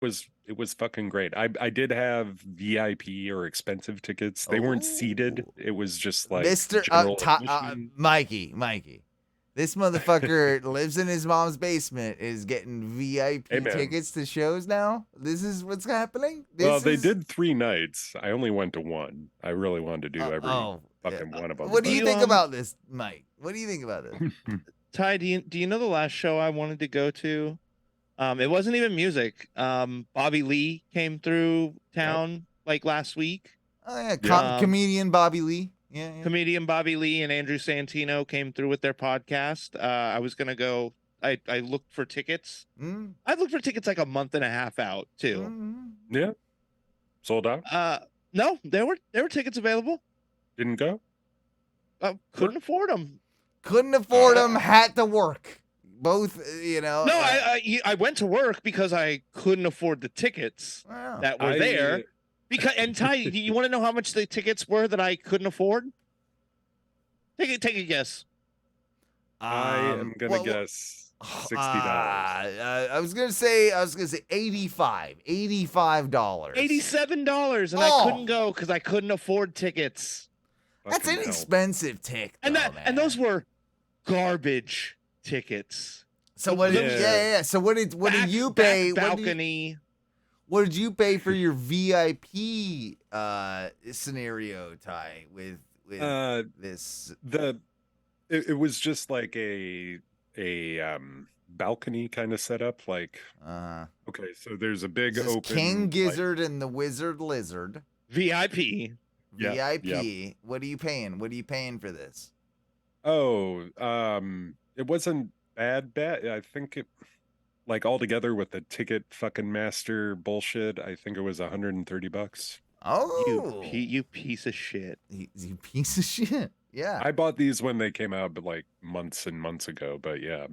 it was fucking great. I did have VIP or expensive tickets. They weren't seated. Oh, It was just like Mister general admission. Mikey. This motherfucker lives in his mom's basement. Is getting Hey VIP man. tickets to shows now. This is what's happening. Well, This they is did 3 nights. I only went to one. I really wanted to do every yeah. fucking one of them, What do Do you but you think about this, Mike? What do you think about this? Ty, do you know the last show I wanted to go to? It wasn't even music. Bobby Lee came through Yep. town like last week. Oh yeah, Yep. comedian Bobby Lee. Yeah, yeah. Comedian Bobby Lee and Andrew Santino came through with their podcast. I was gonna go. I looked for tickets. Mm, I looked for tickets like a month and a half out too. Yeah. Sold out. No, there were tickets available. Didn't go. Couldn't afford them. Couldn't afford them. Had to work. Both, No, I went to work because I couldn't afford the tickets Wow. that were there. Because and Ty, you want to know how much the tickets were that I couldn't afford? Take a guess. I am gonna guess $60. I was gonna say $85. $85. $87, and I couldn't go because I couldn't afford tickets. That's Fucking an hell. expensive ticket. And those were garbage tickets. So what? Yeah. So what did you pay? Balcony. What did you pay for your VIP scenario, Ty? With this, it was just like a balcony kind of setup. Like okay, so there's a big open King Gizzard and the Wizard Lizard. VIP. VIP. Yep. What are you paying? What are you paying for this? Oh, it wasn't bad. I think it, like altogether with the ticket fucking master bullshit, I think it was $130. Oh, you piece of shit. You piece of shit. Yeah. I bought these when they came out, but like months and months ago. But yeah,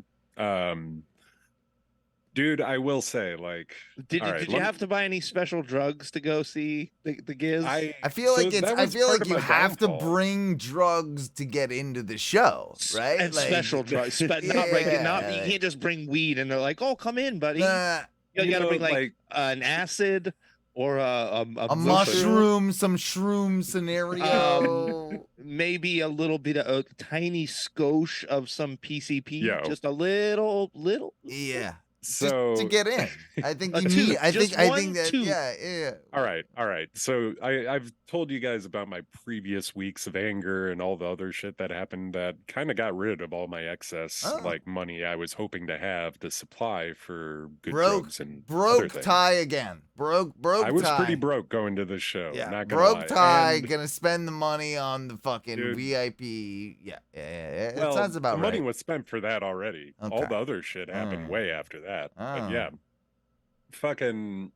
dude, I will say, like, did you have to buy any special drugs to go see the Giz? I feel like you have to bring drugs to get into the show, right? And like, special drugs. You can't just bring weed and they're like, "Oh, come in, buddy." You gotta bring like an acid or a mushroom, some shroom scenario. Maybe a little bit of a tiny skosh of some PCP, just a little. Yeah. So just to get in, I think you need. I think that. Yeah. All right. So I've told you guys about my previous weeks of anger and all the other shit that happened that kind of got rid of all my excess like money I was hoping to have to supply for good drugs and broke Ty again. Broke. I was Ty. pretty broke going to the show. Yeah. Not broke lie. Ty gonna spend the money on the fucking VIP. Yeah. Well, it sounds about the right. money was spent for that already. Okay. All the other shit happened way after that. But yeah, fucking.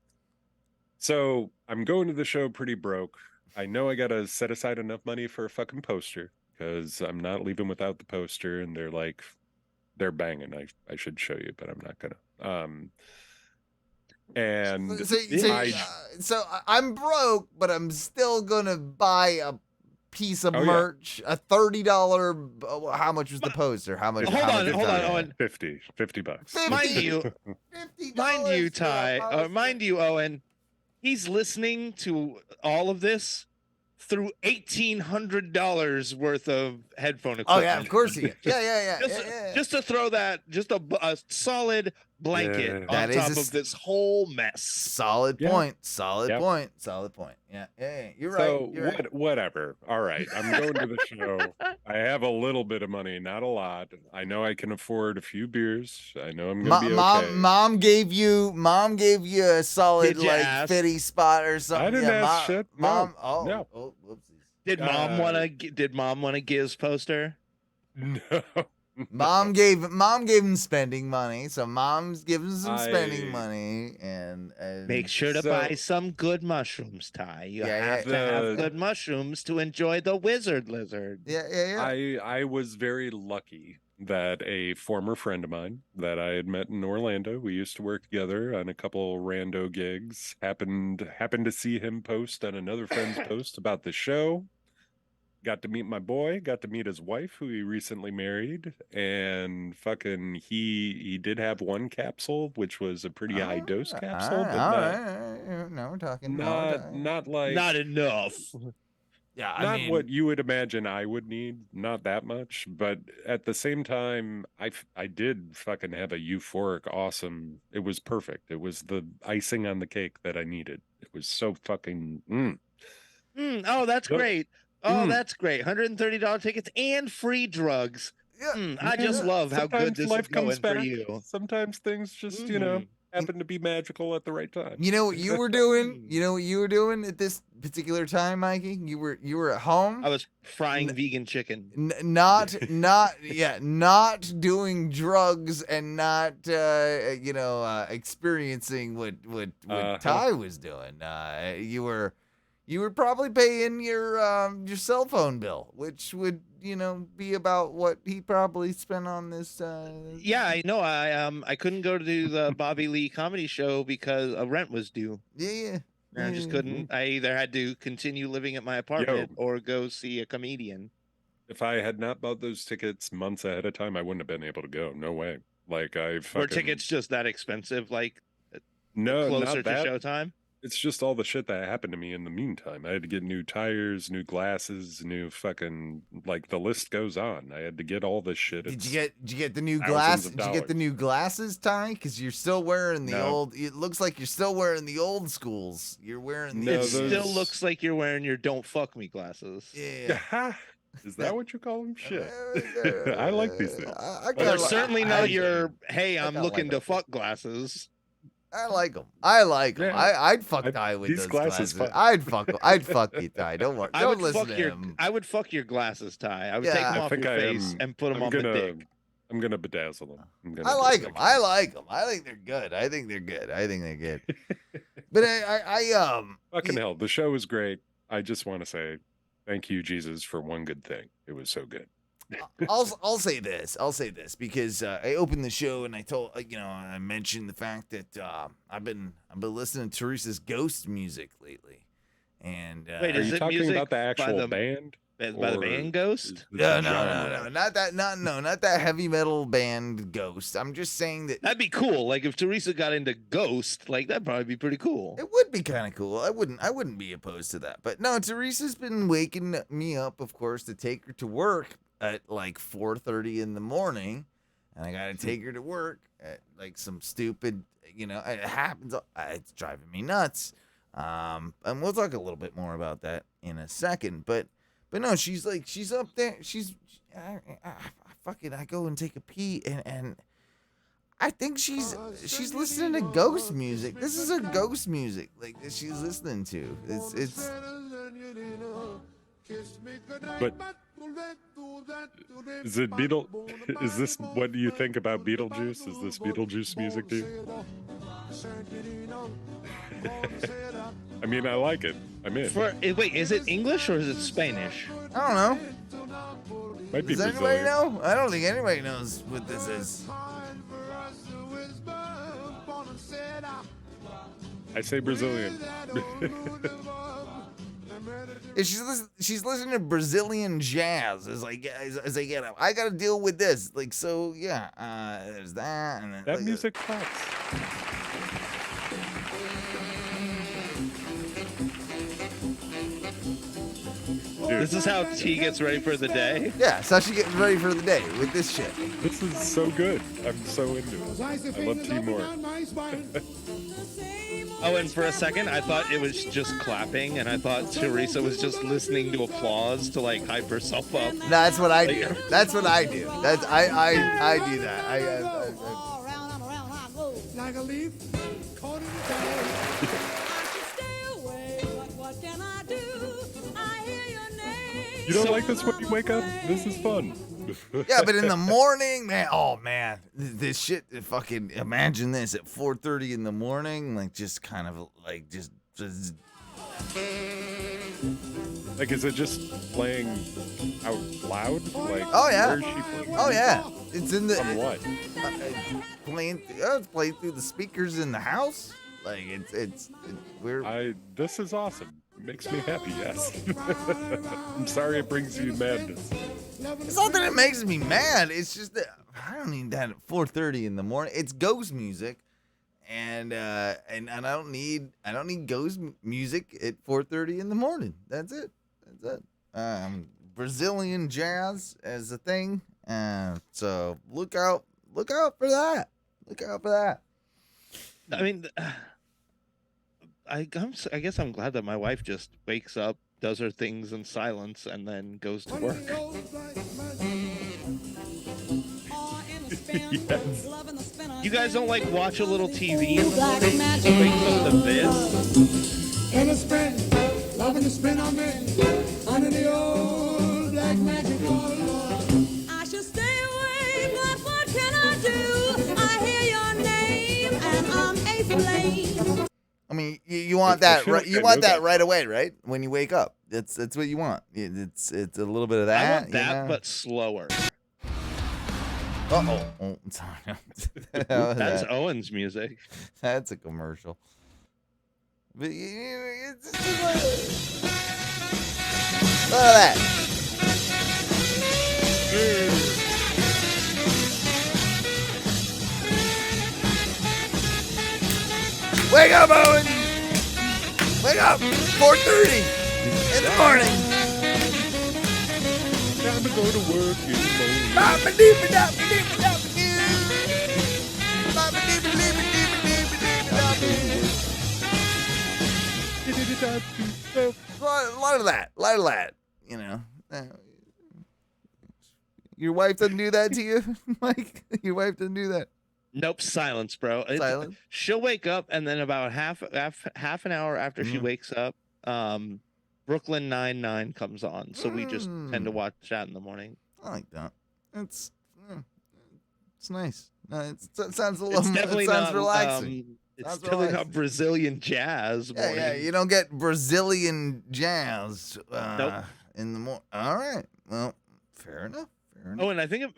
So I'm going to the show pretty broke. I know I gotta set aside enough money for a fucking poster because I'm not leaving without the poster. And they're banging. I should show you, but I'm not gonna. And so I'm broke, but I'm still gonna buy a piece of merch. A $30. How much was the poster? How much? Hold on, Owen. $50. Mind you, Ty. Mind you, Owen. He's listening to all of this through $1,800 worth of headphone equipment. Oh yeah, of course he is. Yeah. Just to throw that, a solid blanket on top of this whole mess. Solid point. Solid point. Yeah. You're right. So whatever. All right. I'm going to the show. I have a little bit of money, not a lot. I know I can afford a few beers. I know I'm gonna be okay. Mom gave you a solid like fitty spot or something. I didn't ask shit. Mom. No. Oh, whoopsies. Did mom want to Giz poster? No. Mom gave him spending money, so mom's giving some spending money, and make sure to buy some good mushrooms, Ty. You have to have good mushrooms to enjoy the Wizard Lizard. Yeah. I was very lucky that a former friend of mine that I had met in Orlando, we used to work together on a couple rando gigs, happened to see him post on another friend's post about the show. got to meet my boy, got to meet his wife, who he recently married, and fucking he did have one capsule, which was a pretty high dose capsule, but not. Now we're talking. not like not enough. Yeah, I not mean, what you would imagine I would need, not that much, but at the same time, I did fucking have a euphoric, awesome. It was perfect. It was the icing on the cake that I needed. It was so fucking. Oh, that's great. Oh, Mm. that's great. $130 tickets and free drugs. yeah, I just love how good this life is going comes back. for you. Sometimes things just, happen to be magical at the right time. You know what you were doing? You know what you were doing at this particular time, Mikey? You were at home. I was frying vegan chicken. Not doing drugs and not experiencing what Ty was doing. You were probably paying your cell phone bill, which would be about what he probably spent on this. Yeah, I know. I couldn't go to the Bobby Lee comedy show because a rent was due. Yeah. And I just couldn't. I either had to continue living at my apartment or go see a comedian. If I had not bought those tickets months ahead of time, I wouldn't have been able to go. No way. Like Were tickets just that expensive? Like no, closer not to that. showtime? It's just all the shit that happened to me in the meantime. I had to get new tires, new glasses, new fucking, like, the list goes on. I had to get all this shit. Did you get the new glasses? of Did you get the new glasses, Ty? Because you're still wearing the old. It looks like you're still wearing the old schools. You're wearing. It still looks like you're wearing your "Don't fuck me" glasses. Yeah. Is that what you call them? Shit. I like these things. They're certainly not your "Hey, I'm looking to fuck" glasses. I like them. I'd fuck Ty with these those glasses. I'd fuck you, Ty. Don't worry. Don't listen to him. I would fuck your glasses, Ty. I would take them off your face and put them on the dick. I'm gonna bedazzle them. I like them. I think they're good. But I fucking hell, the show was great. I just want to say thank you, Jesus, for one good thing. It was so good. I'll say this because I opened the show and I mentioned the fact that I've been listening to Theresas Ghost music lately, and wait, are you talking about the actual band? By the band Ghost? No, not that heavy metal band Ghost. I'm just saying that that'd be cool. Like if Theresa got into Ghost, like that'd probably be pretty cool. It would be kind of cool. I wouldn't be opposed to that. But no, Theresa's been waking me up, of course, to take her to work at like 4:30 in the morning, and I gotta take her to work at like some stupid, it happens. It's driving me nuts. And we'll talk a little bit more about that in a second. But no, she's up there. I go and take a pee, and I think she's listening to ghost music. This is a ghost music like that she's listening to. It's. But is it is this what do you think about Beetlejuice? Is this Beetlejuice music to you? I mean, I like it. I'm in. Wait, is it English or is it Spanish? I don't know. Might be Does Brazilian. anybody know? I don't think anybody knows what this is. I say Brazilian. She's listening to Brazilian jazz as I get up. I got to deal with this. Like, so yeah, there's that. And that music cuts. This is how T gets ready for the day? Yeah, it's how she gets ready for the day with this shit. This is so good. I'm so into it. I love T more. Oh, and for a second, I thought it was just clapping, and I thought Theresa was just listening to applause to, like, hype herself up. No, that's what I do. That's what I do. I do that. I like a leaf caught in the You don't like this when you wake up? This is fun. Yeah, but in the morning, man, oh man, this shit, fucking imagine this at 4:30 in the morning, like just kind of like just like, is it just playing out loud? Like, oh yeah, where is she playing? Oh yeah, it's in the from what? It's playing through the speakers in the house. Like we're. This is awesome. It makes me happy. Yes. I'm sorry it brings you madness. It's not that it makes me mad. It's just that I don't need that at 4:30 in the morning. It's ghost music, and I don't need ghost music at 4:30 in the morning. That's it. Brazilian jazz as a thing, so look out for that. Look out for that. I mean, I guess I'm glad that my wife just wakes up, does her things in silence, and then goes to work. Yes. You guys don't like watch a little TV in the morning? Just wakes up to this? In a spin, loving the spin on me, under the old black magic wall. I should stay away, but what can I do? I hear your name and I'm a flame. I mean, you want that right? You want that right away, right? When you wake up, that's what you want. It's a little bit of that. I want that, but slower. Oh, sorry. That's Owens music. That's a commercial. But it's just look at that. Wake up, Owen! Wake up! 4:30 in the morning. Time to go to work in the morning. A lot of that. You know, your wife doesn't do that to you, Mike. Your wife doesn't do that. Nope, silence, bro. Silence. She'll wake up, and then about half an hour after she wakes up, Brooklyn Nine-Nine comes on. So we just tend to watch that in the morning. I like that. It's nice. It sounds a little. It's definitely it sounds not relaxing. It's definitely not Brazilian jazz. Morning. Yeah. You don't get Brazilian jazz. Nope. In the morning. All right. Well, fair enough. Oh, and I think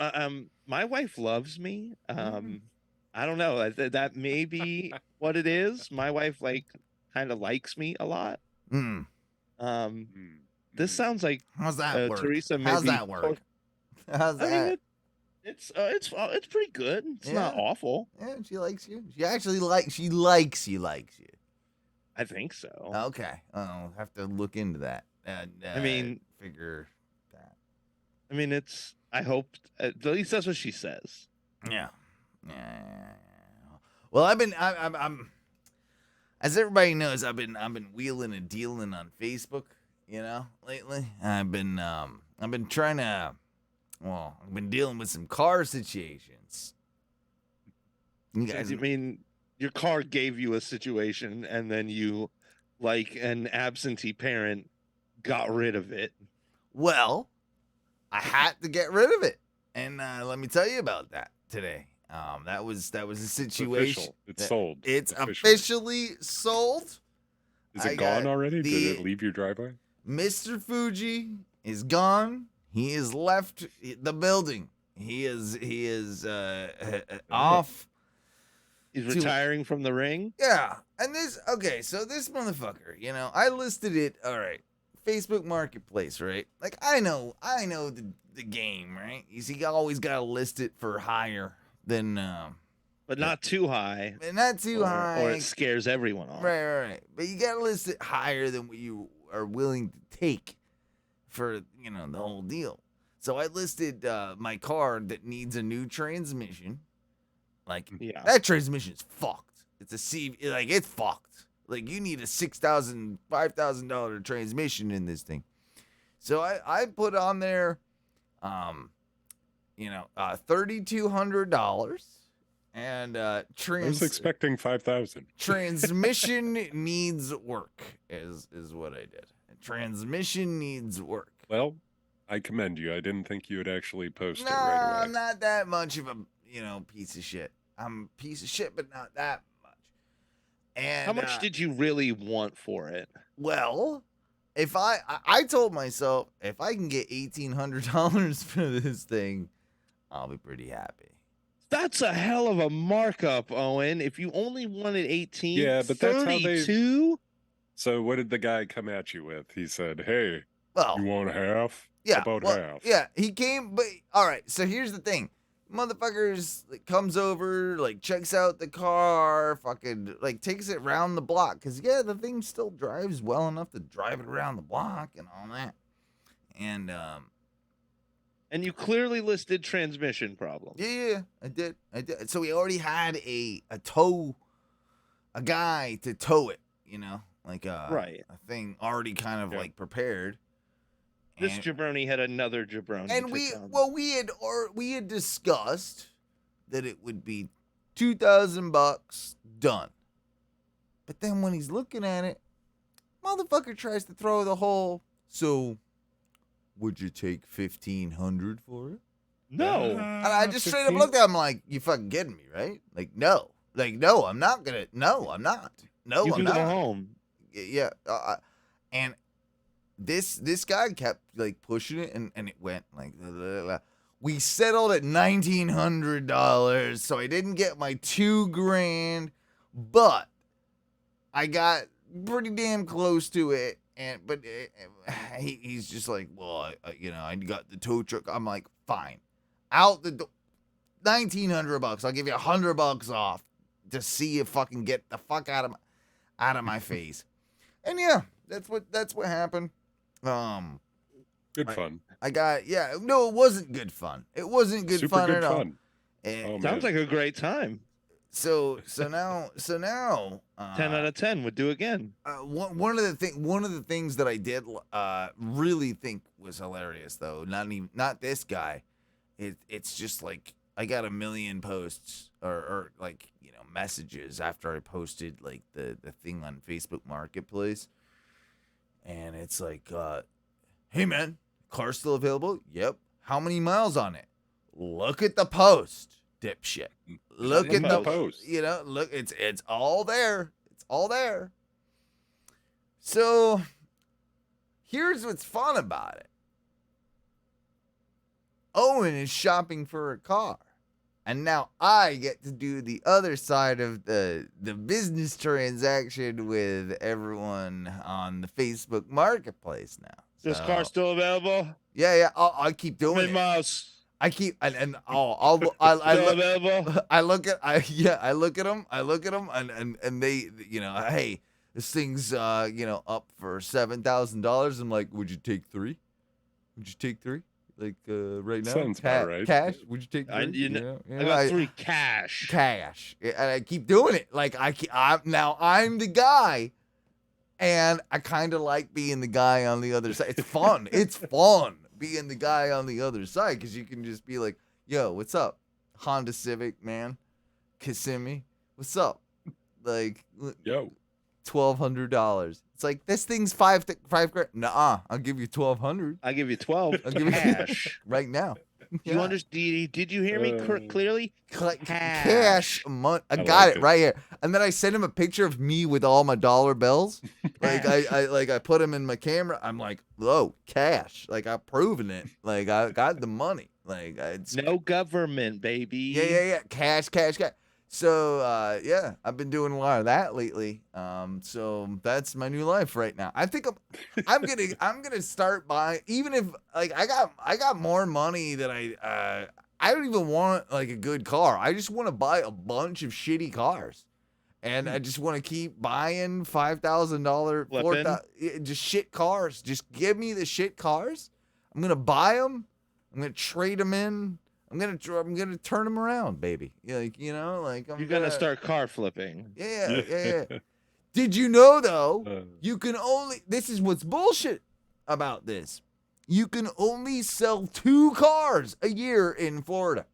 my wife loves me. I don't know. That may be what it is. My wife kind of likes me a lot. This sounds like how's that work? Teresa. How's that work? How's that? I mean, it's pretty good. It's not awful. Yeah, she likes you. She actually likes you. I think so. Okay. I'll have to look into that. I mean, figure that. I mean, I hope at least that's what she says. Yeah. Well, I'm as everybody knows, I've been wheeling and dealing on Facebook, lately. I've been trying to, I've been dealing with some car situations. You guys, I mean, your car gave you a situation, and then you, like an absentee parent, got rid of it. Well, I had to get rid of it, and let me tell you about that today. That was a situation. It's sold. It's officially sold. Is it gone already? Did it leave your driveway? Mr. Fuji is gone. He has left the building. He is off. He's retiring from the ring. Yeah, and so this motherfucker, I listed it. All right, Facebook Marketplace, right? Like I know the game, right? You always gotta list it for higher than, but not too high. Not too high, or it scares everyone off. Right. But you gotta list it higher than what you are willing to take for the whole deal. So I listed my car that needs a new transmission. That transmission's fucked. It's it's fucked. Like you need a $6,000, $5,000 transmission in this thing. So I put on there, $3,200, and I was expecting 5,000. Transmission needs work is what I did. Transmission needs work. Well, I commend you. I didn't think you would actually post it right away. I'm not that much of a piece of shit. I'm a piece of shit, but not that much. And how much did you really want for it? Well, if I told myself if I can get $1,800 for this thing, I'll be pretty happy. That's a hell of a markup, Owen. If you only wanted 18, Yeah, but that's how they. 32. So what did the guy come at you with? He said, "Hey, Well, you want half? yeah, About well, half." yeah, he came, but all right. So here's the thing, motherfuckers like, comes over, like checks out the car, fucking like takes it round the block, cause yeah, the thing still drives well enough to drive it around the block and all that. And you clearly listed transmission problem. Yeah, I did. So we already had a guy to tow it, like Right. a thing already kind of like prepared. This And- jabroni had another jabroni. And we had discussed that it would be $2,000 done. But then when he's looking at it, motherfucker tries to throw the whole. So, would you take $1,500 for it? No. And I just straight up looked at him like, you fucking kidding me, right? Like, no. Like, no, I'm not gonna. No, I'm not. No, You I'm can not. go home. Yeah. And this guy kept like pushing it, and it went like. We settled at $1,900, so I didn't get my $2,000, but I got pretty damn close to it. But he's just like, well, I got the tow truck. I'm like, fine, out the door, $1,900. I'll give you $100 off to see you fucking get the fuck out of my face. And yeah, that's what happened. Good fun. No, it wasn't good fun. It wasn't good Super fun good at all. fun. And Sounds like a great time. so now 10 out of 10 would do again. one of the things that I did really think was hilarious though, not this guy. It's just like I got a million posts or like messages after I posted like the thing on Facebook Marketplace, and it's like, hey man, car still available? Yep. How many miles on it? Look at the post, dipshit. Look at the post. Look, it's all there. It's all there. So here's what's fun about it. Owen is shopping for a car. And now I get to do the other side of the business transaction with everyone on the Facebook Marketplace now. This car still available? Yeah. I'll keep doing Many it. miles. I keep I Still available? I look at them and they hey, this thing's up for $7,000. I'm like, would you take 3? Would you take 3? Like right now, Sounds about right. Cash? Would you take 3? I got 3 cash. Cash, and I keep doing it. Like I'm the guy, and I kind of like being the guy on the other side. It's fun. It's fun being the guy on the other side because you can just be like, "Yo, what's up, Honda Civic, man? Kissimmee, what's up?" Like, Yo. $1,200. It's like this thing's five grand. Nuh-uh, I'll give you $1,200. I give you 12 I'll give you cash. right now. You understand? Did you hear me clearly? Cash money. I got like it it. right here. And then I sent him a picture of me with all my dollar bills. Like I put them in my camera. I'm like, whoa, cash. Like I'm proving it. Like I got the money. Like it's No government, baby. yeah. Cash. So I've been doing a lot of that lately. So that's my new life right now. I think I'm gonna start buying, even if like I got more money than I don't even want like a good car. I just want to buy a bunch of shitty cars, and I just want to keep buying $5,000, $4,000 just shit cars. Just give me the shit cars. I'm gonna buy them. I'm gonna trade them in. I'm gonna turn them around, baby. I'm You're gonna start car flipping. Yeah. Did you know though? You can only. This is what's bullshit about this. You can only sell 2 cars a year in Florida.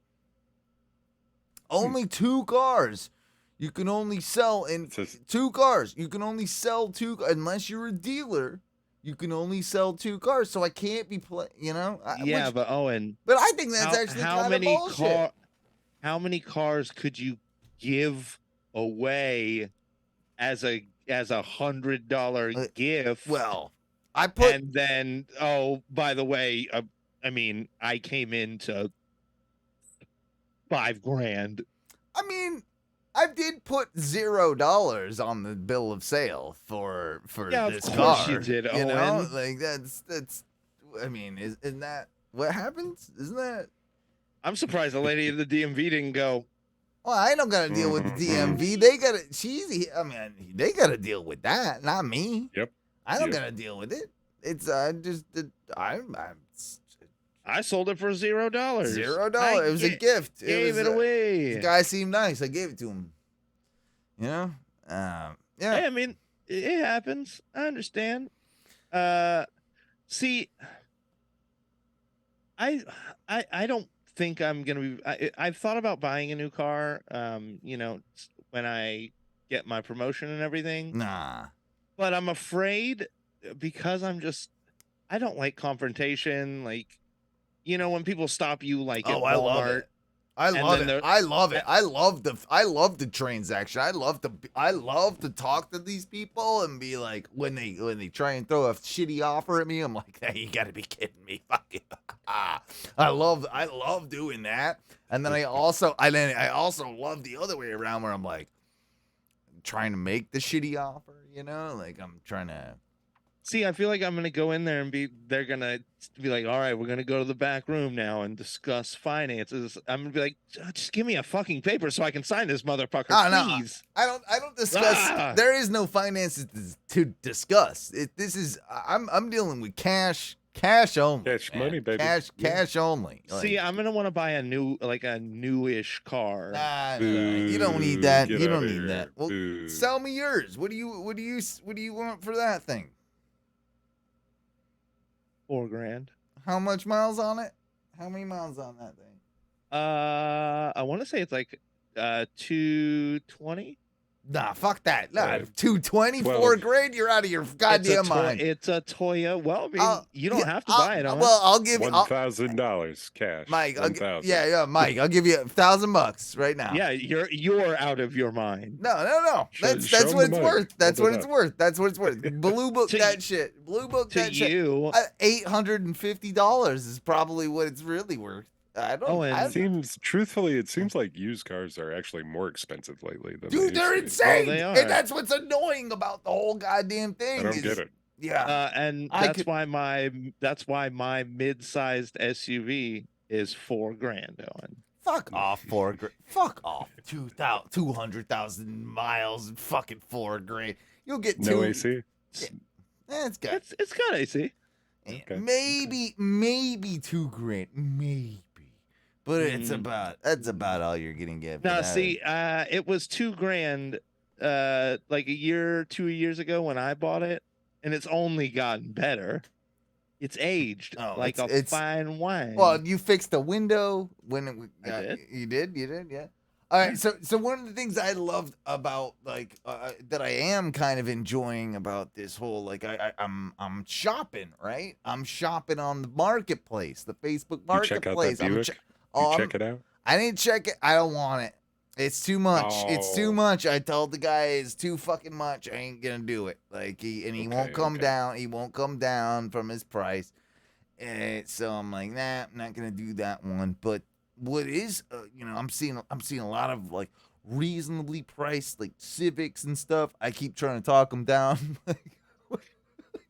Only 2 cars. You can only sell in 2 cars. You can only sell 2 unless you're a dealer. You can only sell 2 cars, so I can't be But Owen. But I think that's actually kind of bullshit. How many cars could you give away as a $100 gift? Well, I put and then by the way, I mean I came in to $5,000. I mean, I did put $0 on the bill of sale for this of car. course you did, You know, Owen. like that's. I mean, isn't that what happens? Isn't that? I'm surprised the lady at the DMV didn't go. Well, I don't got to deal with the DMV. They got to. I mean, they got to deal with that, not me. Yep. I don't Yep. got to deal with it. It's I'm I sold it for $0. $0. It was a gift. Gave it away. The guy seemed nice. I gave it to him. You know? Yeah. Hey, I mean, it happens. I understand. See, I don't think I'm gonna be. I've thought about buying a new car. You know, when I get my promotion and everything. Nah. But I'm afraid because I don't like confrontation. Like, you know, when people stop you, like at Walmart. I love it. I love it. I love the transaction. I love to talk to these people and be like, when they try and throw a shitty offer at me, I'm like, hey, you gotta be kidding me. Fuck it. I love doing that. And then I also love the other way around where I'm like trying to make the shitty offer, you know? Like I'm trying to See, I feel like I'm gonna go in there and they're gonna be like, all right, we're gonna go to the back room now and discuss finances. I'm gonna be like, just give me a fucking paper so I can sign this motherfucker, please. No, I don't discuss. There is no finances to discuss. I'm dealing with cash only. Cash money, baby. Cash only. Like, See, I'm gonna want to buy a newish car. Nah, you don't need that. Get You don't outta need here. that. Well, Boo. sell me yours. What do you want for that thing? $4,000. How much miles on it? How many miles on that thing? I want to say it's like 220. Nah, fuck that. Nah, Right. 224 grand. You're out of your goddamn mind. It's a Toya. Well, I mean, you don't have to buy it. Owen. Well, I'll give you $1,000 cash. Mike. $1,000. Yeah, Mike. I'll give you $1,000 right now. Yeah, you're out of your mind. No. That's Show what him it's the worth. money. That's Hold what it it's up. worth. That's what it's worth. Blue book To that shit. Blue book To that shit. you, $850 is probably what it's really worth. I don't. Owen, I, Truthfully, it seems like used cars are actually more expensive lately than dude, they're they used to insane, they are. and that's what's annoying about the whole goddamn be. thing. I don't get it. Yeah, and that's why my mid-sized SUV is $4,000, Owen. fuck off, fuck off. 200,000 miles and fucking $4,000. You'll get No AC. It's got It's got AC. Okay. maybe $2,000, maybe. But that's about all you're gonna get. Now, see, it was $2,000 like 2 years ago when I bought it, and it's only gotten better. It's aged like a fine wine. Well, you fixed the window when I did. You did, yeah. All right, so one of the things I loved about that I am kind of enjoying about this whole I'm shopping, right? I'm shopping on the marketplace, the Facebook You check out marketplace. that Buick? Check it out. I didn't check it. I don't want it. It's too much. It's too Oh. much. I told the guy it's too fucking much. I ain't gonna do it. He won't come Okay. down. He won't come down from his price. And so I'm like, nah, I'm not gonna do that one. But what is, I'm seeing a lot of like reasonably priced like Civics and stuff. I keep trying to talk them down.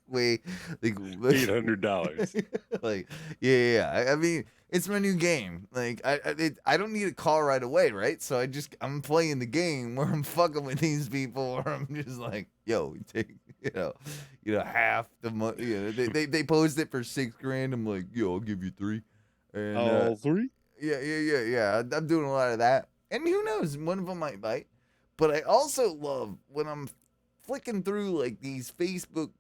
Wait, like $800. like yeah. I mean, it's my new game. Like I don't need a call right away, right? So I'm playing the game where I'm fucking with these people, where I'm just like, yo, take half the money. They post it for $6,000. I'm like, yo, I'll give you 3. And, 3? Yeah. I'm doing a lot of that, and who knows, one of them might bite. But I also love when I'm flicking through like these Facebook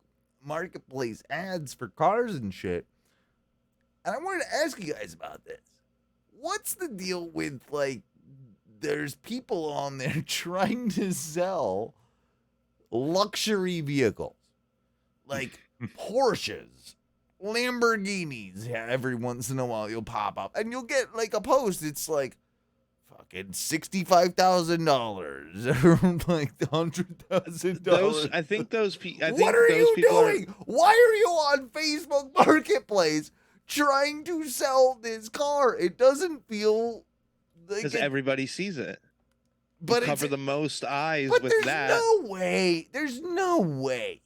Marketplace ads for cars and shit. And I wanted to ask you guys about this. What's the deal with, like, there's people on there trying to sell luxury vehicles, like Porsches, Lamborghinis. Yeah, every once in a while you'll pop up and you'll get like a post. It's like fucking $65,000 or like $100,000. I think those people. What are you doing? Why are you on Facebook Marketplace trying to sell this car? It doesn't feel Because everybody sees it. But cover the most eyes but with there's that. no way. There's no way,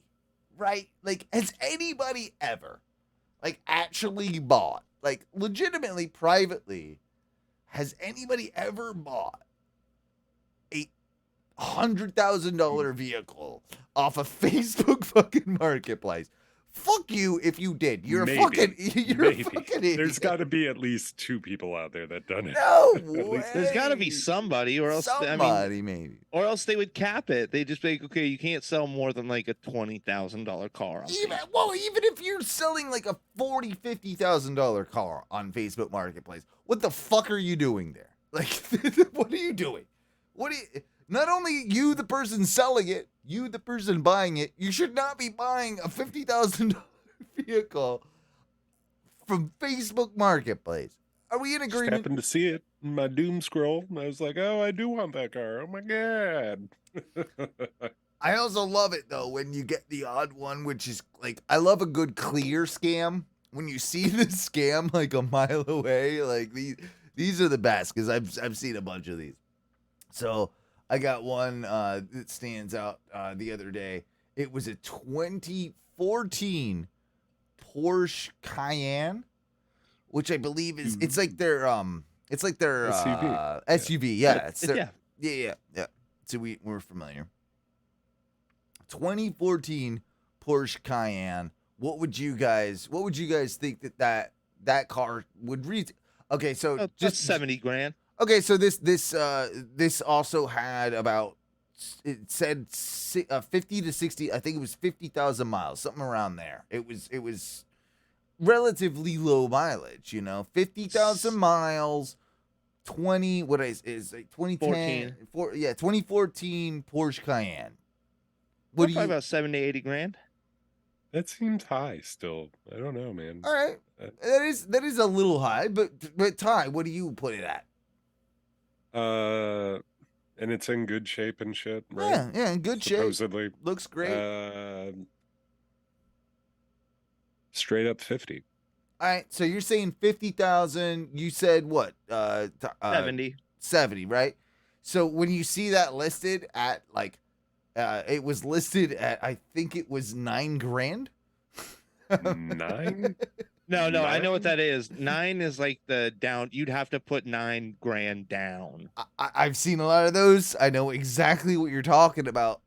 right? Like, has anybody ever, like, actually bought, like, legitimately, privately, has anybody ever bought a $100,000 vehicle off a Facebook fucking marketplace? Fuck you if you did. You're a fucking idiot. There's got to be at least 2 people out there that done it. No way. There's got to be somebody, or else maybe, or else they would cap it. They just be like, okay, you can't sell more than like a $20,000 car. Even if you're selling like a $40,000-$50,000 car on Facebook Marketplace, what the fuck are you doing there? Like, what are you doing? Not only you, the person selling it, you, the person buying it, you should not be buying a $50,000 vehicle from Facebook Marketplace. Are we in agreement? Just happened to see it in my doom scroll, and I was like, oh, I do want that car. Oh my god. I also love it though when you get the odd one, which is like, I love a good clear scam. When you see the scam like a mile away, like these are the best because I've seen a bunch of these. So I got one that stands out the other day. It was a 2014 Porsche Cayenne, which I believe is it's like their SUV. SUV. Yeah, it's their, Yeah. yeah. So we're familiar. 2014 Porsche Cayenne. What would you guys think that car would read? Okay, so just 70 grand. Okay, so this also had about, it said 50 to 60, I think it was 50,000 miles, something around there. It was relatively low mileage, 50,000 miles, 2010, 2014 Porsche Cayenne. What do you about 70 to 80 grand? That seems high still. I don't know, man. All right. That is a little high, but Ty, what do you put it at? And it's in good shape and shit, right? Yeah, in good Supposedly. shape. Looks great. Straight up 50. All right, so you're saying 50,000. You said what? 70. 70, right? So when you see that listed at like, it was listed at, I think it was $9 grand. 9? No, I know what that is. 9 is like the down. You'd have to put $9 grand down. I've seen a lot of those. I know exactly what you're talking about,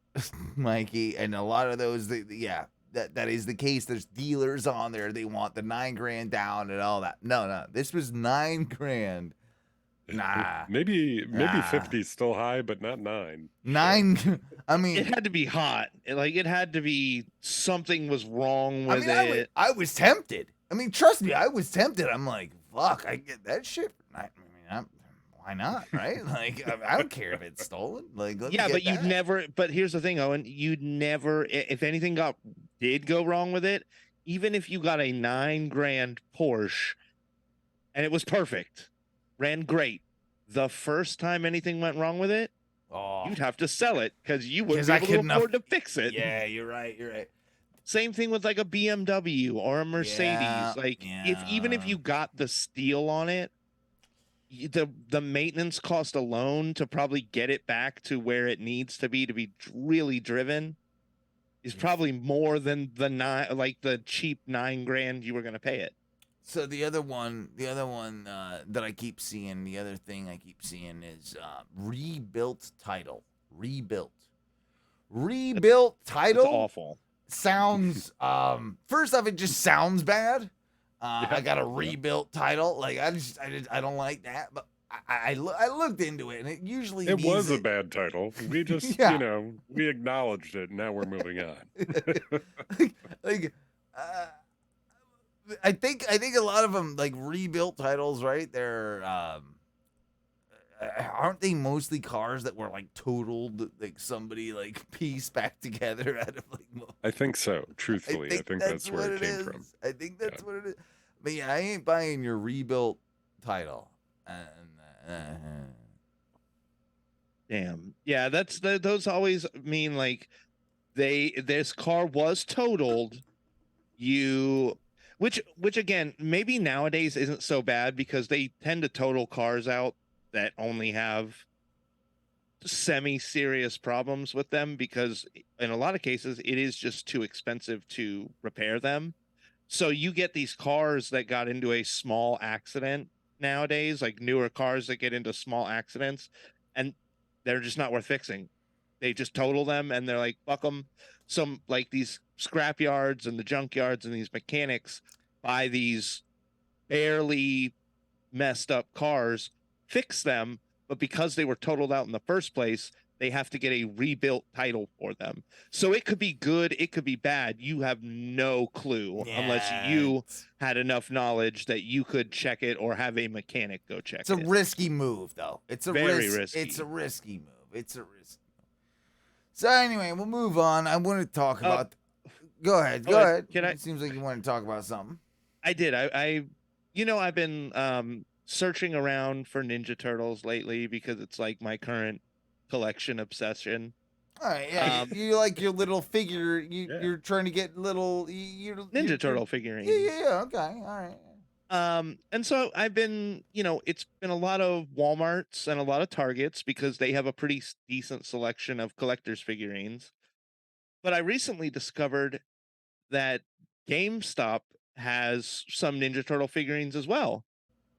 Mikey. And a lot of those, that is the case. There's dealers on there. They want the $9 grand down and all that. No, this was $9 grand. Nah. Maybe 50 is still high, but not 9. 9. I mean, it had to be hot. It had to be something was wrong with it. I was tempted. I mean, trust me, I was tempted. I'm like, fuck, I get that shit. Why not, right? Like, I don't care if it's stolen. Like, but you'd never. But here's the thing, Owen. You'd never, if anything did go wrong with it, even if you got a $9 grand Porsche and it was perfect, ran great, the first time anything went wrong with it, you'd have to sell it because you wouldn't be able to afford to fix it. Yeah, you're right. Same thing with like a BMW or a Mercedes. Even if you got the steel on it, the maintenance cost alone to probably get it back to where it needs to be really driven is probably more than the cheap $9 grand you were going to pay it. So the other one that I keep seeing, the other thing I keep seeing is rebuilt title. Rebuilt title. It's awful. Sounds first off, it just sounds bad. I got a rebuilt title. Like I don't like that, but I looked into it, and it usually was a bad title. We just we acknowledged it. And now we're moving on. I think a lot of them like rebuilt titles, right? They're aren't they mostly cars that were like totaled, like somebody like pieced back together out of like. I think so. Truthfully, I think that's where it came from. I think that's what it is. But yeah, I ain't buying your rebuilt title. Damn. Yeah, those always mean like this car was totaled. Which again, maybe nowadays isn't so bad because they tend to total cars out that only have semi-serious problems with them, because in a lot of cases it is just too expensive to repair them. So you get these cars that got into a small accident nowadays, like newer cars that get into small accidents, and they're just not worth fixing. They just total them and they're like, fuck them. Some like these scrap yards and the junk yards and these mechanics buy these barely messed up cars, fix them, but because they were totaled out in the first place, they have to get a rebuilt title for them. So it could be good, it could be bad. You have no clue unless you had enough knowledge that you could check it or have a mechanic go check it. It's a risky move, though. It's a Very risky. It's a risky move. It's a risky move. So anyway, we'll move on. I want to talk about. Go ahead. Go ahead. It seems like you want to talk about something. I did. I've been searching around for Ninja Turtles lately because it's like my current collection obsession. All right, yeah. You like your little figure. You're trying to get little Ninja Turtle figurines. Yeah. Okay. All right. And so I've been, it's been a lot of Walmarts and a lot of Targets because they have a pretty decent selection of collector's figurines. But I recently discovered that GameStop has some Ninja Turtle figurines as well.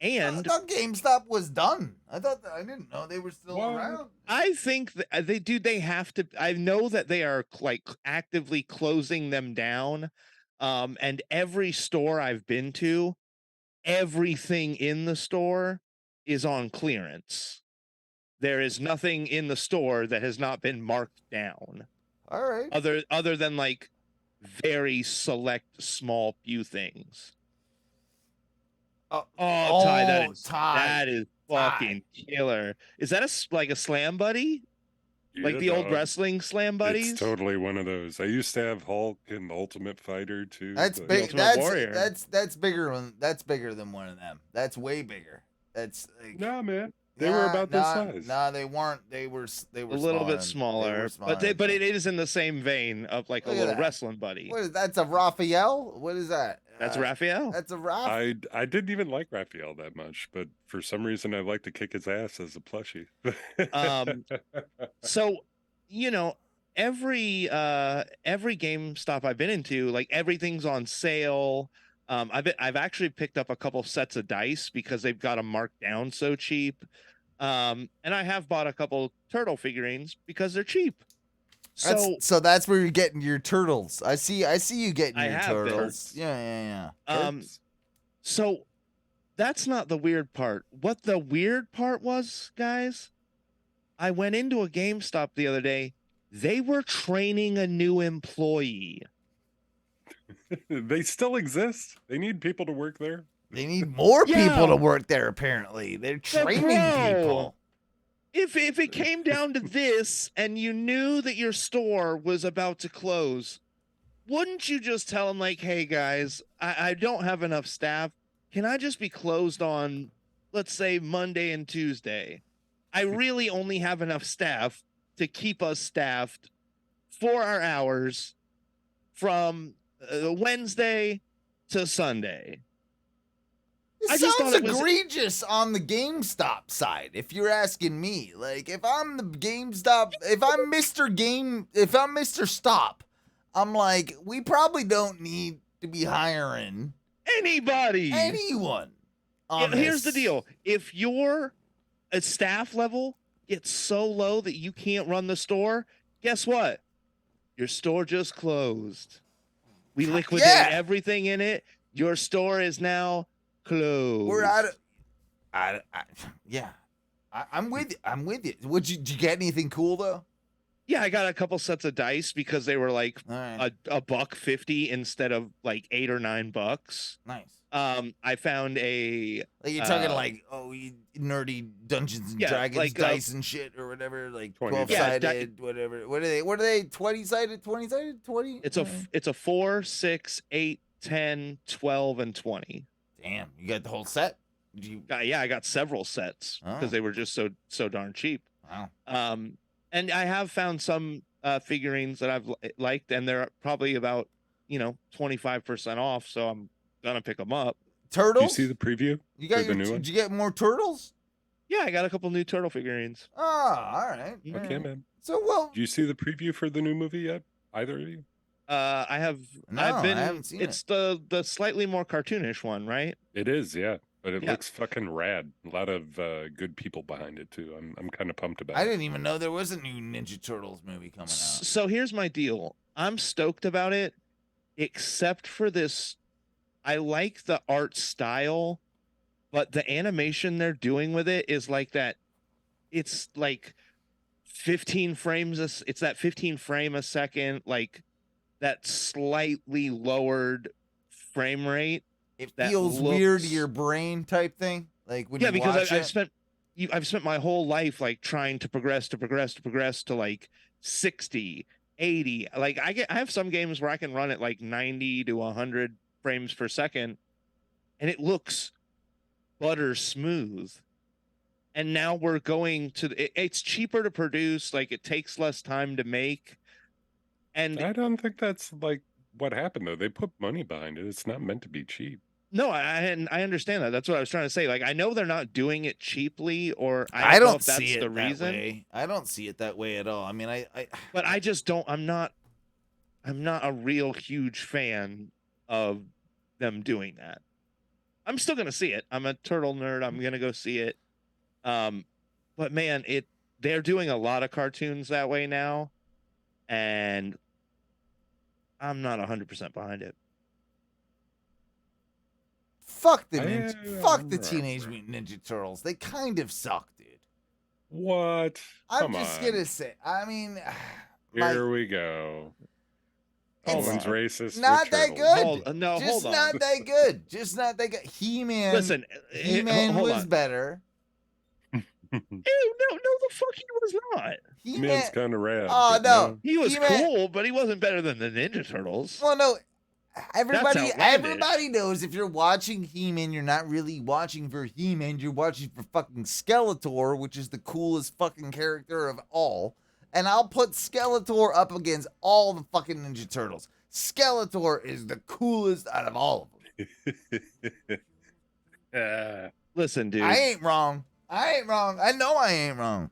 And I thought GameStop was done. I didn't know they were still around. I think that they have to. I know that they are like actively closing them down. And every store I've been to, everything in the store is on clearance. There is nothing in the store that has not been marked down. All right. Other than like very select small few things. Ty, that is fucking killer. Is that a Slam Buddy? Yeah, like the old wrestling Slam Buddies? It's totally one of those. I used to have Hulk and the Ultimate Fighter too. That's big. That's bigger. That's bigger than one of them. That's way bigger. That's like, no, man. They were about this size. No, they weren't. They were a little bit smaller. But it is in the same vein of like a little wrestling buddy. What is that's a Raphael? What is that? That's Raphael? That's a Raphael. I didn't even like Raphael that much, but for some reason I like to kick his ass as a plushie. So, every GameStop I've been into, like everything's on sale. I've actually picked up a couple sets of dice because they've got them marked down so cheap. And I have bought a couple turtle figurines because they're cheap. So that's where you're getting your turtles. I see you getting your turtles. Yeah. So that's not the weird part. What the weird part was, guys, I went into a GameStop the other day. They were training a new employee. They still exist. They need people to work there. They need more people to work there, apparently. They're training people. If it came down to this and you knew that your store was about to close, wouldn't you just tell them, like, hey, guys, I don't have enough staff. Can I just be closed on, let's say, Monday and Tuesday? I really only have enough staff to keep us staffed 4 hours from Wednesday to Sunday. It sounds egregious on the GameStop side, if you're asking me. Like, if I'm the GameStop, if I'm Mr. Stop, I'm like, we probably don't need to be hiring anyone. Here's the deal. If your staff level gets so low that you can't run the store, guess what? Your store just closed. We liquidated everything in it. Your store is now closed. We're out of. I'm with you. Did you get anything cool though? Yeah, I got a couple sets of dice because they were like $1.50 instead of like $8 or $9. Nice. I found a. Like you're talking like nerdy Dungeons and Dragons like, dice and shit or whatever, like 12-sided, whatever. What are they? 20-sided, 20-sided, 20. It's a 4, 6, 8, 10, 12, and 20. Damn, you got the whole set? I got several sets because they were just so darn cheap. Wow. And I have found some figurines that I've liked, and they're probably about 25% off. So I'm gonna pick them up. Turtles? You see the preview? Did you get more turtles? Yeah, I got a couple new turtle figurines. Oh, all right. Okay, man. So, well, Do you see the preview for the new movie yet? Either of you? I haven't seen it. It's the slightly more cartoonish one, right? It is, yeah. But it Yeah. looks fucking rad. A lot of good people behind it too. I'm kind of pumped about I it. didn't even know there was a new Ninja Turtles movie coming out. So here's my deal. I'm stoked about it, except for this. I like the art style, but the animation they're doing with it is like that. It's like 15 frames. It's that 15 frame a second, like that slightly lowered frame rate. It that feels weird to looks- your brain type thing. Like when you because watch I've spent my whole life like trying to progress to like 60, 80. Like I have some games where I can run at like 90 to 100 frames per second, and it looks butter smooth. And now we're going to it's cheaper to produce, like it takes less time to make. And I don't think that's like what happened though. They put money behind it. It's not meant to be cheap. no, I understand that. That's what I was trying to say. Like I know they're not doing it cheaply, or I don't know don't if that's see it the that reason. way. I don't see it that way at all. I mean, I But I just don't. I'm not a real huge fan of them doing that. I'm still gonna see it. I'm a turtle nerd. I'm gonna go see it. But man, they're doing a lot of cartoons that way now, and I'm not 100% behind it. fuck the I- Teenage Mutant Ninja Turtles. They kind of suck, dude. What? I'm Come just on. gonna say. I mean, Here we go. It's Owen's racist. with not that turtles. good. Hold just on. not that good. Just not that good. He-Man. Listen, He-Man hold was on. better. Ew, no, the fuck he was not. He-Man. Man's kind of rad. Oh but no, He was He-Man- cool, but he wasn't better than the Ninja Turtles. Well, no. Everybody outlandish. knows if you're watching He-Man, you're not really watching for He-Man. You're watching for fucking Skeletor, which is the coolest fucking character of all. And I'll put Skeletor up against all the fucking Ninja Turtles. Skeletor is the coolest out of all of them. Listen, dude. I ain't wrong. I know I ain't wrong.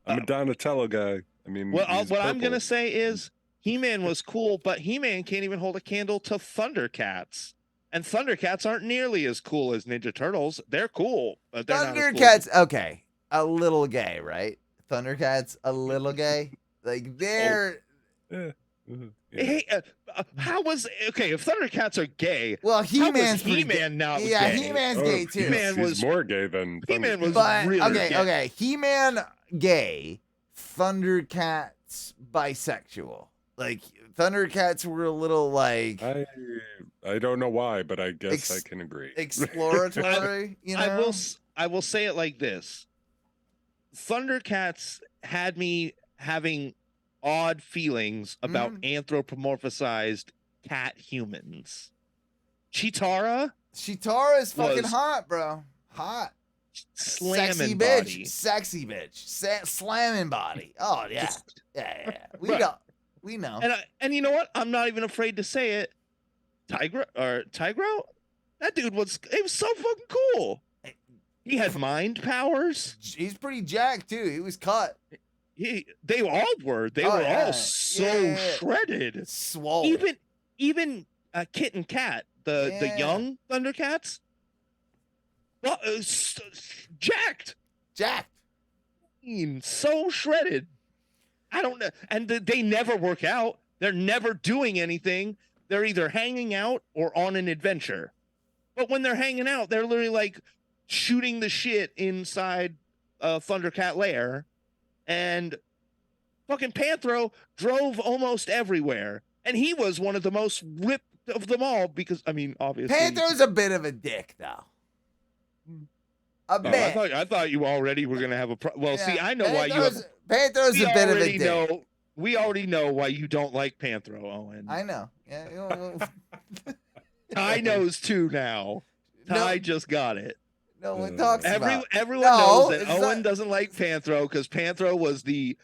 I'm a Donatello guy. I mean, Well, he's what I'm purple. gonna say is He-Man was cool, but He-Man can't even hold a candle to Thundercats. And Thundercats aren't nearly as cool as Ninja Turtles. They're cool, but they're not as cool. Thundercats, okay, a little gay, right? Thundercats, a little gay. Like they're Yeah. Mhm. Yeah. Hey, how was okay? If Thundercats are gay, well, how was He-Man's pretty gay. He-Man not Yeah, gay? He-Man's Oh, gay too. He-Man he's was- more gay than He-Man Thundercat. was But really okay, gay. okay. He-Man gay, Thundercats bisexual. Like Thundercats were a little like I don't know why, but I guess I can agree. exploratory. You know, I will say it like this: Thundercats had me having odd feelings about anthropomorphized cat humans. Chitara, Chitara is fucking was- hot, bro. Hot, slamming sexy body. bitch, sexy bitch, slamming body. Oh yeah, yeah. Right. We know. And you know what? I'm not even afraid to say it. Tigro? That dude was so fucking cool. He had mind powers. He's pretty jacked too. He was cut, They all were. They Oh, were yeah. all so Yeah. shredded. swole. Even Kit and Cat, the Yeah. young Thundercats, well, jacked, jacked. so shredded. I don't know, and they never work out. They're never doing anything. They're either hanging out or on an adventure. But when they're hanging out, they're literally like shooting the shit inside a Thundercat lair, and fucking Panthro drove almost everywhere, and he was one of the most ripped of them all because, I mean, obviously. Panther's a bit of a dick, though. A Oh, bit. I thought you already were gonna have a well. See, I know why you. Panther's a bit of a dick. We already know why you don't like Panthro, Owen. I know. Yeah. Ty knows too now. Ty just got it. No one talks about. Everyone No, knows that it's Owen not- doesn't like Panthro because Panthro was the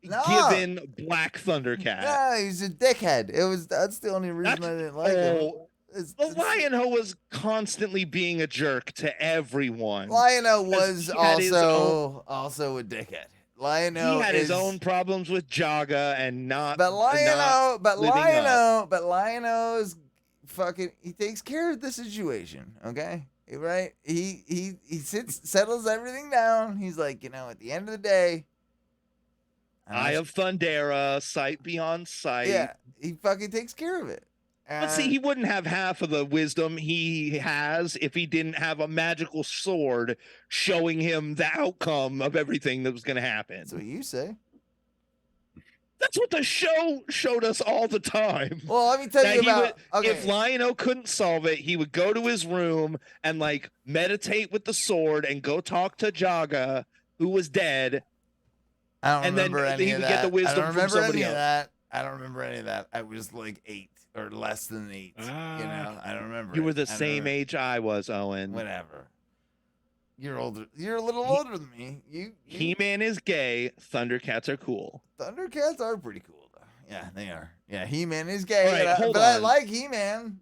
No. given Black Thundercat. No, he's a dickhead. That's the only reason I didn't like him. Oh, Well, Lion-O was constantly being a jerk to everyone. Lion-O was he had his also a dickhead. Lion-O He had is, his own problems with Jaga and not. but Lion-O, not living up. but Lion-O's fucking. He takes care of the situation. Okay, right? He settles everything down. He's like, at the end of the day, Eye of Thundera, sight beyond sight. Yeah, he fucking takes care of it. But see, he wouldn't have half of the wisdom he has if he didn't have a magical sword showing him the outcome of everything that was going to happen. That's what you say. That's what the show showed us all the time. Well, let me tell you about. If Lion-O couldn't solve it, he would go to his room and like meditate with the sword and go talk to Jaga, who was dead. I don't remember any of that. Get the wisdom I don't remember from somebody any of else. that. I don't remember any of that. I was like 8 or less than 8. I don't remember. You were the same age I was, Owen. Whatever. You're older. You're a little older than me. He-Man is gay. Thundercats are cool. Thundercats are pretty cool, though. Yeah, they are. Yeah, He-Man is gay, Right, but I like He-Man.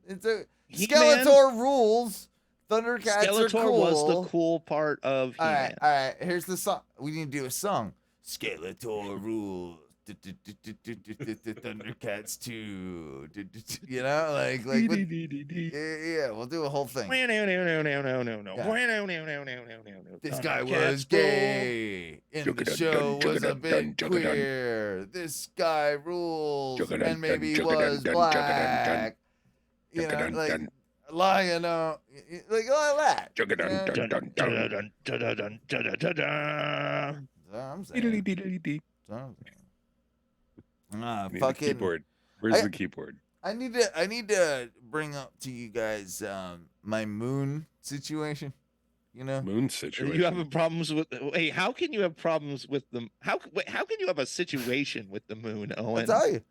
Skeletor rules. Thundercats are cool. was the cool part of He-Man. All right. Here's the song. We need to do a song. Skeletor rules. Thundercats 2. Like yeah, we'll do a whole thing. This guy was gay, and the show was a bit queer. This guy rules, and maybe he was black. Like Lion-O, like all that. I'm saying. Fucking keyboard. Where's the keyboard? I need to bring up to you guys my moon situation. Moon situation. You have problems with. Hey, how can you have problems with the? How can you have a situation with the moon, Owen? I'll tell you.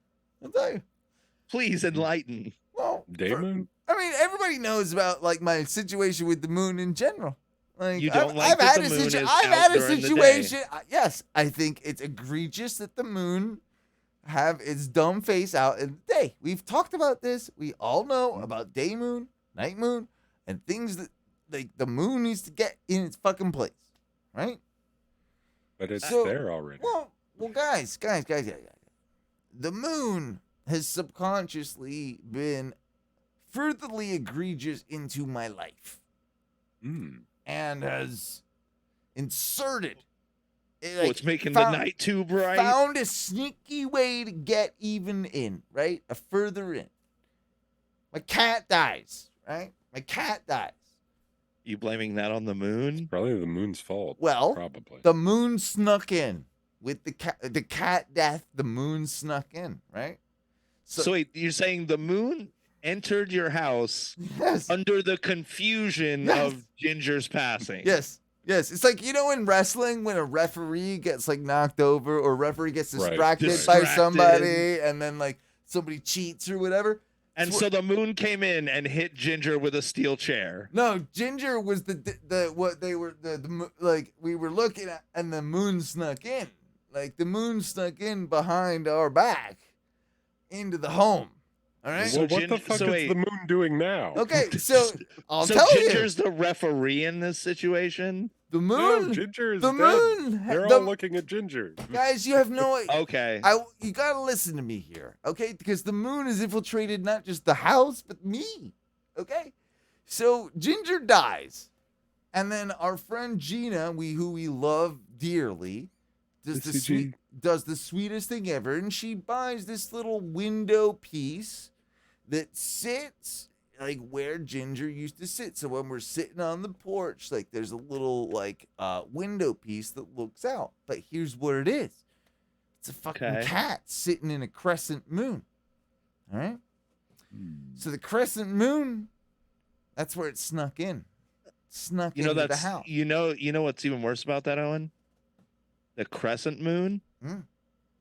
Please enlighten. Well, Day moon. I mean, everybody knows about like my situation with the moon in general. Like, You don't like I've that had the a moon is I've out had a during the situation. Yes, I think it's egregious that the moon have its dumb face out in the day. We've talked about this. We all know about day moon, night moon, and things that like the moon needs to get in its fucking place, right? But it's there already. Well, guys. The moon has subconsciously been furtherly egregious into my life. And has inserted. It's making the night too bright. Found a sneaky way to get even in, right? A further in. My cat dies, right? My cat dies. You blaming that on the moon? Probably the moon's fault. Well, probably the moon snuck in with the cat death. The moon snuck in, right? So wait, you're saying the moon entered your house under the confusion of Ginger's passing? Yes. It's like, in wrestling when a referee gets like knocked over or referee gets distracted by somebody and then like somebody cheats or whatever. And so the moon came in and hit Ginger with a steel chair. No, Ginger was we were looking at, and the moon snuck in. Like the moon snuck in behind our back into the home. All right. Well, what the fuck is the moon doing now? Okay, so I'll tell you. So Ginger's the referee in this situation? The moon. No, Ginger is the dead. moon. They're all looking at Ginger. Guys, you have no. Okay. You gotta listen to me here, okay? Because the moon has infiltrated not just the house but me, okay? So Ginger dies, and then our friend Gina, who we love dearly, does the sweetest thing ever, and she buys this little window piece that sits like where Ginger used to sit. So when we're sitting on the porch, like there's a little like window piece that looks out. But here's what it is. It's a fucking cat sitting in a crescent moon. All right? So the crescent moon, that's where it snuck in. Snuck into the house. You know what's even worse about that, Owen? The crescent moon?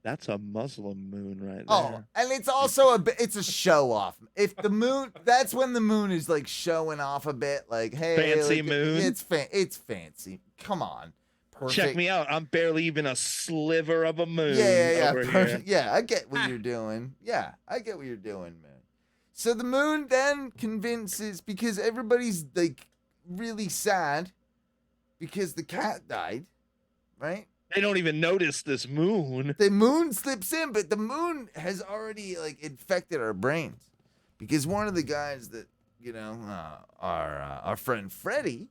That's a Muslim moon right there. Oh, and it's also it's a show off. If the moon, that's when the moon is like showing off a bit, like, hey, fancy like, moon. It's fancy. Come on, perfect. Check me out. I'm barely even a sliver of a moon. Yeah. Over here. Yeah, I get what you're doing. Yeah, I get what you're doing, man. So the moon then convinces, because everybody's like really sad because the cat died, right? They don't even notice this moon. The moon slips in, but the moon has already like infected our brains, because one of the guys that our friend Freddie,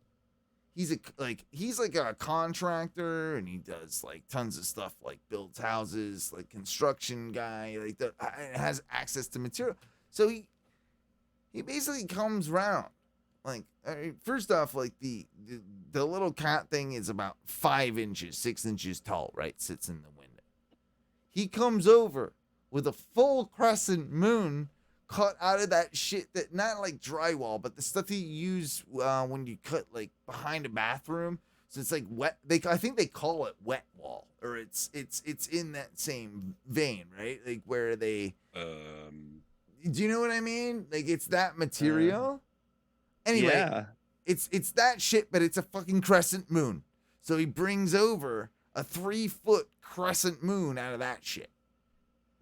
he's like a contractor, and he does like tons of stuff, like builds houses, like construction guy, like has access to material. So he basically comes round. Like, first off, like the little cat thing is about 5 inches, 6 inches tall, right? Sits in the window. He comes over with a full crescent moon cut out of that shit, that not like drywall, but the stuff that you use when you cut like behind a bathroom. So it's like wet. I think they call it wet wall, or it's in that same vein, right? Like where they. Do you know what I mean? Like it's that material. Anyway, yeah. it's that shit, but it's a fucking crescent moon. So he brings over a 3-foot crescent moon out of that shit.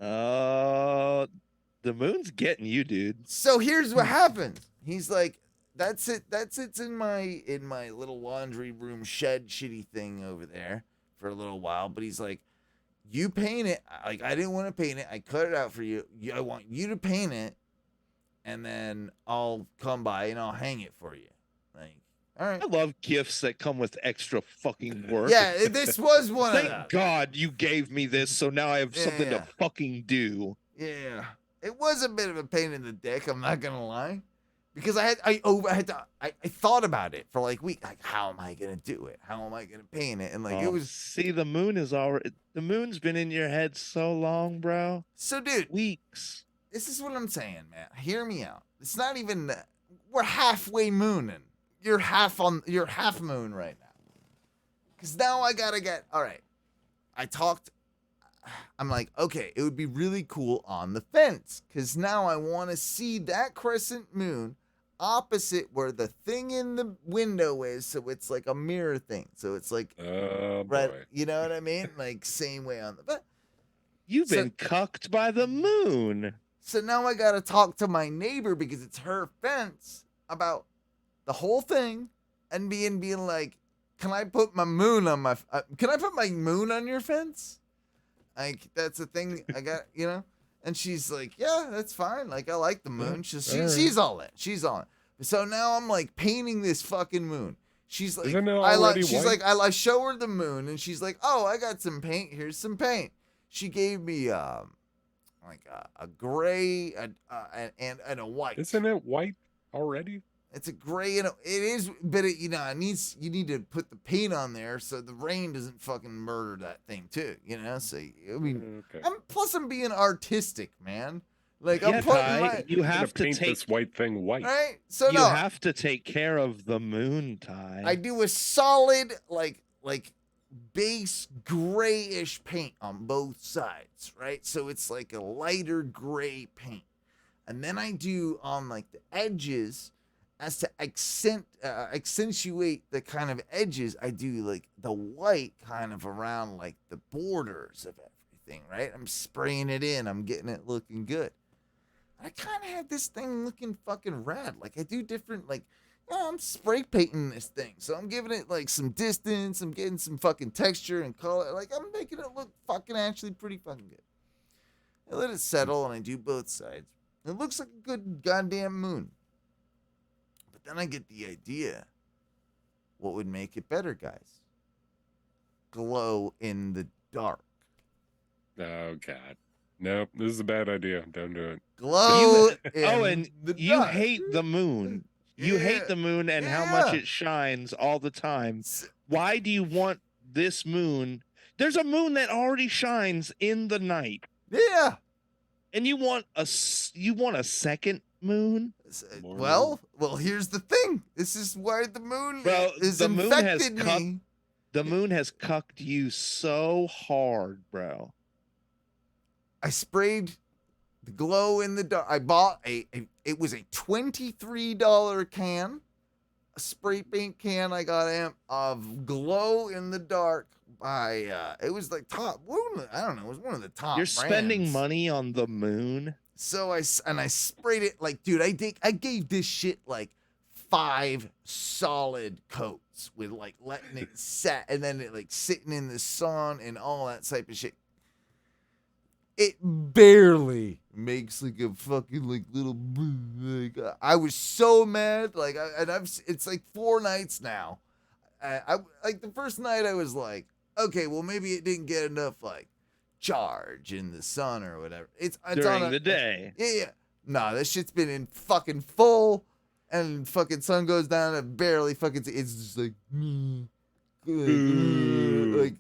The moon's getting you, dude. So here's what happens. He's like, that's it. It's in my little laundry room shed shitty thing over there for a little while. But he's like, you paint it. Like, I didn't want to paint it. I cut it out for you. I want you to paint it, and then I'll come by and I'll hang it for you. Like, all right. I love gifts that come with extra fucking work. Yeah, this was one of them. Thank God you gave me this, so now I have something to fucking do. Yeah, it was a bit of a pain in the dick. I'm not gonna lie, because I thought about it for like a week. Like, how am I gonna do it? How am I gonna paint it? And like, it was. See, the moon's been in your head so long, bro. So, dude, weeks. This is what I'm saying, man. Hear me out. It's not even. We're halfway mooning. You're half moon right now. Because now I gotta get. All right. I'm like, okay, it would be really cool on the fence, because now I want to see that crescent moon opposite where the thing in the window is, so it's like a mirror thing. So it's like, right, you know what I mean? Like, same way on the. But you've been cucked by the moon. So now I gotta talk to my neighbor, because it's her fence, about the whole thing, and being like, can I put my moon on my? Can I put my moon on your fence? Like, that's a thing I got, And she's like, yeah, that's fine. Like, I like the moon. She's all in. She's all in. So now I'm like painting this fucking moon. She's like, I show her the moon, and she's like, oh, I got some paint. Here's some paint. She gave me like a gray and a white. Isn't it white already? It's a gray, and it is, but you need to put the paint on there so the rain doesn't fucking murder that thing too, So I mean, okay. Plus I'm being artistic, man. Like, yeah, I'm putting you have to paint take this white thing white, right? So you have to take care of the moon, Ty. I do a solid like base grayish paint on both sides, right? So it's like a lighter gray paint, and then I do on like the edges. As to accentuate the kind of edges, I do like the white kind of around like the borders of everything, right? I'm spraying it in. I'm getting it looking good. I kind of have this thing looking fucking rad. Like, I do different, like, I'm spray painting this thing. So I'm giving it like some distance. I'm getting some fucking texture and color. Like, I'm making it look fucking actually pretty fucking good. I let it settle, and I do both sides. It looks like a good goddamn moon. Then I get the idea. What would make it better, guys? Glow in the dark. Oh, God. Nope, this is a bad idea. Don't do it. Glow in Owen, the you dark. hate the moon. You hate the moon and how much it shines all the time. Why do you want this moon? There's a moon that already shines in the night. Yeah. And you want a second moon? Well, here's the thing. This is why the moon is infected me. The moon has cucked you so hard, bro. I sprayed the glow in the dark. I bought it was a $23 can, a spray paint can. I got of glow in the dark by it was like top. I don't know. It was one of the top. You're spending brands. money on the moon. So I sprayed it like, dude, I gave this shit like 5 solid coats with like letting it set and then it like sitting in the sun and all that type of shit. It barely makes like a fucking like little. Like, I was so mad. Like, it's like 4 nights now. I like the first night I was like, okay, well maybe it didn't get enough like charge in the sun or whatever. It's during on the day. Yeah. Nah, this shit's been in fucking full, and fucking sun goes down and barely fucking. It's just like. Like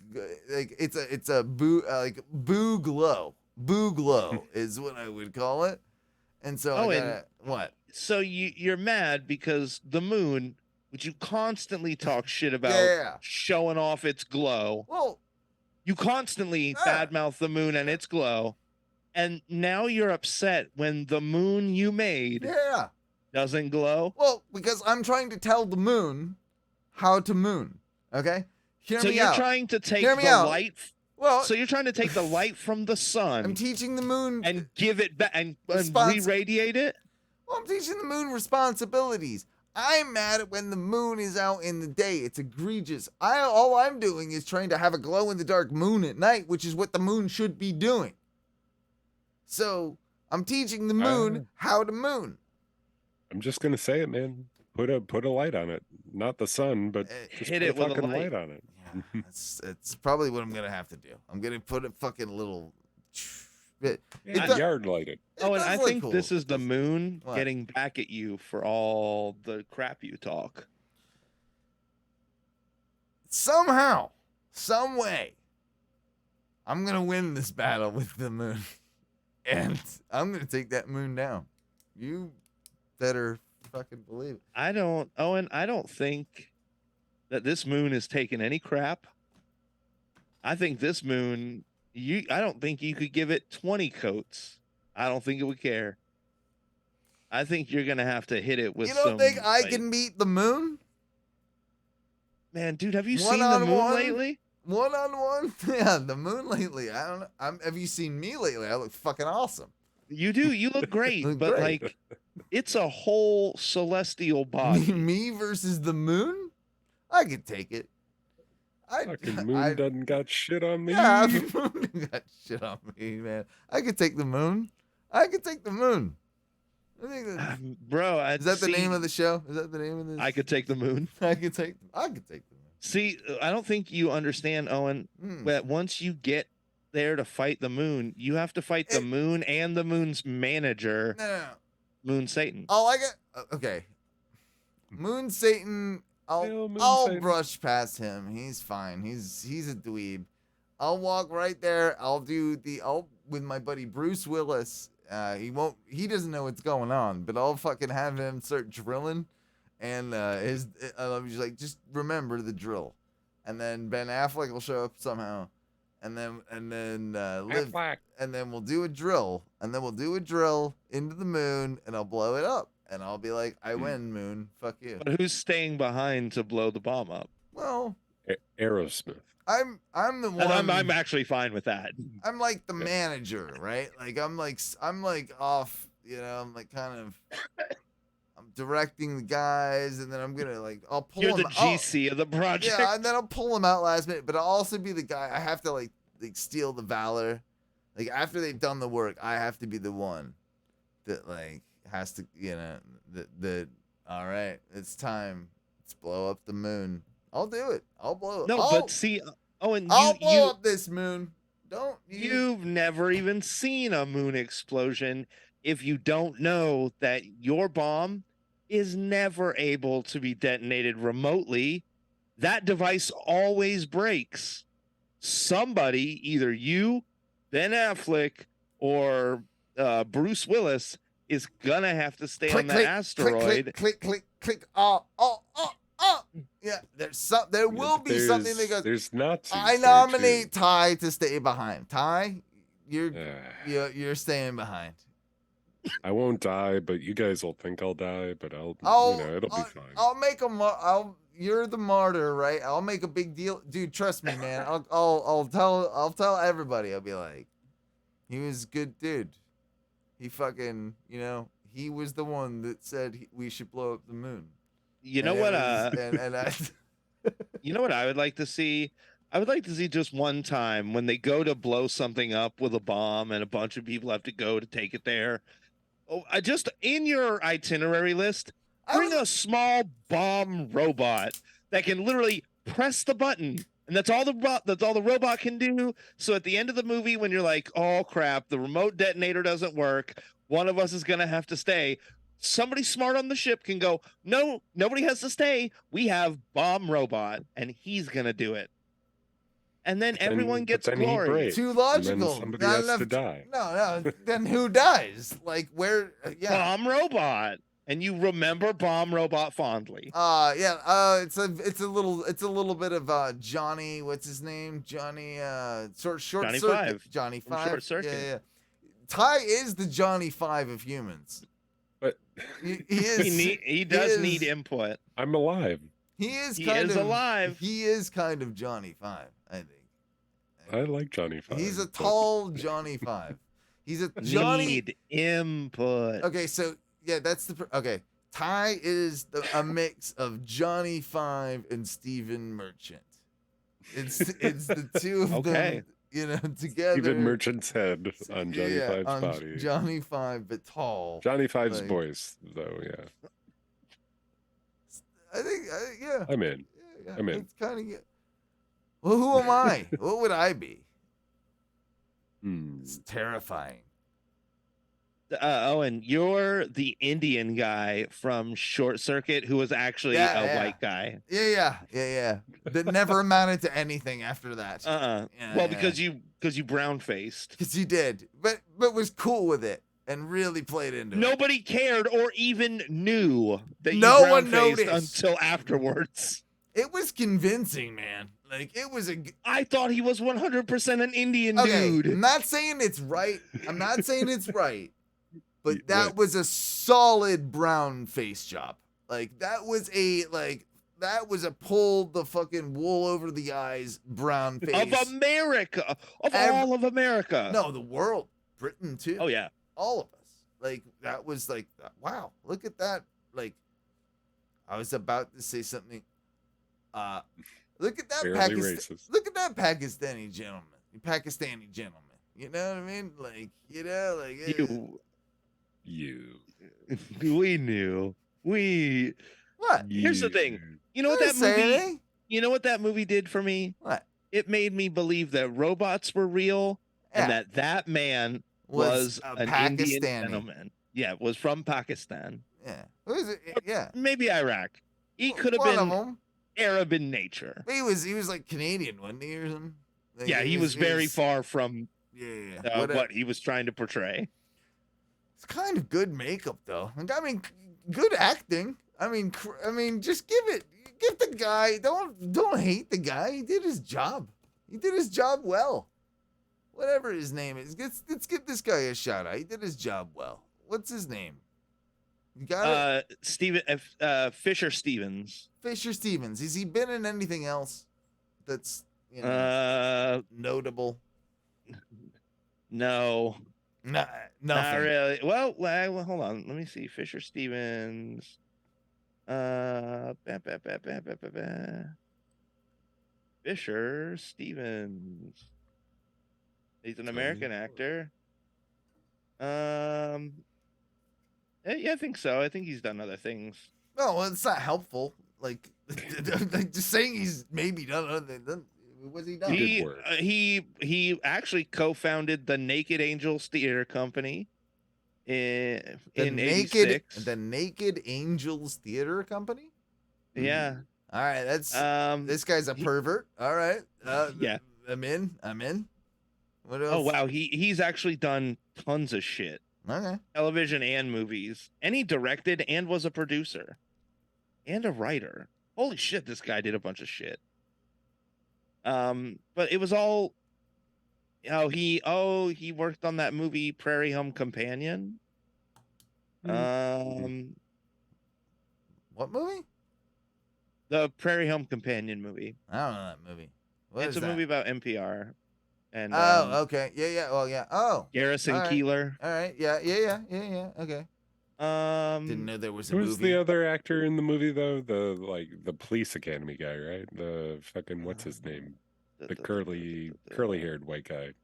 it's a boo like boo glow. Boo glow is what I would call it. And so I gotta, what? So you're mad because the moon, which you constantly talk shit about showing off its glow. Well, you constantly badmouth the moon and its glow. And now you're upset when the moon you made doesn't glow. Well, because I'm trying to tell the moon how to moon. Okay? So you're trying to take the light. Well, so you're trying to take the light from the sun. I'm teaching the moon and give it back and re-radiate it. Well, I'm teaching the moon responsibilities. I'm mad at when the moon is out in the day. It's egregious. All I'm doing is trying to have a glow in the dark moon at night, which is what the moon should be doing. So I'm teaching the moon how to moon. I'm just gonna say it, man. Put a light on it, not the sun, but just hit put it a with fucking a light on it. Yeah, it's probably what I'm gonna have to do. I'm gonna put a fucking little. Yard light it. Oh, and I think this is the moon getting back at you for all the crap you talk. Somehow, some way, I'm gonna win this battle with the moon, and I'm gonna take that moon down. You better fucking believe it. Owen, I don't think that this moon is taking any crap. I think this moon, I don't think you could give it 20 coats. I don't think it would care. I think you're gonna have to hit it with. You don't think I can beat the moon? Man, dude, have you seen the moon lately? 1-on-1? Yeah, the moon lately. I don't know. Have you seen me lately? I look fucking awesome. You do. You look great, but like, it's a whole celestial body. Me versus the moon? I could take it. Fucking moon doesn't got shit on me. Yeah, the moon doesn't got shit on me, man. I could take the moon. I could take the moon. I think bro, is that the name of the show? Is that the name of this? I could take the moon. I could take the moon. See, I don't think you understand, Owen, that once you get there to fight the moon, you have to fight the moon and the moon's manager, Moon Satan. Oh, I get okay. Moon Satan. I'll brush past him. He's fine. He's a dweeb. I'll walk right there. I'll with my buddy Bruce Willis. He doesn't know what's going on, but I'll fucking have him start drilling, and I'm just like, just remember the drill, and then Ben Affleck will show up somehow, and then Liv, and then we'll do a drill, into the moon, and I'll blow it up, and I'll be like, I win, moon, fuck you. But who's staying behind to blow the bomb up? Well, Aerosmith. I'm the one. And I'm actually fine with that. I'm like the manager, right? Like I'm like off, you know. I'm like kind of. I'm directing the guys, and then I'm gonna like I'll pull. You're the GC of the project. Yeah, and then I'll pull them out last minute. But I'll also be the guy. I have to like steal the valor. Like after they've done the work, I have to be the one that like has to, you know, that. All right, it's time. Let's blow up the moon. I'll do it. I'll blow it. No, but see, Owen, I'll blow up this moon. Don't you? You've never even seen a moon explosion if you don't know that your bomb is never able to be detonated remotely. That device always breaks. Somebody, either you, Ben Affleck, or Bruce Willis, is gonna have to stay on that asteroid. Click. Oh. Yeah, there will be something that goes. There's not. I nominate Ty to stay behind. Ty, you're staying behind. I won't die, but you guys will think I'll die. But it'll be fine. I'll make you're the martyr, right? I'll make a big deal, dude. Trust me, man. I'll tell everybody. I'll be like, he was a good dude. He fucking, he was the one that said we should blow up the moon. You know what? And I. You know what I would like to see? I would like to see just one time when they go to blow something up with a bomb and a bunch of people have to go to take it there. Oh, just in your itinerary list, bring a small bomb robot that can literally press the button, and that's all the robot can do. So at the end of the movie, when you're like, "Oh crap, the remote detonator doesn't work. One of us is gonna have to stay." Somebody smart on the ship can go, "No, nobody has to stay. We have bomb robot, and he's gonna do it." And then everyone gets glory. Too logical. Somebody has to die. No. Then who dies? Like where? Yeah. Bomb robot, and you remember bomb robot fondly. It's a little bit of Johnny. What's his name? Johnny. Short Johnny circuit. Five. Johnny From Five. Short Circuit. Yeah. Ty is the Johnny Five of humans. But he is. He does need input. I'm alive. He is alive. He is kind of Johnny Five, I think. I like Johnny Five. He's a tall Johnny Five. He's a Johnny. Need input. Okay, so yeah, that's okay. Ty is a mix of Johnny Five and Stephen Merchant. It's the two of them, together. Stephen Merchant's head on Johnny Five's on body. Johnny Five, but tall. Johnny Five's voice, though. Yeah. I think. Yeah. I'm in. Yeah, I'm in. It's kind of. Well, who am I? What would I be? It's terrifying. Owen, you're the Indian guy from Short Circuit who was actually a white guy. Yeah. That never amounted to anything after that. Because you brown faced. Because you did, but was cool with it and really played into it. Nobody cared or even knew that no you one brown faced noticed until afterwards. It was convincing, man. Like it was I thought he was 100% an Indian dude. I'm not saying it's right. But that was a solid brown face job. Like that was a pull the fucking wool over the eyes brown face of America, all of America. No, the world, Britain too. Oh yeah, all of us. Like that was like, wow, look at that. Like I was about to say something. Look at that look at that Pakistani gentleman. You know what I mean? Like we knew. What? Here's the thing. You know what that movie? You know what that movie did for me? What? It made me believe that robots were real and that man was an Indian gentleman. Yeah, was from Pakistan. Yeah. Who is it? Yeah. Maybe Iraq. He could have been Arab in nature. He was like Canadian, wasn't he, or something? Like, yeah, he was very far from what he was trying to portray. It's kind of good makeup, though. I mean, good acting. I mean, just give the guy. Don't hate the guy. He did his job. He did his job well. Whatever his name is, let's give this guy a shout out. He did his job well. What's his name? You got it? Fisher Stevens. Fisher Stevens. Has he been in anything else that's notable? No. Nothing. Not really. Well, hold on. Let me see. Fisher Stevens. Fisher Stevens. He's an American actor. Yeah, I think so. I think he's done other things. No, well, it's not helpful. Like just saying he's maybe done other than was he done? He actually co-founded the Naked Angels Theater Company in 86. The Naked Angels Theater Company? Yeah. All right, that's this guy's a pervert. All right. Yeah. I'm in. What else? Oh wow, he's actually done tons of shit. Okay. Television and movies. And he directed and was a producer. And a writer. Holy shit, this guy did a bunch of shit. But it was all he worked on that movie Prairie Home Companion. What movie? The Prairie Home Companion movie. I don't know that movie. It's a movie about NPR. And okay. Yeah. Well, yeah. Oh. Garrison all right. Keillor. All right. Yeah. Okay. Didn't know there was a Who's movie. the other actor in the movie though? The police academy guy, right? The fucking what's his name? The curly haired white guy.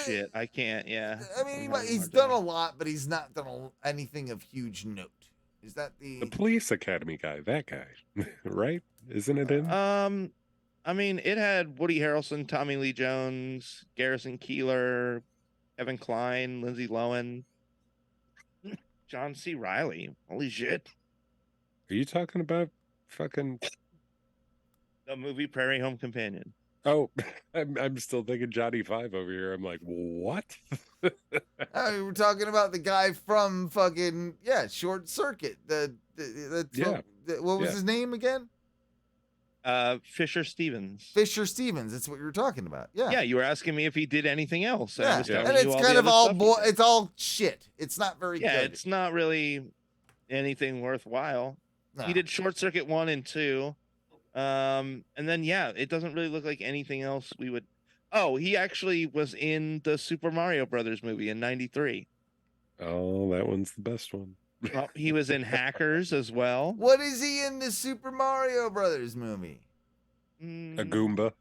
Shit. I can't. Yeah. I mean, he's done a lot, but he's not done anything of huge note. Is that The police academy guy? That guy, right? Isn't it him? I mean, it had Woody Harrelson, Tommy Lee Jones, Garrison Keillor, Kevin Kline, Lindsay Lohan, John C. Reilly. Holy shit! Are you talking about fucking The movie Prairie Home Companion. Oh, I'm still thinking Johnny Five over here. I'm like, what? We're talking about the guy from fucking Short Circuit. What was his name again? Fisher Stevens. Fisher Stevens. That's what you were talking about. Yeah. Yeah, you were asking me if he did anything else. Yeah. I was telling And you it's all kind the of other all stuff he did. it's all shit. It's not very good. Yeah, it's not really anything worthwhile. No. He did Short Circuit 1 and 2. And then it doesn't really look like anything else we would. Oh, he actually was in the Super Mario Brothers movie in '93. Oh, that one's the best one. Well, he was in Hackers as well. What is he in the Super Mario Brothers movie? A Goomba.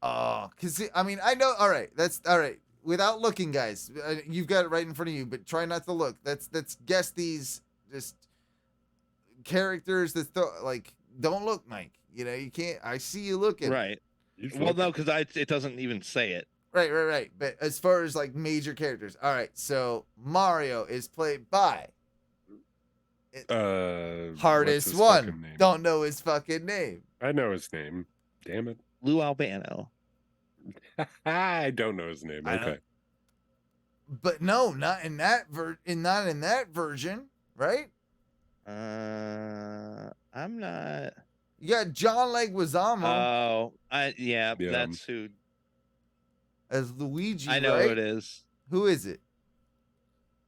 Oh, because I mean, I know. All right, that's all right. Without looking, guys, you've got it right in front of you, but try not to look. Let's guess these just characters that don't look, Mike. You know, you can't. I see you looking. Right. Well, no, because it doesn't even say it. Right. But as far as like major characters, all right. So Mario is played by hardest one. Don't know his fucking name. I know his name. Damn it. Lou Albano. I don't know his name. Okay. But no, not in that version, right? I'm not. You got John Leguizamo. Oh, that's who. As Luigi, I know right? who it is. Who is it?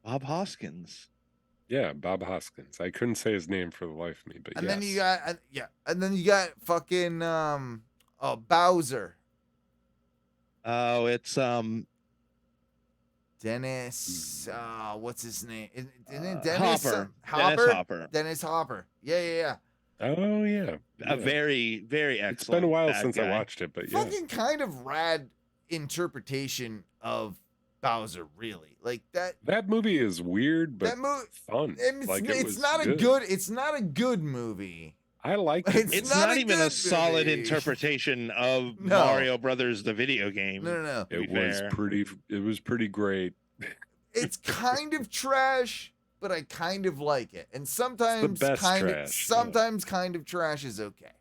Bob Hoskins. Yeah, Bob Hoskins. I couldn't say his name for the life of me, but and then you got and then you got fucking Bowser. Oh, it's Dennis. What's his name? Isn't it Dennis Hopper? Dennis Hopper. Dennis Hopper. Yeah. Oh yeah. A very, very excellent. It's been a while since guy. I watched it, but yeah. Fucking kind of rad interpretation of Bowser, really. Like that. That movie is weird, but fun. It's not a good movie. I like it. It's not even a solid interpretation of Mario Brothers, the video game. No. It was pretty great. It's kind of trash, but I kind of like it. And sometimes kind of trash is okay.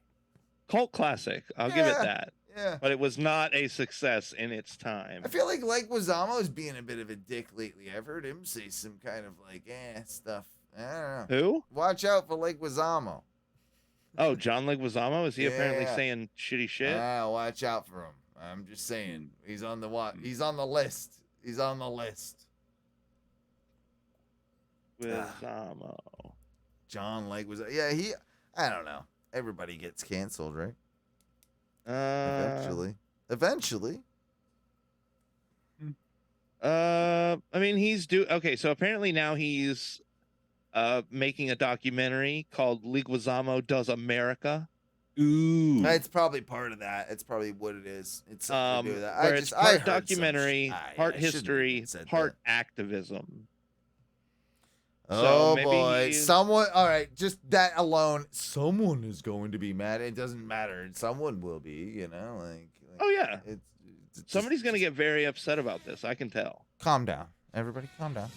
Cult classic. I'll give it that. Yeah. But it was not a success in its time. I feel like Leguizamo is being a bit of a dick lately. I've heard him say some kind of stuff. I don't know. Who? Watch out for Leguizamo. Oh, John Leguizamo? Is he apparently saying shitty shit? Watch out for him. I'm just saying. He's on the He's on the list. He's on the list. Leguizamo. John Leguizamo. Yeah, I don't know. Everybody gets canceled, right? Eventually. I mean, okay, so apparently now he's making a documentary called Leguizamo Does America. Ooh. It's probably part of that. It's probably what it is. It's something to do with that. Where it's part documentary, part history, part activism. Oh boy, someone. All right, just that alone, someone is going to be mad. It doesn't matter. Someone will be. You know, oh yeah, somebody's going to get very upset about this. I can tell. Calm down, everybody. Calm down.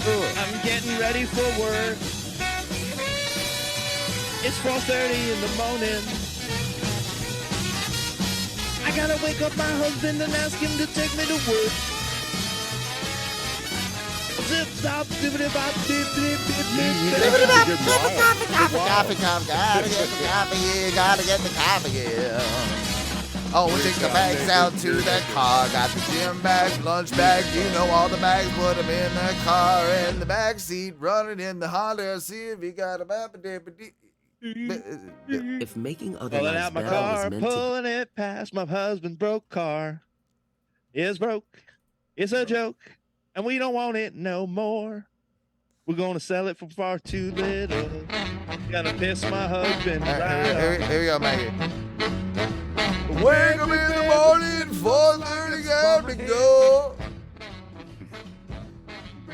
I'm getting ready for work. It's 4:30 in the morning. I gotta wake up my husband and ask him to take me to work. Zip zop dibbity bop dip dip dip dip. Coffee, gotta get the coffee, yeah. Oh, we take the bags out to the car. Got the gym bags, lunch bags, all the bags. Put them in the car, in the back seat, running in the Honda. See if you got a map. If making other Pulling lives out my better was car, meant to pulling it past my husband's broke car. It's broke. It's a joke, and we don't want it no more. We're gonna sell it for far too little. Gonna piss my husband right off. Here we go, Maggie. Wake up in the morning, 4:30, got to go.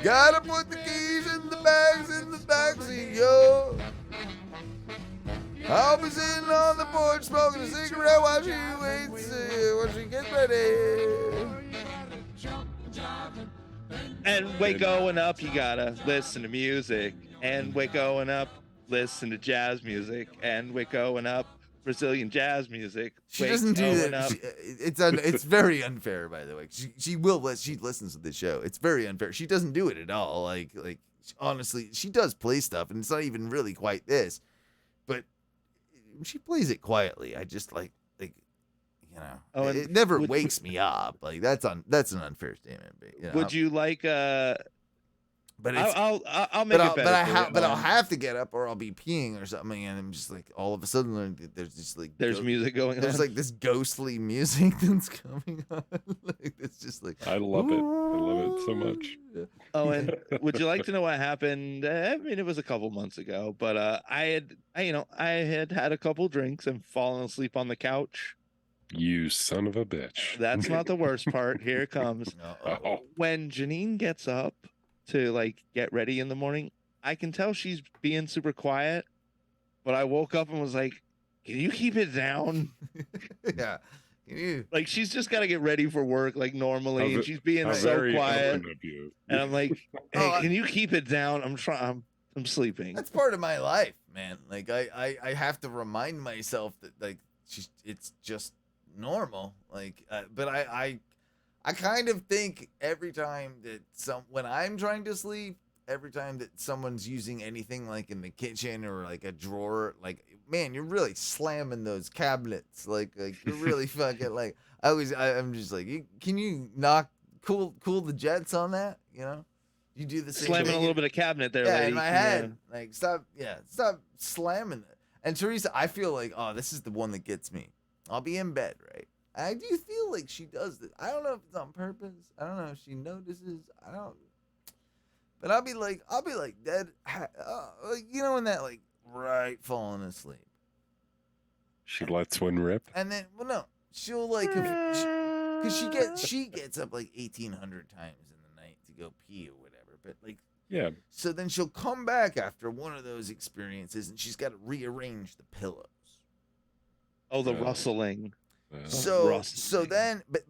Gotta put the keys in the backseat, yo. I'll be sitting on the porch smoking a cigarette while she waits, while she gets ready. And we're going up, you gotta listen to music. And we're going up, listen to jazz music. And we're going up, Brazilian jazz music. She doesn't do that. It's very unfair, by the way. She listens to the show. It's very unfair. She doesn't do it at all. Like honestly, she does play stuff, and it's not even really quite this, but she plays it quietly. I just like it never wakes me up. Like that's an unfair statement. But, would you like But it's, I'll make it better. But I'll have to get up or I'll be peeing or something, and I'm just like all of a sudden there's just like music going on. There's like this ghostly music that's coming on. Like it's just like I love it. I love it so much. Owen, would you like to know what happened? I mean, it was a couple months ago, but I had a couple drinks and fallen asleep on the couch. You son of a bitch. That's not the worst part. Here it comes. Oh. When Janine gets up to like get ready in the morning, I can tell she's being super quiet, but I woke up and was like, can you keep it down? Yeah. Like she's just got to get ready for work like normally, and she's being so quiet. And I'm like, hey, can you keep it down? I'm sleeping. That's part of my life, man. Like I have to remind myself that like it's just normal. Like but I kind of think every time that when I'm trying to sleep, every time that someone's using anything like in the kitchen or like a drawer, like man, you're really slamming those cabinets. Like you're really fucking like I'm just like, can you cool the jets on that? You know, you do the same slamming thing. A little bit of cabinet there, yeah, lady. In my head. Like stop slamming it. And Theresa, I feel like this is the one that gets me. I'll be in bed, right? I do feel like she does this. I don't know if it's on purpose. I don't know if she notices. I don't. But I'll be like dead, like when that like right falling asleep. She lets one rip. And then no, she'll like because she gets up like 1,800 times in the night to go pee or whatever. But like yeah. So then she'll come back after one of those experiences and she's got to rearrange the pillows. Oh, the rustling. So then, but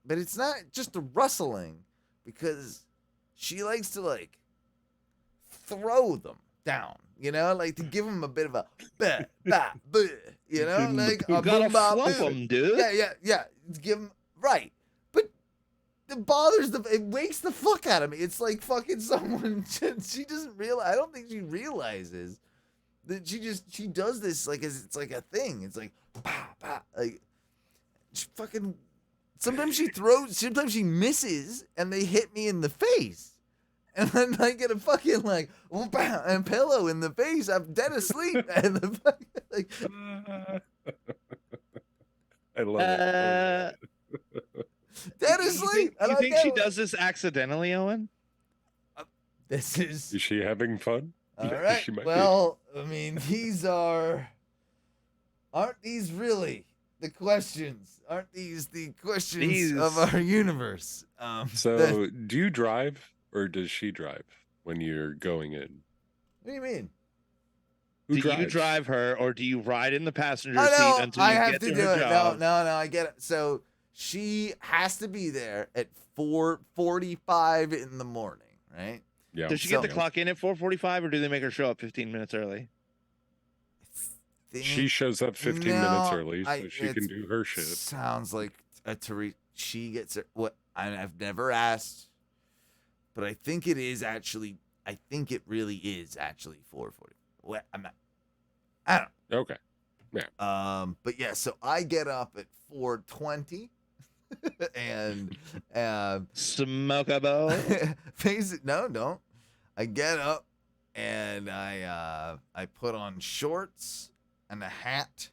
it's not just the rustling, because she likes to like throw them down, like to give them a bit of a like you gotta fluff them, dude. Yeah. Give them right, but it wakes the fuck out of me. It's like fucking someone. She doesn't realize. I don't think she realizes that she does this like it's like a thing. It's like like. She fucking sometimes she misses and they hit me in the face, and then I get a fucking like and pillow in the face. I'm dead asleep and the fucking, like I love it. Dead asleep. You think she does this accidentally, Owen? Is she having fun? All right. Well, I mean, aren't these really the questions? Aren't these the questions of our universe? So, do you drive or does she drive when you're going in? What do you mean? Do you drive her or do you ride in the passenger seat until you get to her job? No, I get it. So she has to be there at 4:45 in the morning, right? Yeah. Does she get the clock in at 4:45 or do they make her show up 15 minutes early? She shows up 15 minutes early so she can do her shit. Sounds like a Teresa. She gets her. What? I've never asked, but I think it is actually. I think it really is actually 4:40. What? I don't know. Okay. Yeah. But yeah. So I get up at 4:20, and smoke a bowl. Face it. No, don't. I get up. and I put on shorts and a hat,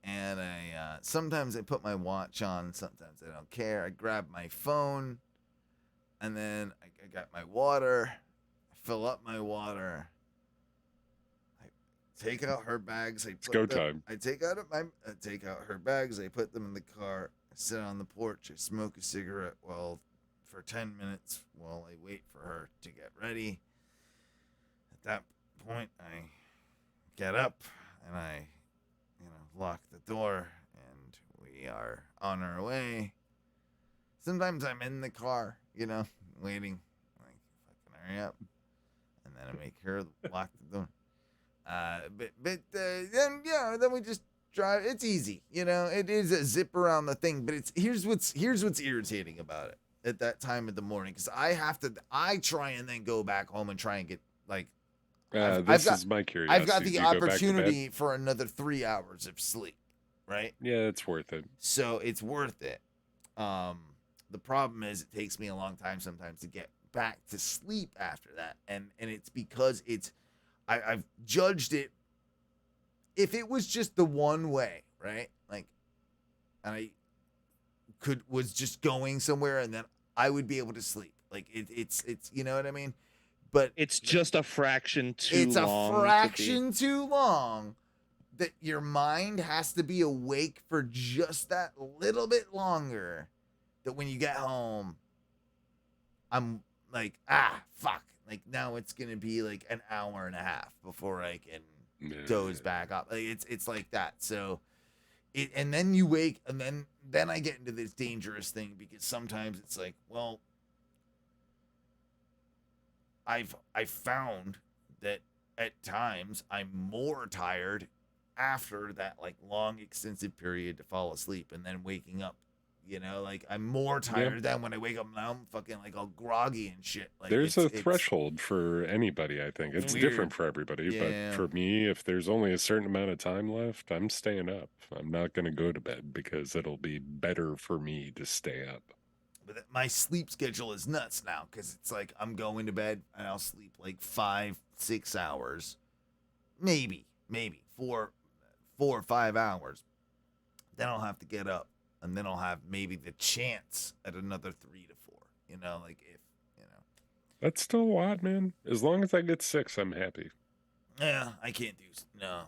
and I sometimes I put my watch on, sometimes I don't care. I grab my phone, and then I got my water, I fill up my water, I take out her bags, It's go time. I take out her bags, I put them in the car, I sit on the porch, I smoke a cigarette for 10 minutes while I wait for her to get ready. At that point, I get up and I, lock the door, and we are on our way. Sometimes I'm in the car, waiting, like, fucking hurry up, and then I make her lock the door. Then we just drive. It's easy, It is a zip around the thing, but here's what's irritating about it at that time of the morning, because I try and then go back home and try and get like. This is my curiosity. I've got the opportunity for another 3 hours of sleep, right? Yeah, it's worth it. So it's worth it. The problem is it takes me a long time sometimes to get back to sleep after that, and it's because I've judged it. If it was just the one way, right? Like, and I was just going somewhere, and then I would be able to sleep. Like it's you know what I mean? But it's just a fraction too long. It's a fraction too long that your mind has to be awake for just that little bit longer, that when you get home, I'm like, fuck. Like, now it's going to be like an hour and a half before I can doze back up. Like, it's like that. So, and then you wake, and then I get into this dangerous thing, because sometimes it's like, well, I've found that at times I'm more tired after that, like, long extensive period to fall asleep, and then waking up, like, I'm more tired than when I wake up. Now I'm fucking like all groggy and shit. Like, there's a threshold for anybody. I think it's weird. different for everybody, but for me, if there's only a certain amount of time left, I'm staying up. I'm not going to go to bed, because it'll be better for me to stay up. But my sleep schedule is nuts now, because it's like I'm going to bed and I'll sleep like 5-6 hours, maybe 4 or 5 hours. Then I'll have to get up, and then I'll have maybe the chance at another 3 to 4. Like, if That's still a lot, man. As long as I get 6, I'm happy. Yeah, I can't do no.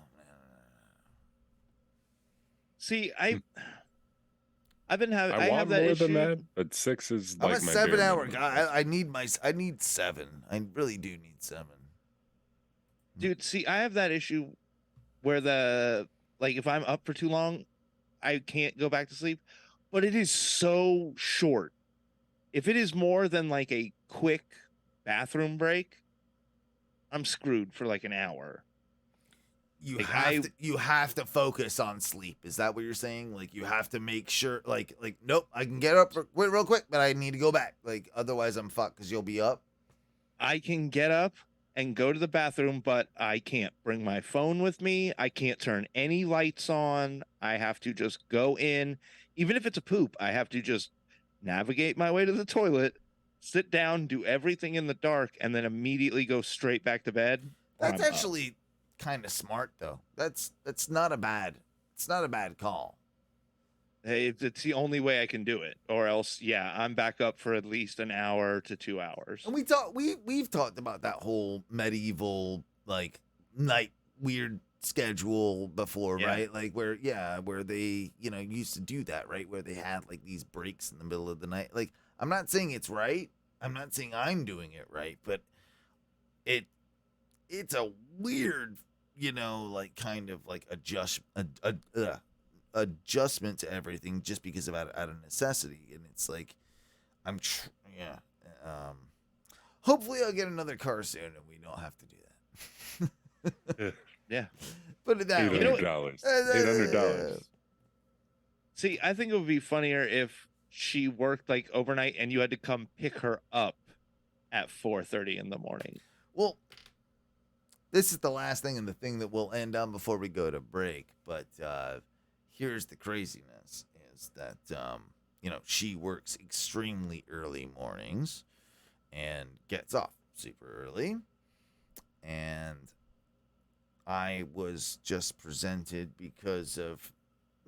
See, I've been having. I have want that more issue. than that, but 6 is I'm like a my 7-hour guy. I need 7. I really do need 7. Dude, see, I have that issue where if I'm up for too long, I can't go back to sleep, but it is so short. If it is more than like a quick bathroom break, I'm screwed for like an hour. You have to focus on sleep. Is that what you're saying? Like, you have to make sure, like nope, I can get up real quick, but I need to go back. Like, otherwise I'm fucked, because you'll be up. I can get up and go to the bathroom, but I can't bring my phone with me. I can't turn any lights on. I have to just go in. Even if it's a poop, I have to just navigate my way to the toilet, sit down, do everything in the dark, and then immediately go straight back to bed. That's actually kind of smart, though. It's not a bad call. Hey, it's the only way I can do it, or else, I'm back up for at least an hour to 2 hours. And we've talked about that whole medieval, like, night weird schedule before, right? Like, where they used to do that, right? Where they had like these breaks in the middle of the night. Like, I'm not saying it's right. I'm not saying I'm doing it right, but it's a weird, like, kind of like adjustment to everything, just because out of necessity. And it's like, hopefully I'll get another car soon and we don't have to do that. Yeah. Put it that way. $800. $800. See, I think it would be funnier if she worked like overnight and you had to come pick her up at 4:30 in the morning. Well, this is the last thing, and the thing that we'll end on before we go to break. But here's the craziness: is that she works extremely early mornings and gets off super early, and I was just presented because of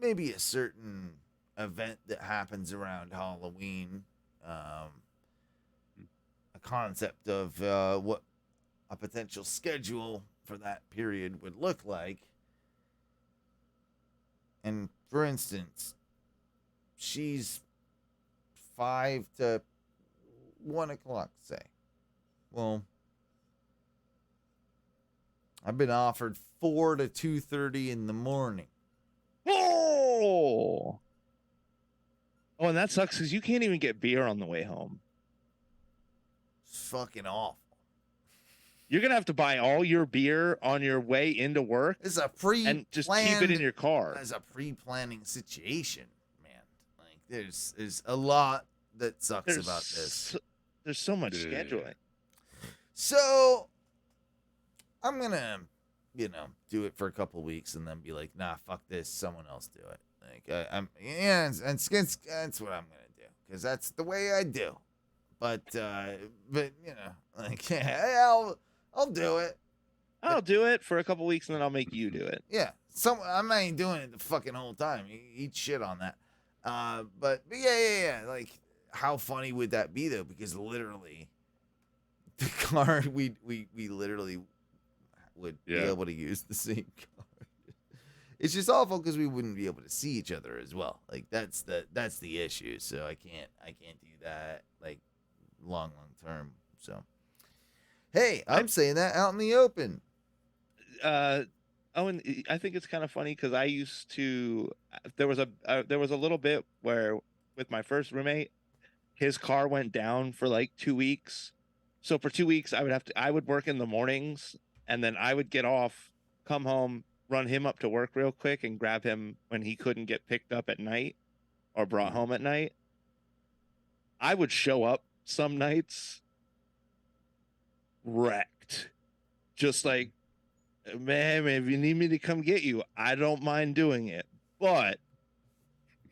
maybe a certain event that happens around Halloween, a concept of what a potential schedule for that period would look like. And for instance, she's 5 to 1 o'clock, say. Well, I've been offered 4 to 2:30 in the morning. Oh, and that sucks because you can't even get beer on the way home. It's fucking awful. You're gonna have to buy all your beer on your way into work. It's a pre-planned, and just keep it in your car. It's a pre-planning situation, man. Like there's a lot that sucks about this. There's so much scheduling. So I'm gonna, do it for a couple weeks and then be like, nah, fuck this. Someone else do it. Like that's what I'm gonna do because that's the way I do. But like I'll do it. I'll do it for a couple weeks and then I'll make you do it. Yeah, I'm not even doing it the fucking whole time. Eat shit on that. But yeah. Like, how funny would that be though? Because literally, the car we literally would be able to use the same car. It's just awful because we wouldn't be able to see each other as well. Like that's the issue. So I can't do that like long term. So hey, I'm saying that out in the open. Owen, I think it's kind of funny because I used to. There was a little bit where with my first roommate, his car went down for like 2 weeks. So for 2 weeks, I would work in the mornings, and then I would get off, come home, run him up to work real quick, and grab him when he couldn't get picked up at night or brought home at night. I would show up some nights wrecked, just like, man, if you need me to come get you, I don't mind doing it, but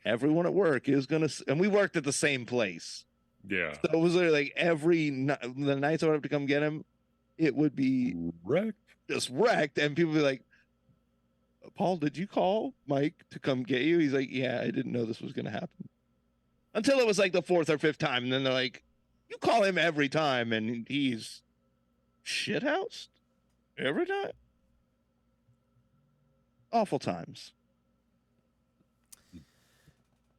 everyone at work is gonna, and we worked at the same place. Yeah. So it was like the nights I would have to come get him, it would be just wrecked, and people would be like, Paul, did you call Mike to come get you? He's like, yeah, I didn't know this was gonna happen. Until it was like the 4th or 5th time, and then they're like, you call him every time, and he's shithoused every time. Awful times.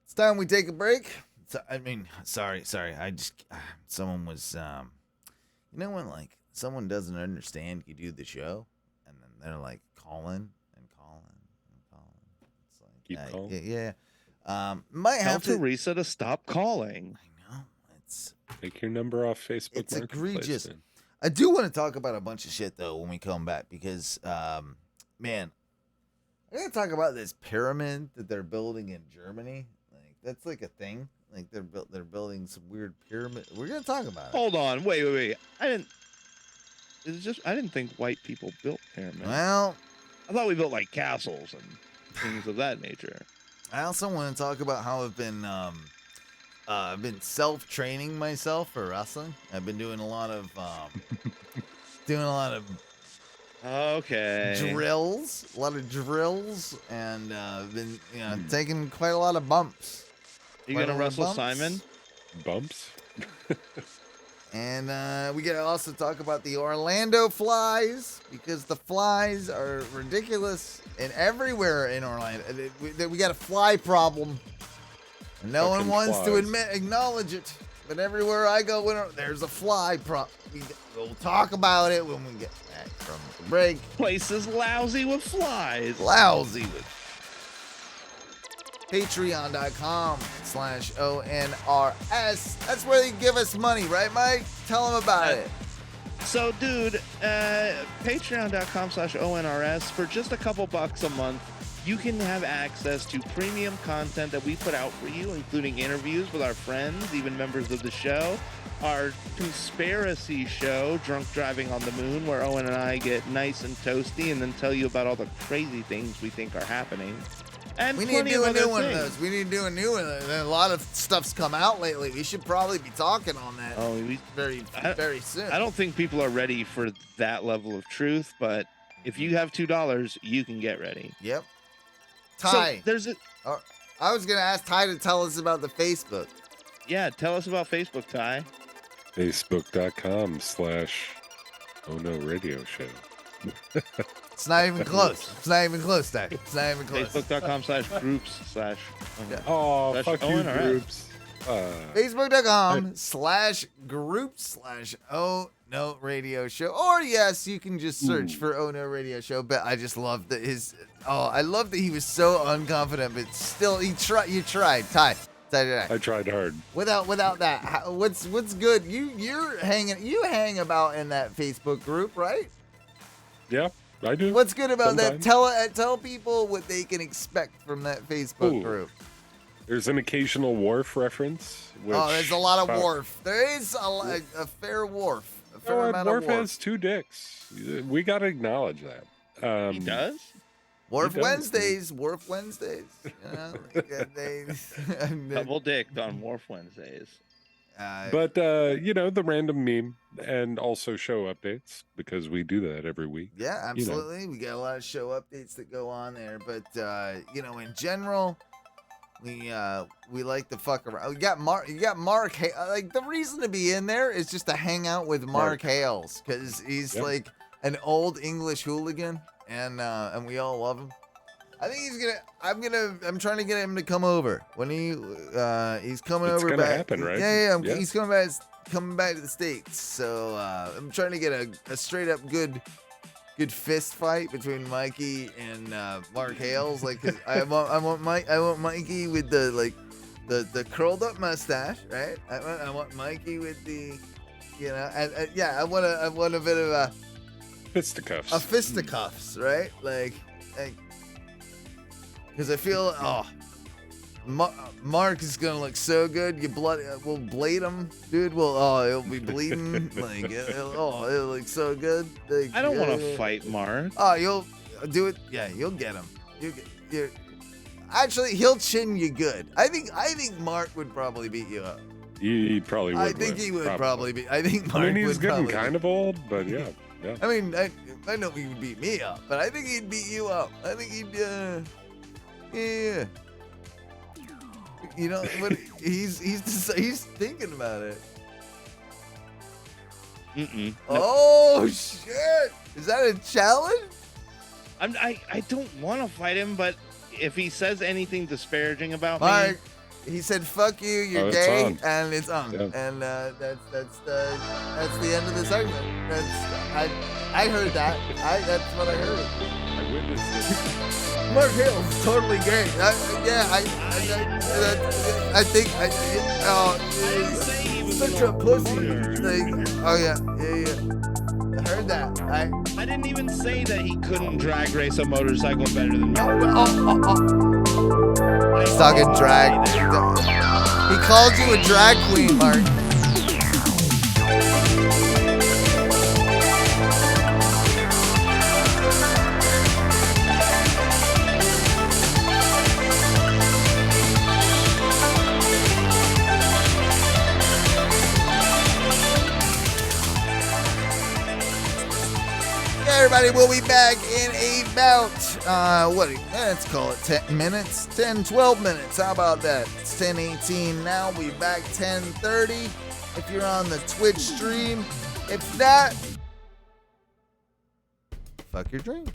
It's time we take a break. Sorry. I just, someone was, when like someone doesn't understand you do the show, and then they're like calling. It's like, keep calling. Yeah. Might have Tell Theresa to stop calling. I know. Take your number off Facebook. It's egregious. Then. I do want to talk about a bunch of shit though when we come back because, man, I gotta talk about this pyramid that they're building in Germany. Like that's like a thing. Like they're building some weird pyramid. We're gonna talk about it. Hold on, wait. I didn't think white people built pyramids. Well, I thought we built like castles and things of that nature. I also want to talk about how I've been self-training myself for wrestling. I've been doing a lot of drills, and been taking quite a lot of bumps. You gonna wrestle Simon? Bumps. And we gotta also talk about the Orlando flies because the flies are ridiculous and everywhere in Orlando. We got a fly problem. And no one wants to acknowledge it, but everywhere I go, there's a fly problem. We'll talk about it when we get back from the break. Place is lousy with flies. Patreon.com/ONRS. That's where you give us money, right, Mike? Tell them about it. So, dude, Patreon.com/ONRS, for just a couple bucks a month, you can have access to premium content that we put out for you, including interviews with our friends, even members of the show, our conspiracy show, Drunk Driving on the Moon, where Owen and I get nice and toasty and then tell you about all the crazy things we think are happening. And We need to plenty do of a new other one of things. those. We need to do a new one. And a lot of stuff's come out lately. We should probably be talking on that Oh, very soon. I don't think people are ready for that level of truth, but if you have $2, you can get ready. Yep. So Ty, there's a I was going to ask Ty to tell us about the Facebook. yeah. Tell us about Facebook, Ty. Facebook.com/ohno radio show. It's not even close. It's not even close, Ty. It's not even close. Facebook.com/groups/ Oh, Slash fuck you, Owen, all right. groups. Facebook.com/groups/Oh No Radio Show. Or yes, you can just search for Oh No Radio Show. But I just love that I love that he was so unconfident, but still you tried. Ty. I tried hard. Without that, what's good? You hang about in that Facebook group, right? Yeah, I do. What's good about Sometimes. that? Tell people what they can expect from that Facebook group. There's an occasional wharf reference. There's a lot of wharf. There is a fair wharf. A fair amount Wharf of wharf. has 2 dicks. We got to acknowledge that. He does. Wharf He does. Wednesdays. Wharf Wednesdays. You know, Double dicked on Wharf Wednesdays. But, the random meme and also show updates because we do that every week. yeah, absolutely. We got a lot of show updates that go on there, but in general, we like to fuck around. You got Mark. Like the reason to be in there is just to hang out with Mark Hales because he's like an old English hooligan, and we all love him. I think I'm trying to get him to come over when he's coming It's over gonna back. happen, right? Yeah. Yeah. He's coming back to the States. So I'm trying to get a straight up good fist fight between Mikey and Mark Hales. Like 'cause I want Mikey with the curled up mustache, right? I want Mikey with the I want a bit of a fisticuffs, right? Like because I feel Mark is gonna look so good. We'll blade him, dude. It'll be bleeding. Like it'll look so good. Like, I don't want to fight Mark. Oh, you'll do it. Yeah, you'll get him. Actually, he'll chin you good. I think Mark would probably beat you up. He probably would. I think he would probably be. I think Mark he's would getting probably kind of old, but yeah. I mean, I know he would beat me up, but I think he'd beat you up. I think he'd. Yeah. You know what? He's thinking about it. Mm-mm. Oh shit! Is that a challenge? I don't want to fight him, but if he says anything disparaging about Mark, he said, "Fuck you, you're it's gay," on. and it's on. Yeah. And that's the end of the segment. I heard that. That's what I heard. I witnessed it. Mark Hill's totally gay. I think. Such a pussy. Like, oh yeah. I heard that. I didn't even say that he couldn't drag race a motorcycle better than me. He's talking drag. He called you a drag queen, Mark. Everybody, we'll be back in about, let's call it 10 minutes, 10, 12 minutes. How about that? It's 10:18 now. We'll be back 10:30 if you're on the Twitch stream. If not, fuck your dreams.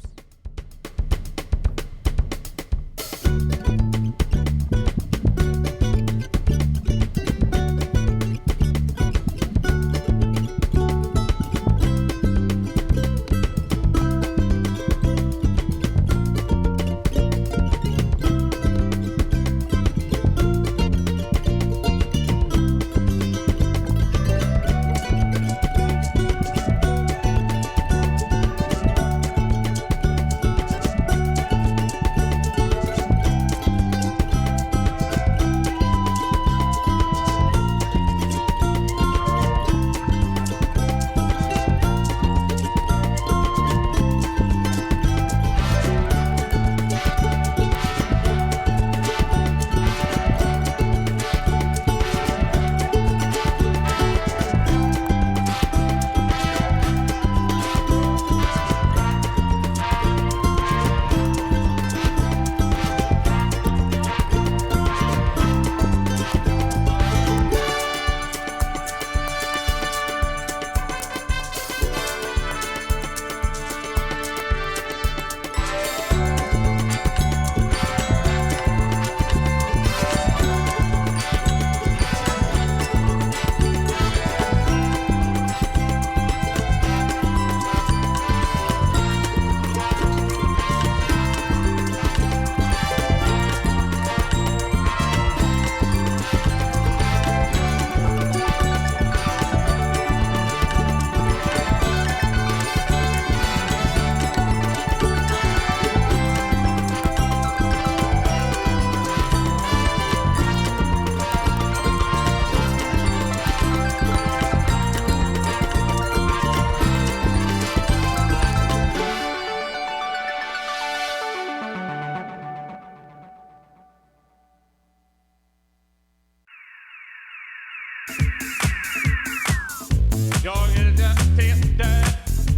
identiteter.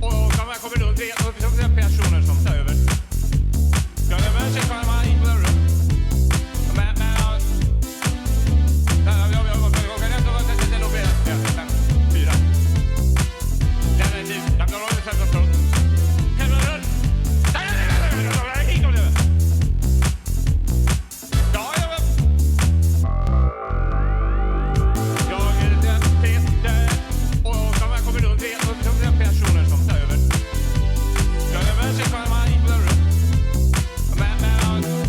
Och de kommer runt personer som tar över. Jag är med sig för man in på den rum. Men jag kan ändå vara det nog bättre. 4. Jävla liv. Jag kan hålla det så. Helvete. Personer som tar över. Jag är med sig för man in på den rum. Men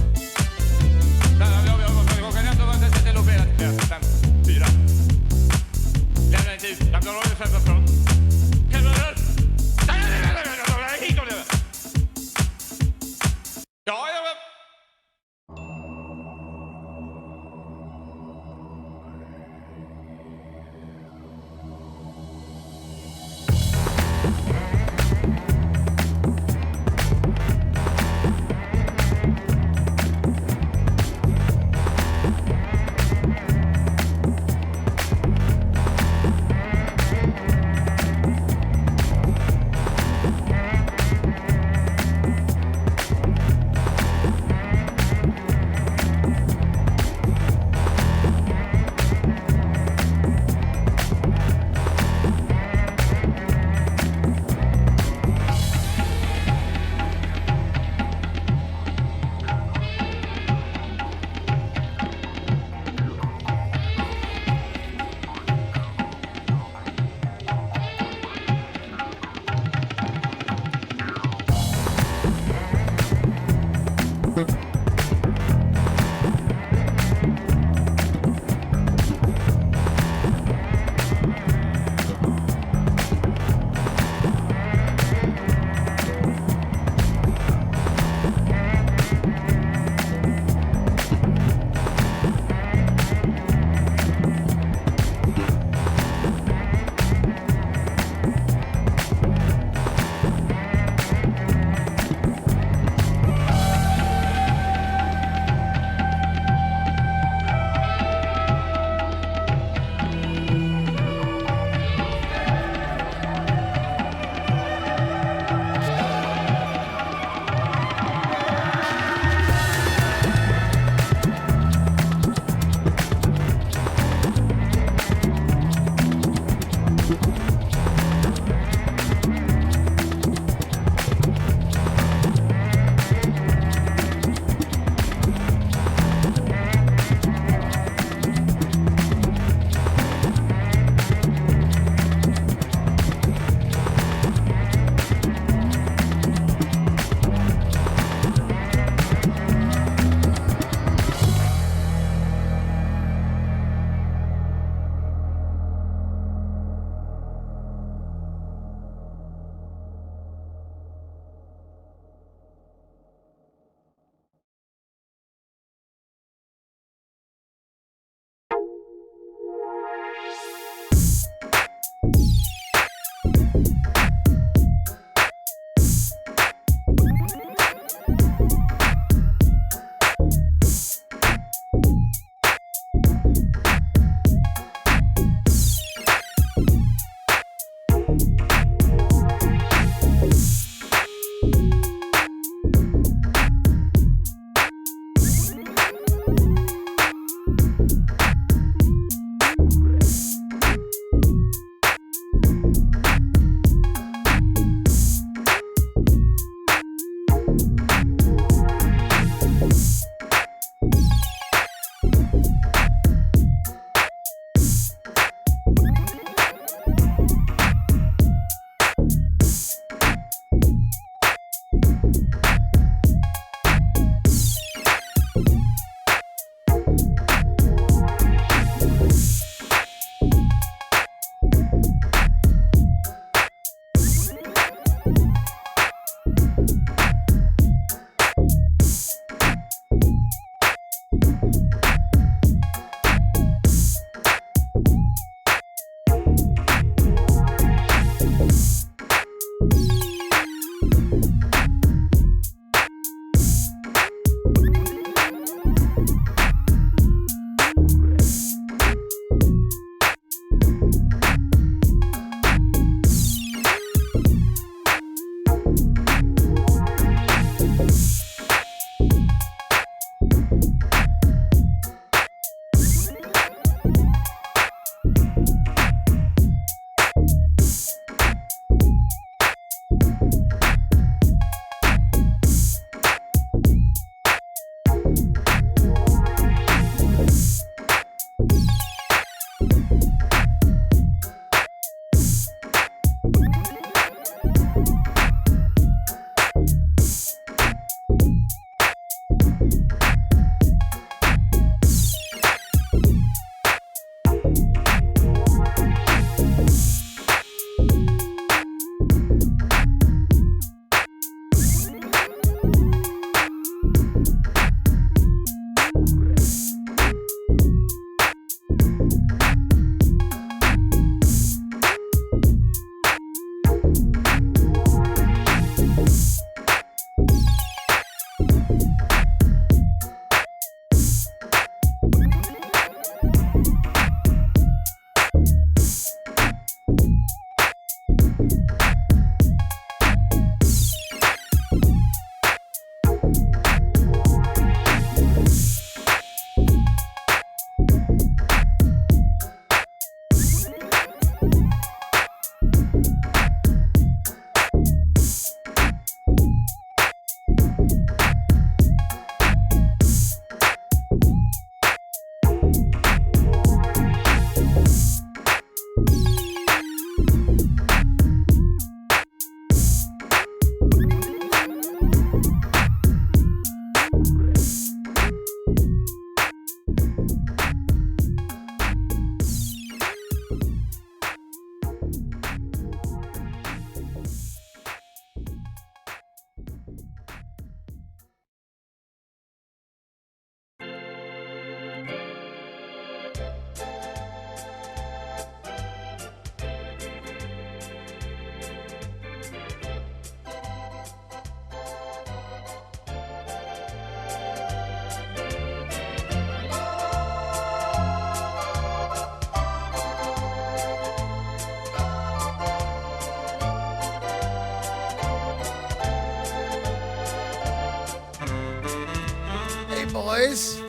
boys.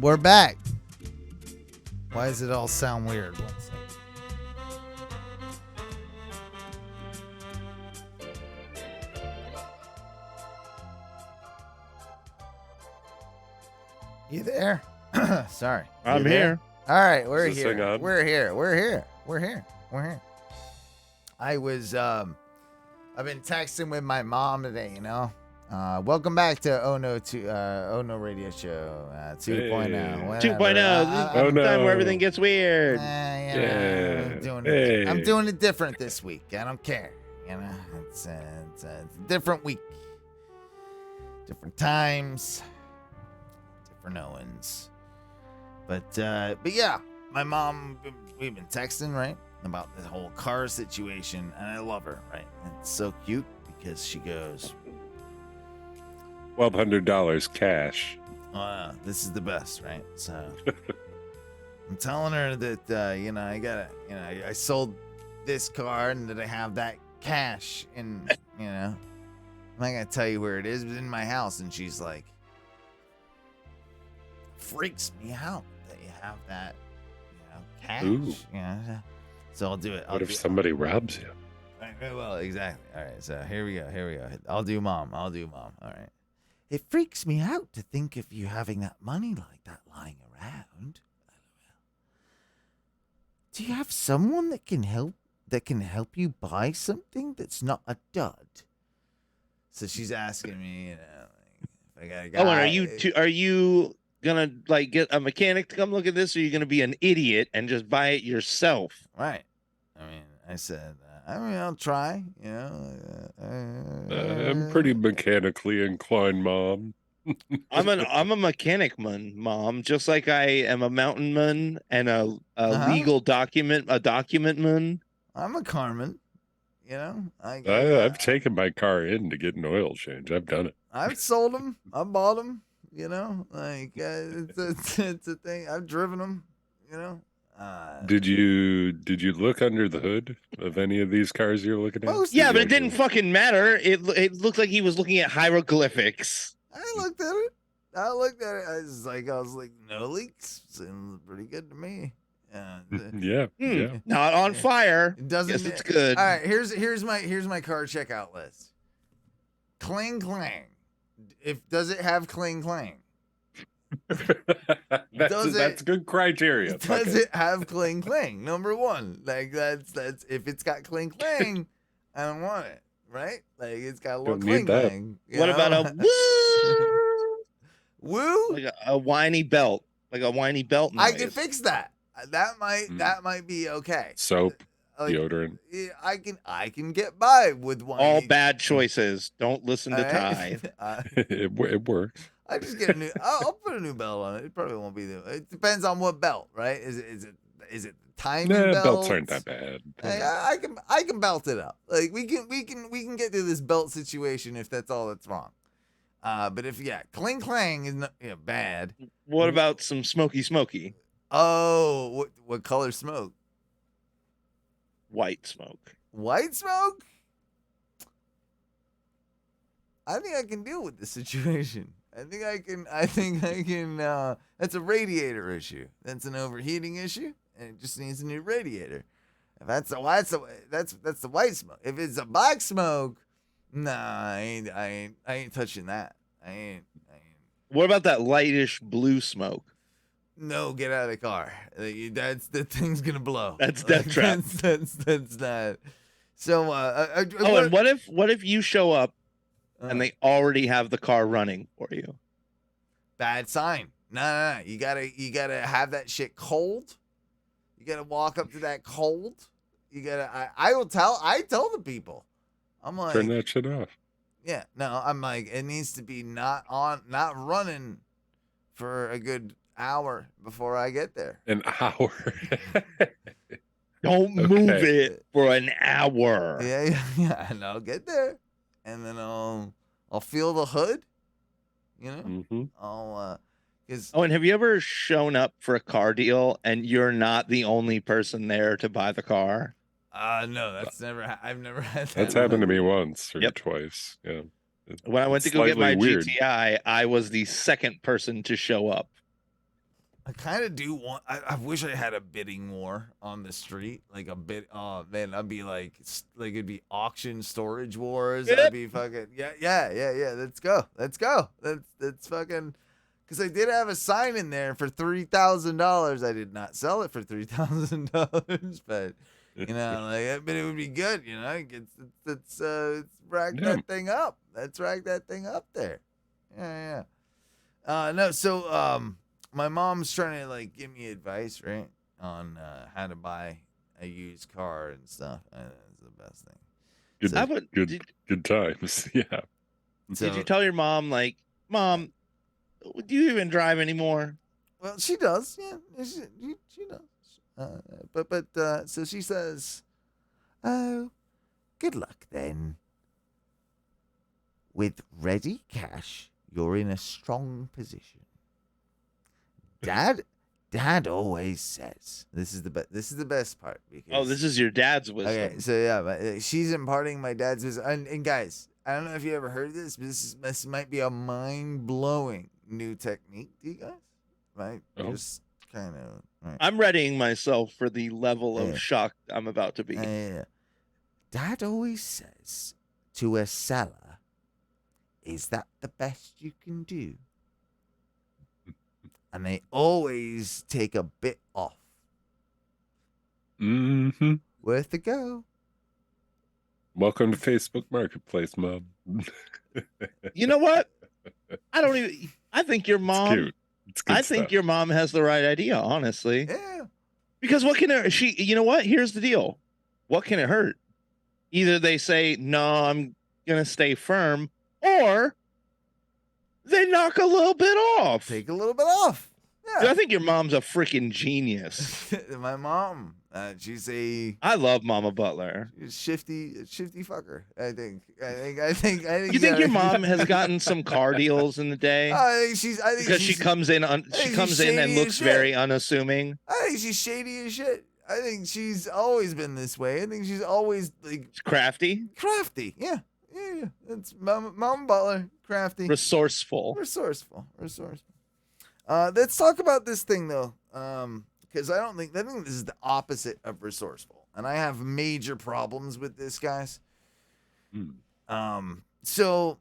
We're back. Why does it all sound weird? One second. You there? Sorry. I'm You there? here. All right, we're Is this thing here. on? We're here. We're here. We're here. We're here. I was I've been texting with my mom today, you know. Welcome back to Ohno Radio Show 2.0. Hey. whatever. 2.0. Oh, the time no. where everything gets weird. I'm doing Hey. it. I'm doing it different this week. I don't care. You know, it's a different week, different times, different Owens. But yeah, my mom, we've been texting, right, about the whole car situation, and I love her, right? And it's so cute because she goes, $1,200 cash. this is the best, right? So I'm telling her that, you know, I gotta, you know, I sold this car and that I have that cash, and, you know, I'm not gonna tell you where it is, but it's in my house. And she's like, freaks me out that you have that, you know, cash. Ooh. You know? So I'll do it. What if somebody robs you? Well, exactly. All right, so here we go. I'll do mom. All right. It freaks me out to think of you having that money like that lying around. Do you have someone that can help you buy something that's not a dud? So she's asking me, you know, if I got a guy. Oh, and are you gonna like get a mechanic to come look at this, or are you gonna be an idiot and just buy it yourself? Right. I mean, I said, I'll try, you know. I'm pretty mechanically inclined, Mom. I'm a mechanic man, Mom, just like I am a mountain man and a legal document man. I'm a Carmen, you know. I've taken my car in to get an oil change. I've done it. I've sold them. I bought them. You know, like it's a thing. I've driven them. You know. Did you look under the hood of any of these cars you're looking at? Yeah, but it didn't fucking matter. It looked like he was looking at hieroglyphics. I looked at it. I was like, no leaks. Seems pretty good to me. Yeah. Not on fire. It doesn't. Yes, it's good. All right. Here's my car checkout list. Cling clang. Does it have cling clang? That's good criteria. Does it have cling clang? Number one. Like that's if it's got cling clang, I don't want it. Right? Like it's got a little Don't cling need that. clang. What about a woo? Woo? Like a whiny belt. Like a whiny belt noise. I can fix that. That might be okay. Soap, Like, deodorant. yeah, I can get by with one. All bad choices. Don't listen to Ty. It works. I just get a new. I'll put a new belt on it. It probably won't be new. It depends on what belt, right? Is it timing belt? Belts aren't that bad. Hey, I can belt it up. Like we can get through this belt situation if that's all that's wrong. But if cling clang is not, bad. What about some smoky? Oh, what color smoke? White smoke. White smoke? I think I can deal with the situation. I think I can. That's a radiator issue. That's an overheating issue, and it just needs a new radiator. If that's the white smoke. If it's a black smoke, nah, I ain't touching that. I ain't. What about that lightish blue smoke? No, get out of the car. That's the thing's gonna blow. That's death trap. That's not. So And what if you show up and they already have the car running for you? Bad sign. No. You gotta have that shit cold. You gotta walk up to that cold. You gotta. I tell the people. I'm like, Turn that shit off. Yeah. No. I'm like, it needs to be not running for a good hour before I get there. An hour. Don't move it for an hour. Yeah. And I'll get there, and then I'll feel the hood. You know. Mm-hmm. I'll and have you ever shown up for a car deal and you're not the only person there to buy the car? No, that's never. I've never had that. That's happened to me once or Yep. twice. Yeah. When I went to It's go get my slightly weird. GTI, I was the second person to show up. I kind of do want. I wish I had a bidding war on the street, like a bit. Oh man, I'd be like it'd be auction storage wars. Yep. I'd be fucking yeah. Let's go. That's fucking. Because I did have a sign in there for $3,000. I did not sell it for $3,000, but but it would be good. Let's rack that thing up. Let's rack that thing up there. Yeah. No, so my mom's trying to like give me advice, right, on how to buy a used car and stuff. That's the best thing. Good times. Yeah. Did you tell your mom, like, Mom, do you even drive anymore? Well, she does. Yeah, she does. But so she says, "Oh, good luck then. With ready cash, you're in a strong position." Dad always says, this is the best part because Oh, this is your dad's wisdom. okay. So yeah, but she's imparting my dad's wisdom. And guys, I don't know if you ever heard this, but this might be a mind blowing new technique to you guys. Right? Oh. Just kind of. Right. I'm readying myself for the level of Yeah. shock I'm about to be. Dad always says to a seller, "Is that the best you can do?" And they always take a bit off. Mm-hmm. Worth a go. Welcome to Facebook Marketplace, Mom. You know what? I think your mom. It's cute. It's good I think stuff. your mom has the right idea, honestly. Yeah. Because what can it, you know what? Here's the deal. What can it hurt? Either they say, "No, I'm going to stay firm," or they knock a little bit off. Take a little bit off. Dude, Yeah. I think your mom's a freaking genius. My mom, she's a I love Mama Butler. shifty fucker. I think. You think your mom has gotten some car deals in the day? I think Because she comes in think she she's comes in and shady looks as shit. very unassuming. I think she's shady as shit. I think she's always been this way. I think she's always like She's crafty, crafty. Yeah. It's Mama Butler, crafty, resourceful. resourceful. Let's talk about this thing though, because I think this is the opposite of resourceful, and I have major problems with this, guys. So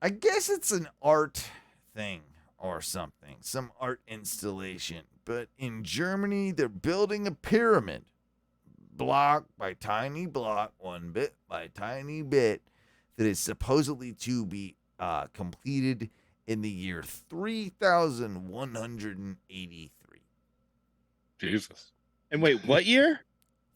I guess it's an art thing or something, some art installation. But in Germany, they're building a pyramid, block by tiny block, one bit by tiny bit, that is supposedly to be completed in the year 3183. Jesus. And wait, what year?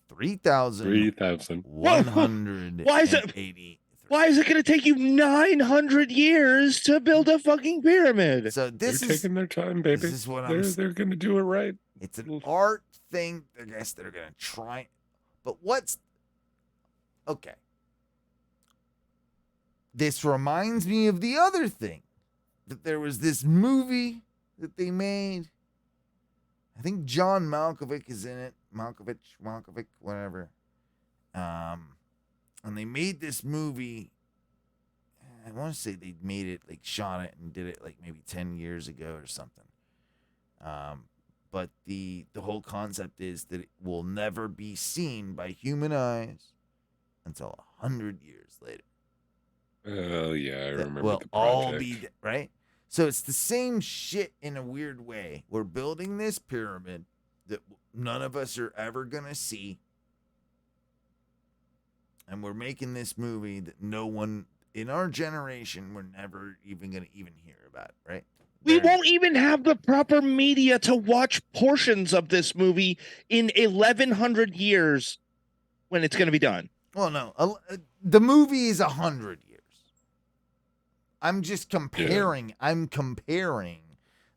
3,183. Why is it going to take you 900 years to build a fucking pyramid? So They're this is taking their time, baby. this is what They're going to do it right. It's an art thing. I guess they're gonna try. But what's okay? This reminds me of the other thing, that there was this movie that they made. I think John Malkovich is in it. Malkovich, whatever. And they made this movie. I want to say they made it, like shot it and did it like maybe 10 years ago or something. But the whole concept is that it will never be seen by human eyes until 100 years later. Oh, yeah, I That remember will the project. all be right. So it's the same shit in a weird way. We're building this pyramid that none of us are ever gonna see, and we're making this movie that no one in our generation we're never even gonna hear about. Right? We won't even have the proper media to watch portions of this movie in 1100 years when it's going to be done. Well, no, the movie is 100 years. I'm just comparing. I'm comparing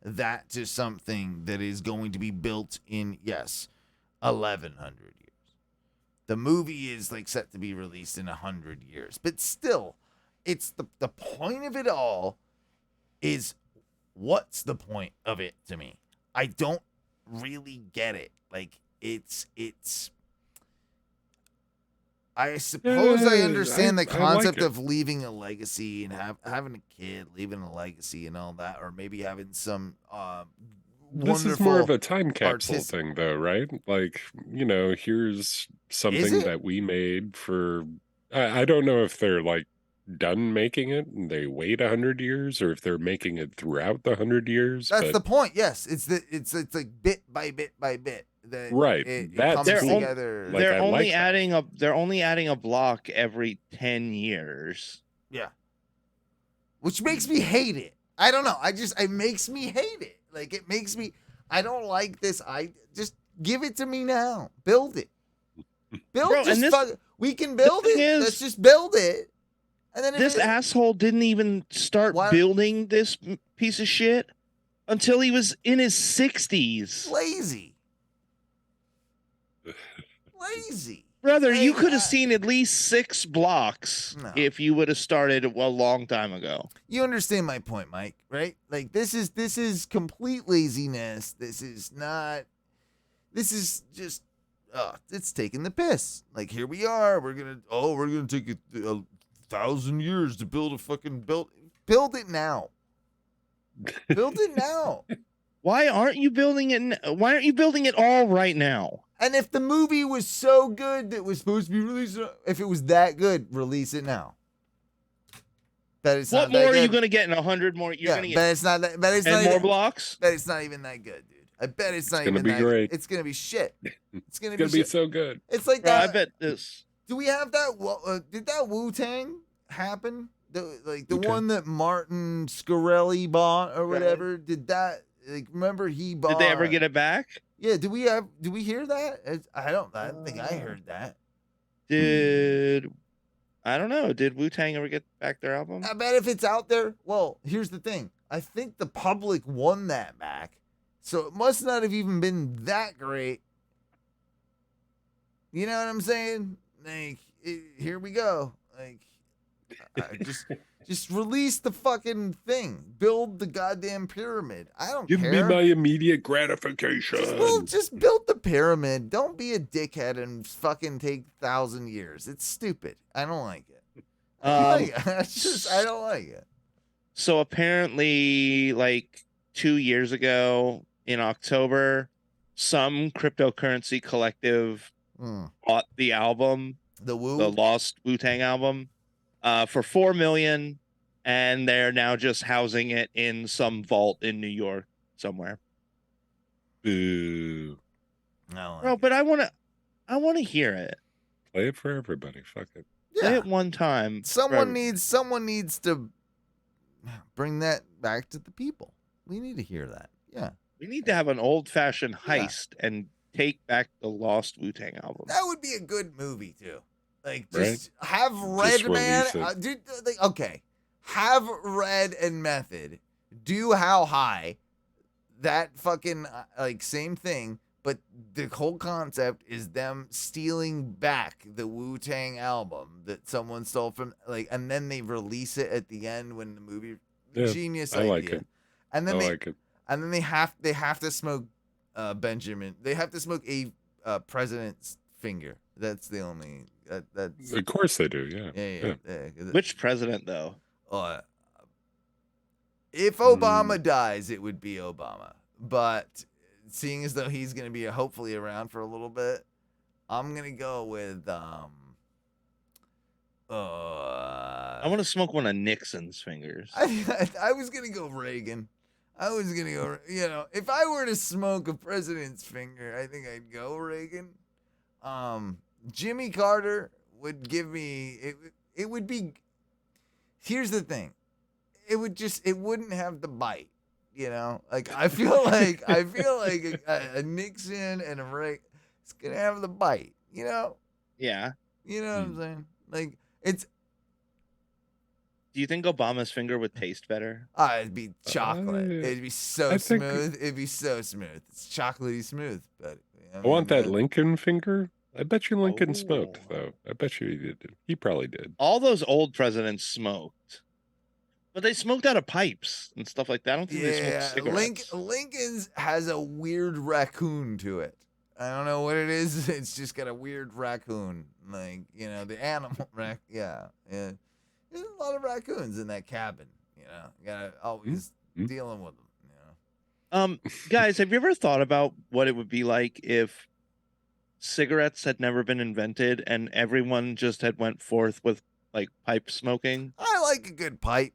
that to something that is going to be built in 1100 years. The movie is like set to be released in 100 years, but still, it's the point of it all is, what's the point of it to me? I don't really get it. Like it's I suppose I Yeah, understand the I like concept it. of leaving a legacy and having a kid, leaving a legacy and all that, or maybe having some This is more of wonderful a time capsule artistic. thing, though, right? Like, here's Is something it? that we made for. I don't know if they're like done making it and they wait 100 years, or if they're making it throughout the 100 years. That's But the point. Yes, it's like bit by bit by bit that right, it that's comes cool. together. Like, I like that. They're only adding a block every 10 years. Yeah. Which makes me hate it. I don't know. It makes me hate it. Like, it makes me, I don't like this. I just give it to me now. Build it. Bro, we can build it. is, Let's just build it. And then this asshole didn't even start building this piece of shit until he was in his 60s. Lazy. Lazy. Brother, you could have seen at least 6 blocks if you would have started a long time ago. You understand my point, Mike, right? Like, this is complete laziness. This is just it's taking the piss. Like, here we are. We're gonna take 1,000 years to build a fucking build it now. Build it now. Why aren't you building it? Why aren't you building it all right now? And if the movie was so good that was supposed to be released, if it was that good, release it now. But it's what not more that are good. you going to get in 100 more? You're going to get but it's not that. But it's not more even, blocks. But it's not even that good, dude. I bet it's not gonna even be that great. Good. It's gonna be shit. It's gonna It's gonna be shit. so good. It's like Bro, that. I bet this. Do we have that? Did that Wu-Tang happen? The one that Martin Scarelli bought or whatever. Did that? Like, remember he bought? Did they ever get it back? Yeah. Do we hear that? I don't think I heard that. I don't know. Did Wu-Tang ever get back their album? I bet if it's out there. Well, here's the thing. I think the public won that back, so it must not have even been that great. You know what I'm saying? Like, here we go. Like, just release the fucking thing. Build the goddamn pyramid. I don't Give care. me my immediate gratification. Just build the pyramid. Don't be a dickhead and fucking take 1,000 years. It's stupid. I don't like it. I don't like it. So apparently, like 2 years ago in October, some cryptocurrency collective bought the album, the Lost Wu-Tang album, for $4 million, and they're now just housing it in some vault in New York somewhere. Boo. No, bro, but I want to hear it. Play it for everybody. Fuck it. Play it one time. Someone needs to bring that back to the people. We need to hear that. Yeah. We need to have an old-fashioned heist and take back the Lost Wu-Tang album. That would be a good movie too. Like, just have Redman, dude. Okay, have Red and Method do How High. That fucking same thing, but the whole concept is them stealing back the Wu-Tang album that someone stole from, and then they release it at the end when the movie. Genius idea. I like it. And then like it. And then they have to smoke Benjamin. They have to smoke a president's finger. That's the only. That's of course they do. Yeah. Which president though? If Obama dies, it would be Obama. But seeing as though he's going to be hopefully around for a little bit, I'm going to go with I want to smoke one of Nixon's fingers. I was going to go Reagan. I was going to go, if I were to smoke a president's finger, I think I'd go Reagan. Jimmy Carter would give me, it would be, here's the thing. It wouldn't have the bite, I feel like a Nixon and a Reagan, it's going to have the bite, Yeah. You know what I'm saying? Like, it's. Do you think Obama's finger would taste better? It'd be chocolate. It'd be so smooth. It'd be so smooth. It's chocolatey smooth. But I want that Lincoln finger. I bet you Lincoln smoked, though. I bet you he did. He probably did. All those old presidents smoked. But they smoked out of pipes and stuff like that. I don't think they smoked cigarettes. Lincoln's has a weird raccoon to it. I don't know what it is. It's just got a weird raccoon, like the animal Yeah. There's a lot of raccoons in that cabin. You gotta always dealing with them. Guys, have you ever thought about what it would be like if cigarettes had never been invented and everyone just had went forth with like pipe smoking? I like a good pipe.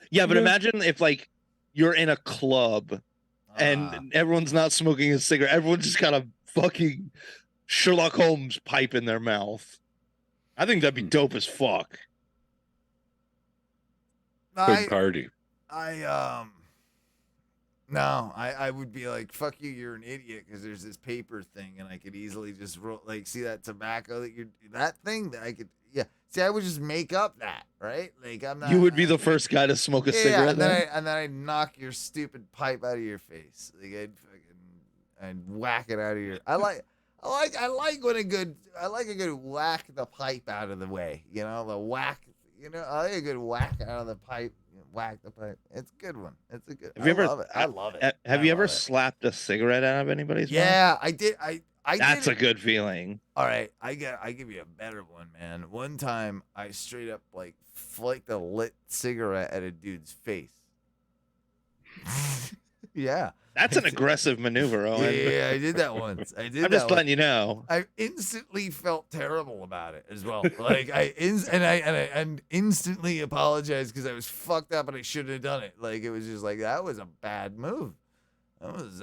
Yeah, but imagine if like you're in a club and everyone's not smoking a cigarette. Everyone's just got a fucking Sherlock Holmes pipe in their mouth. I think that'd be dope as fuck. Big party. No, I would be like, fuck you, you're an idiot, because there's this paper thing, and I could easily just roll, like, see that tobacco that thing that I could, See, I would just make up that, right? Like, I'm not. You would be the first guy to smoke a cigarette. And then I'd knock your stupid pipe out of your face. Like, I'd whack it out of your. I like when a good whack the pipe out of the way. The whack. I like a good whack out of the pipe. Whack the pipe. It's a good one. It's a good. I love it. Have you ever slapped a cigarette out of anybody's mouth? Yeah, I did. That's a good feeling. All right, I give you a better one, man. One time, I straight up like flicked a lit cigarette at a dude's face. Yeah, that's an aggressive maneuver, Owen. Yeah, I did that once. I'm just letting you know. I instantly felt terrible about it as well. Like I instantly apologized because I was fucked up and I shouldn't have done it. Like it was just like that was a bad move. That was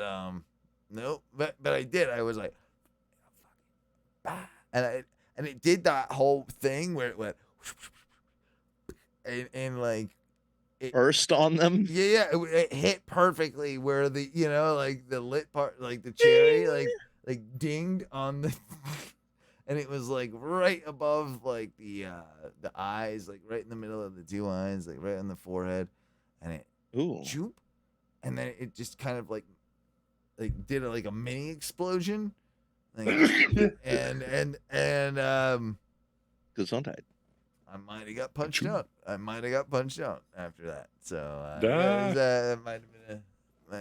nope. But I did. I was like. And it did that whole thing where it went and like it burst on them. Yeah, it hit perfectly where the like the lit part, like the cherry, like dinged on the, and it was like right above like the eyes, like right in the middle of the two eyes, like right on the forehead, and it choop, and then it just kind of like did like a mini explosion. And Gesundheit. I might have got punched out. After that. So that might have been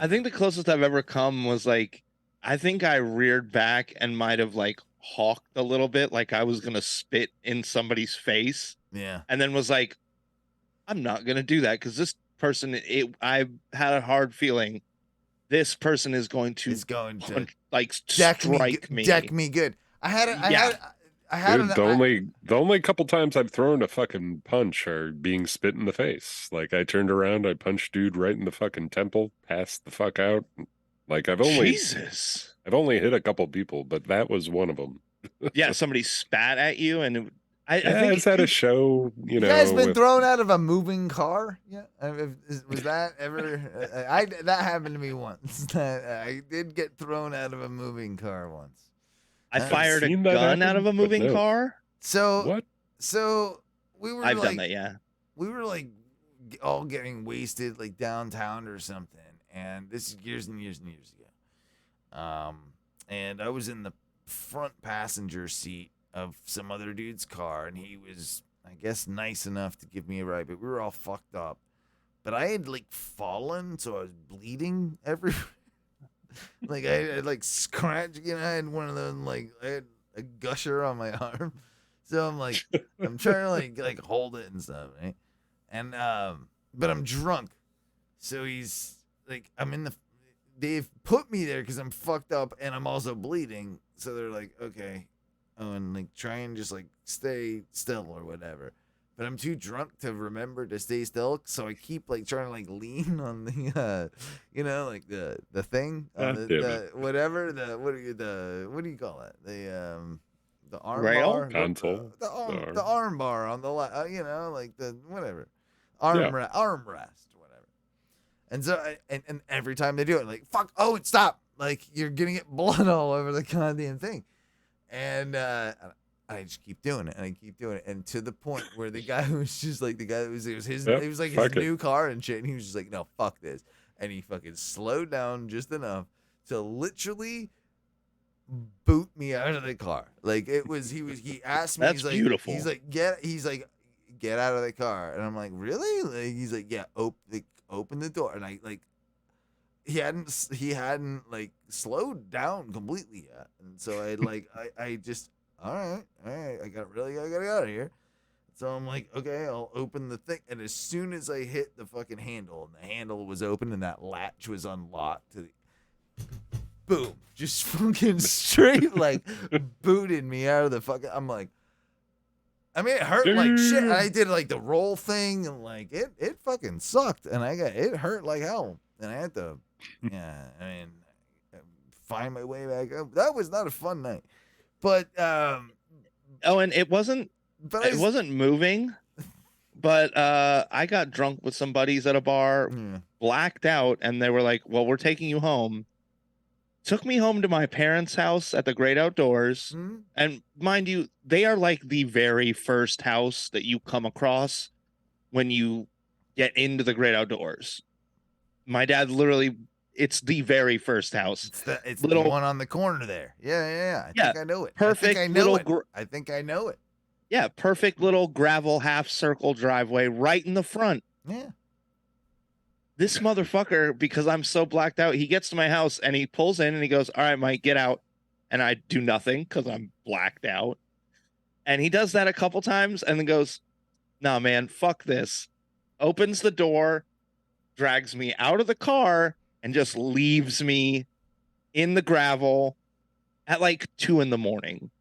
I think the closest I've ever come was like I think I reared back and might have like hawked a little bit, like I was gonna spit in somebody's face. Yeah. And then was like, I'm not gonna do that because this person I had a hard feeling. This person is going to like strike me. Deck me good. I had Dude, the only couple times I've thrown a fucking punch are being spit in the face. Like I turned around, I punched dude right in the fucking temple, passed the fuck out. Like I've only hit a couple people, but that was one of them. Yeah, somebody spat at you, and I think it's at a show. You guys been thrown out of a moving car? Yeah, was that ever? That happened to me once. I did get thrown out of a moving car once. I fired a gun out of a moving car. So what? So we were. I've done that. Yeah. We were like all getting wasted, like downtown or something, and this is years and years and years ago. And I was in the front passenger seat of some other dude's car, and he was, I guess, nice enough to give me a ride, but we were all fucked up. But I had like fallen, so I was bleeding everywhere. Like I had like scratch, I had one of those, like I had a gusher on my arm. So I'm like, I'm trying to like hold it and stuff, right? And but I'm drunk, so he's like, they've put me there because I'm fucked up and I'm also bleeding. So they're like, okay. Oh, and like try and just like stay still or whatever, but I'm too drunk to remember to stay still, so I keep like trying to like lean on the like the thing on the whatever what do you call it, the arm rail bar? Console, the arm bar on the like the whatever armrest whatever. And so and every time they do it, like, fuck, oh, stop, like you're gonna get blood all over the goddamn thing. And I just keep doing it, and I keep doing it, and to the point where the guy was just like, it was his new car and shit, and he was just like, no, fuck this, and he fucking slowed down just enough to literally boot me out of the car. Like he asked me, that's beautiful. He's like, get out of the car, and I'm like, really? Like, he's like, yeah, open the door, and I like, he hadn't like slowed down completely yet, and so I just all right, I gotta get out of here. So I'm like, okay, I'll open the thing, and as soon as I hit the fucking handle, and the handle was open and that latch was unlocked, boom, just fucking straight like booted me out of the fucking. I'm like, I mean, it hurt like shit. I did like the roll thing, and like it fucking sucked, and it hurt like hell, and I had to, find my way back up. That was not a fun night, but and it wasn't moving, but I got drunk with some buddies at a bar, blacked out, and they were like, well, we're taking you home. Took me home to my parents' house at the Great Outdoors. And mind you, they are like the very first house that you come across when you get into the Great Outdoors. My dad literally, it's the very first house. It's the one on the corner there. Yeah. I think I know it. Perfect. I think I know it. Yeah, perfect little gravel half circle driveway right in the front. Yeah. This motherfucker, because I'm so blacked out, he gets to my house and he pulls in and he goes, all right, Mike, get out. And I do nothing because I'm blacked out. And he does that a couple times and then goes, no, man, fuck this. Opens the door, drags me out of the car, and just leaves me in the gravel at like 2 a.m.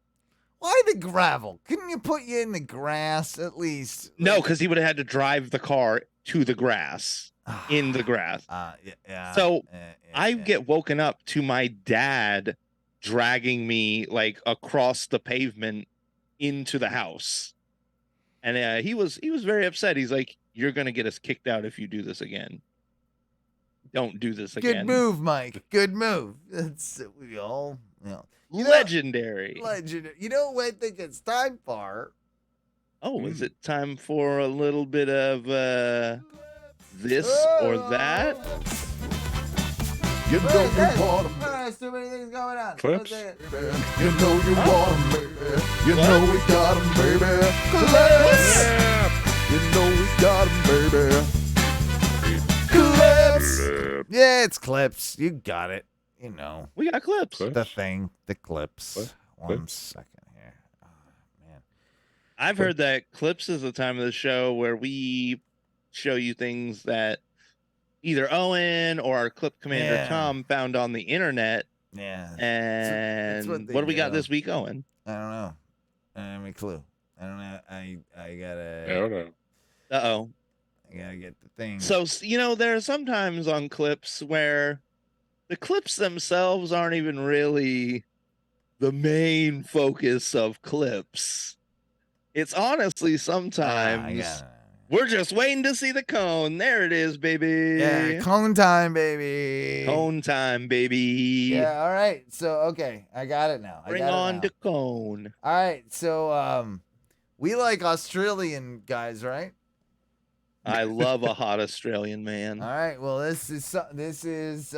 Why the gravel? Couldn't you put you in the grass at least? No, because he would have had to drive the car to the grass, in the grass. So I get woken up to my dad dragging me like across the pavement into the house. And he was very upset. He's like, you're going to get us kicked out if you do this again. Don't do this again. Good move, Mike. Good move. We all, legendary. Legendary. You know what I think it's time for? Oh, is it time for a little bit of this or that? You know you want them. There's too many things going on. Clips? You know you want them, baby. You know we got them, baby. Clips. You know we got them, baby. Clips. Yeah, it's clips. You got it. You know. We got clips. The thing. The clips. What? 1 second here. Oh, man. I've heard that clips is the time of the show where we show you things that either Owen or our clip commander Tom found on the internet. Yeah. And what do we got this week, Owen? I don't know. I don't have a clue. I don't know. I gotta. I don't know. Uh-oh. I gotta get the thing. So, there are sometimes on clips where the clips themselves aren't even really the main focus of clips. It's honestly sometimes we're just waiting to see the cone. There it is, baby. Yeah, cone time, baby. Cone time, baby. Yeah, all right. So, okay, I got it now. Bring on the cone. All right, so we like Australian guys, right? I love a hot Australian man. All right, well, this is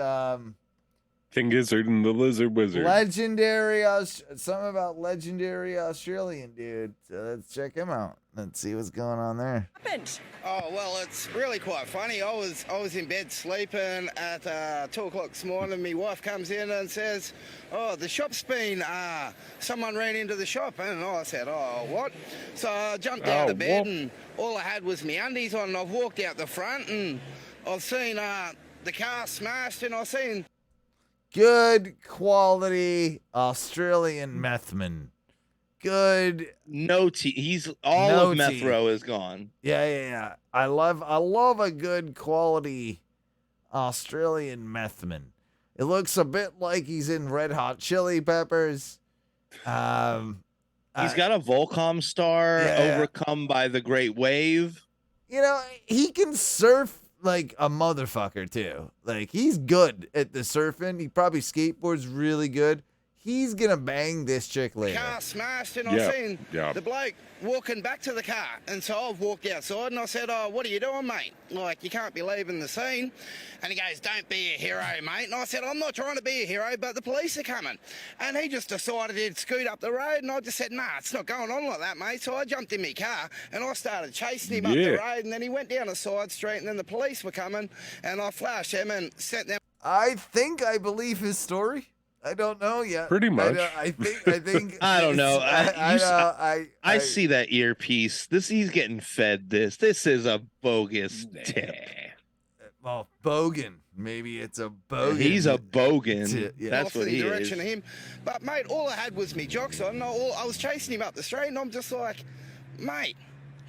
King Gizzard and the Lizard Wizard. legendary. Something about legendary Australian dude. So let's check him out. Let's see what's going on there. Oh, well, it's really quite funny. I was in bed sleeping at 2 o'clock this morning. My wife comes in and says, oh, the shop's been, someone ran into the shop. And I said, oh, what? So I jumped out of bed and all I had was my undies on. And I've walked out the front and I've seen the car smashed and I've seen... Good quality Australian methman. Good. No tea. He's all of Methro is gone. Yeah. I love a good quality Australian methman. It looks a bit like he's in Red Hot Chili Peppers. He's got a Volcom star overcome by the Great Wave. He can surf like a motherfucker too. Like he's good at the surfing. He probably skateboards really good. He's gonna bang this chick later. Car smashed and I've seen the bloke walking back to the car. And so I've walked outside and I said, oh, what are you doing, mate? Like, you can't be leaving the scene. And he goes, don't be a hero, mate. And I said, I'm not trying to be a hero, but the police are coming. And he just decided he'd scoot up the road. And I just said, nah, it's not going on like that, mate. So I jumped in my car and I started chasing him up the road. And then he went down a side street and then the police were coming. And I flashed him and sent them. I think I believe his story. I don't know yet. Pretty much. I think. I don't know. I I see that earpiece. He's getting fed this. This is a bogus tip. Well, bogan. Maybe it's a bogan. He's a bogan. Yeah. That's off what in he the is. direction of him. But mate, all I had was me jocks on. I was chasing him up the street, and I'm just like, mate,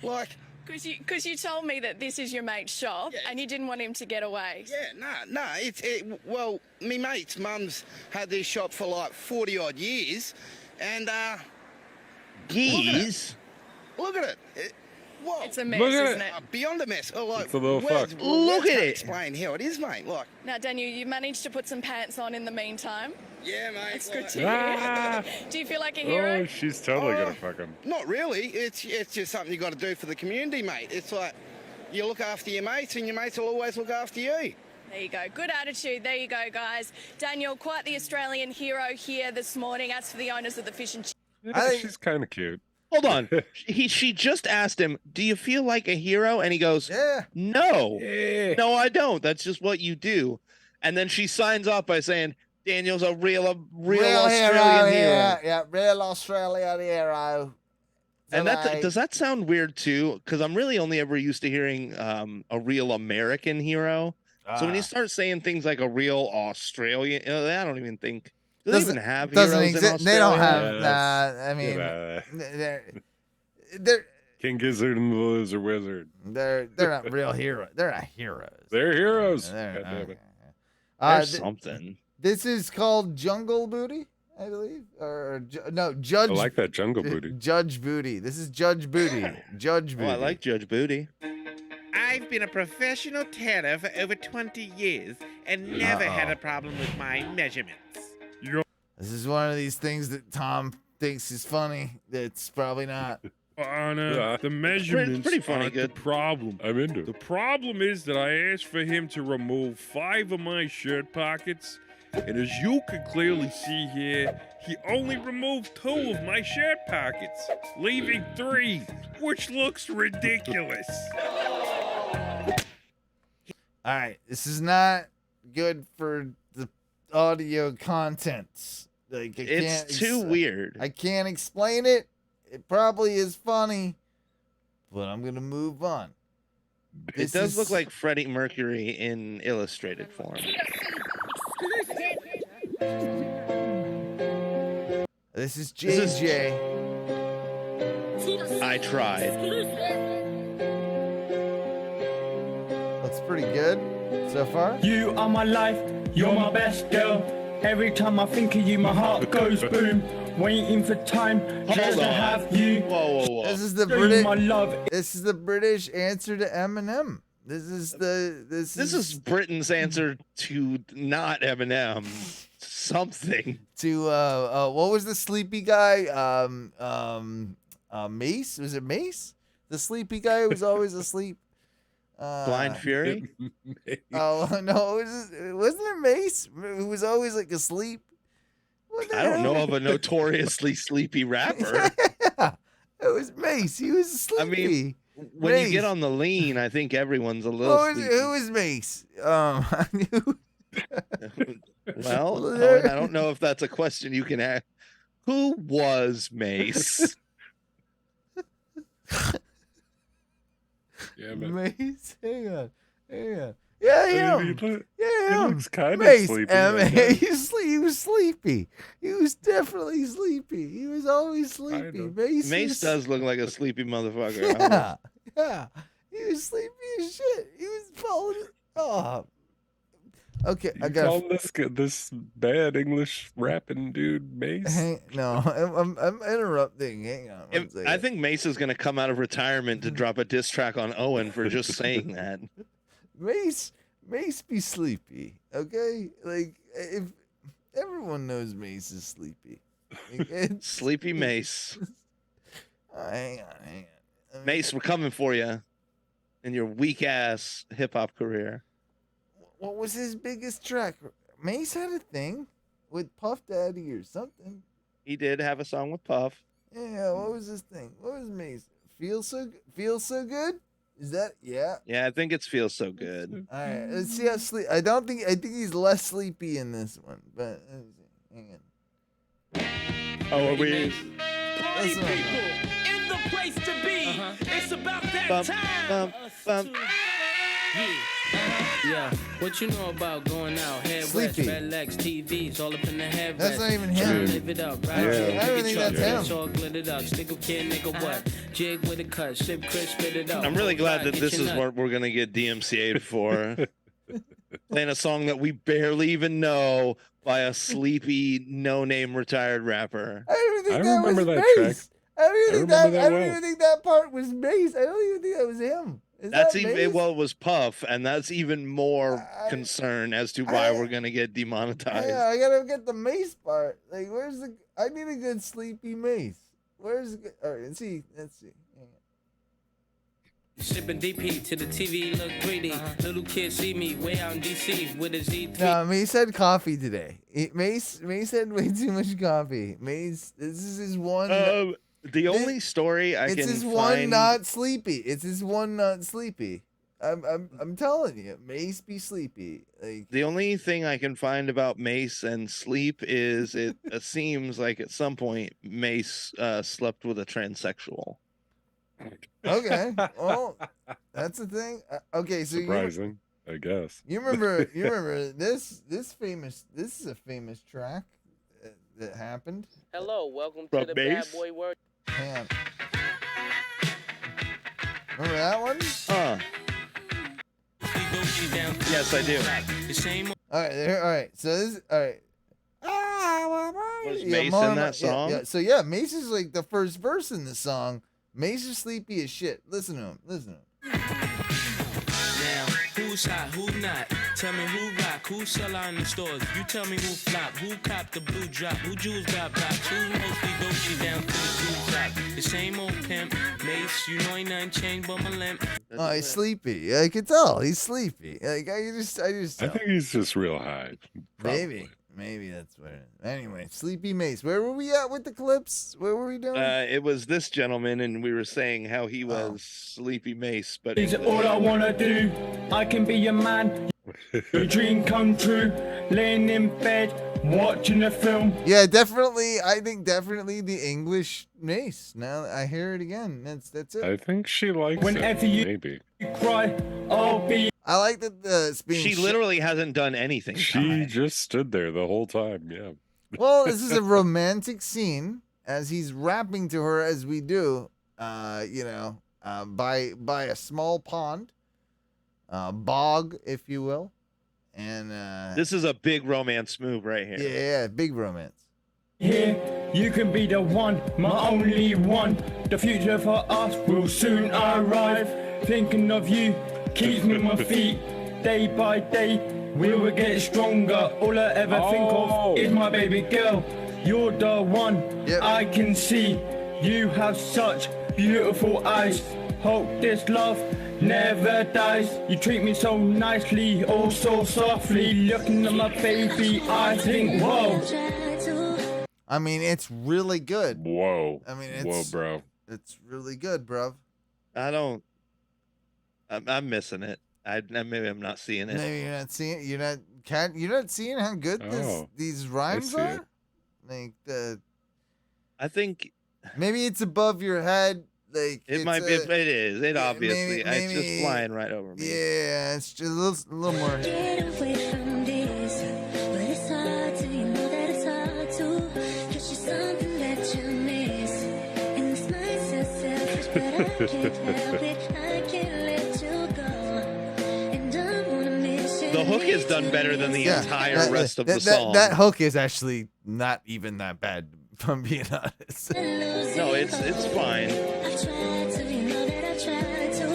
like. Because you told me that this is your mate's shop and you didn't want him to get away. Yeah, no. Well, me mate's mum's had this shop for like 40 odd years, and Geez. look at it. Whoa. It's a mess, Look at isn't it. it? Beyond a mess. Like, It's a little words- fucked. Look words at can't it. Explain how it is, mate. Like, Now, Daniel, you managed to put some pants on in the meantime. yeah, mate. It's like- good to hear. Ah. Do you feel like a hero? Oh, she's totally Oh. gonna fuck him. Not really. It's just something you got to do for the community, mate. It's like you look after your mates, and your mates will always look after you. There you go. Good attitude. There you go, guys. Daniel, quite the Australian hero here this morning. As for the owners of the fish and chips. Yeah, she's kind of cute. Hold on. She just asked him, "Do you feel like a hero?" And he goes, Yeah. "No, Yeah. no, I don't. That's just what you do." And then she signs off by saying, "Daniel's a real Australian hero." Yeah, real Australian hero. And does that sound weird too? Because I'm really only ever used to hearing a real American hero. So when you start saying things like a real Australian, I don't even think. Do they even have heroes in Australia? They don't have. Yeah, I mean, Yeah. they're King Gizzard and the Loser Wizard. they're not real heroes. They're not heroes. They're heroes. They're- God damn it. There's th- something. this is called Jungle Booty, I believe, or no, Judge. I like that jungle booty. Judge Booty. This is Judge Booty. Judge Booty. Oh, I like Judge Booty. I've been a professional tanner for over 20 years and never had a problem with my measurements. This is one of these things that Tom thinks is funny. That's probably not. Anna, Yeah. the measurements pretty funny, aren't good. the problem. I'm into The it. problem is that I asked for him to remove 5 of my shirt pockets, and as you can clearly see here, he only removed 2 of my shirt pockets, leaving 3, which looks ridiculous. All right, this is not good for the audio contents. Like It's too weird. I can't explain it. It probably is funny, but I'm gonna move on. It does look like Freddie Mercury in illustrated form. This is This is- JJ. I tried. Looks pretty good so far. You are my life, you're my best girl. Every time I think of you, my heart goes boom. Waiting for time just Hold to on. have you. Whoa. This is the Show you British. my love. This is the British answer to Eminem. This is Britain's answer to not Eminem. Something. to what was the sleepy guy? Mace? Was it Mace? The sleepy guy who was always asleep. Blind Fury? Oh no, wasn't it Mace who was always like asleep? What the I don't hell? know of a notoriously sleepy rapper. Yeah, it was Mace. He was sleepy. I mean, when Mace. you get on the lean, I think everyone's a little sleepy. Who was Mace? I knew. Well, Owen, I don't know if that's a question you can ask. Who was Mace? Yeah, man. Mace. Hang on. Yeah, He him. look- Yeah, he him. looks kind of Mace. sleepy. He was sleepy. He was definitely sleepy. He was always sleepy. know. Mace Mace does look like a sleepy motherfucker. Yeah. He was sleepy as shit. He was falling. Oh. Okay, I You got. calling this bad English rapping dude Mace? No, I'm interrupting. Hang on. one second. I think Mace is going to come out of retirement to drop a diss track on Owen for just saying that. Mace be sleepy, okay? Like if everyone knows Mace is sleepy. Like, Sleepy Mace. hang on. I mean, Mace, we're coming for you in your weak ass hip hop career. what was his biggest track? Mace had a thing with Puff Daddy or something. He did have a song with Puff. Yeah, what was his thing? What was Mace? Feel so good? Is that yeah? Yeah, I think it feels so good. All right, let's see how sleep. I think he's less sleepy in this one, but hang on. Oh, are we? Party people in the place to be. It's about that Bump, time. bump, bump. Yeah, what you know about going out? Head west, Sleepy. red legs, TVs, all up in the head. That's not even him. Live it up, right? Yeah. I don't think that's him. It's all glittered up. Stick a kid, nigga, what? Jig with a cut, sip crisp, spit it up. I'm really glad that Get this your is nut. what we're gonna get DMCA'd for. Playing a song that we barely even know by a sleepy, no-name retired rapper. I don't even think I that remember was that Mace. I don't even think remember that I don't well. even think that part was Mace. I don't even think that was him. Is That's that even Mace? well, it was Puff, and that's even more concern as to why we're gonna get demonetized. Yeah, I gotta get the Mace part. Like, where's the? I need a good sleepy Mace. Where's the? All right, let's see. Hang on. Sipping DP to the TV, look 3D. Little kids see me way out in DC with a Z3. No, Mace had coffee today. Mace had way too much coffee. Mace, this is his one. The only story I it's can his find. one not sleepy. It's his one not sleepy. I'm telling you, Mace be sleepy. Like The only thing I can find about Mace and sleep is it seems like at some point Mace slept with a transsexual. okay, well, that's the thing. Okay, so Surprising, I guess. you remember this is a famous track that happened. Hello, welcome From to the Mace? Bad Boy World. Hang on. Remember that one? Yes, I do. The same All right. So this, all right. Was Yeah, Mace Mama- in that song? Yeah. So yeah, Mace is like the first verse in the song. Mace is sleepy as shit. Listen to him. Now, who's hot, who not? Tell me who rock, who sell out in the stores. You tell me who flop, who cop the blue drop, who jewels got blocks, who mostly Dolce down to the blue drop. The same old pimp, Mace, you know ain't nothing changed but my limp. Oh, he's sleepy. I can tell he's sleepy. Like I just. I think he's just real high. Probably. Maybe that's what it is. Anyway, Sleepy Mace. Where were we at with the clips? What were we doing? It was this gentleman, and we were saying how he was Sleepy Mace, but Is all I wanna do. I can be your man. Your dream come true. Laying in bed, watching a film. Yeah, definitely. I think definitely the English Mace. Now I hear it again. That's it. I think she likes Whenever it. you- Maybe. Cry, I'll be. I like that it's being. she literally hasn't done anything. She just stood there the whole time. Yeah. Well, this is a romantic scene as he's rapping to her as we do. By a small pond, bog, if you will, and This is a big romance move right here. yeah, big romance. Here, you can be the one, my only one. The future for us will soon arrive. Thinking of you keeps me on my feet. Day by day, we will get stronger. All I ever think of is my baby girl. You're the one I can see. You have such beautiful eyes. Hope this love never dies. You treat me so nicely, oh so softly. Looking at my baby, I think, whoa. I mean, it's really good. Whoa. I mean, Whoa, it's bro. It's really good, bruv. I'm missing it. Maybe I'm not seeing it. Maybe you're not seeing. You're not seeing how good these rhymes see are. it. Like I think maybe it's above your head. Like it might be. It is. It yeah, obviously. It's maybe- just flying right over me. Yeah, it's just a little more. Get away from this, but it's hard to, you know that it's hard to. Cause you're something that you miss. And this might sound selfish, but I can't help it. I can't let you go. And I wanna miss you. The hook is done better than the entire rest of the that, song. That hook is actually not even that bad, if I'm being honest. No, it's fine. I've tried to, you know that I've tried to.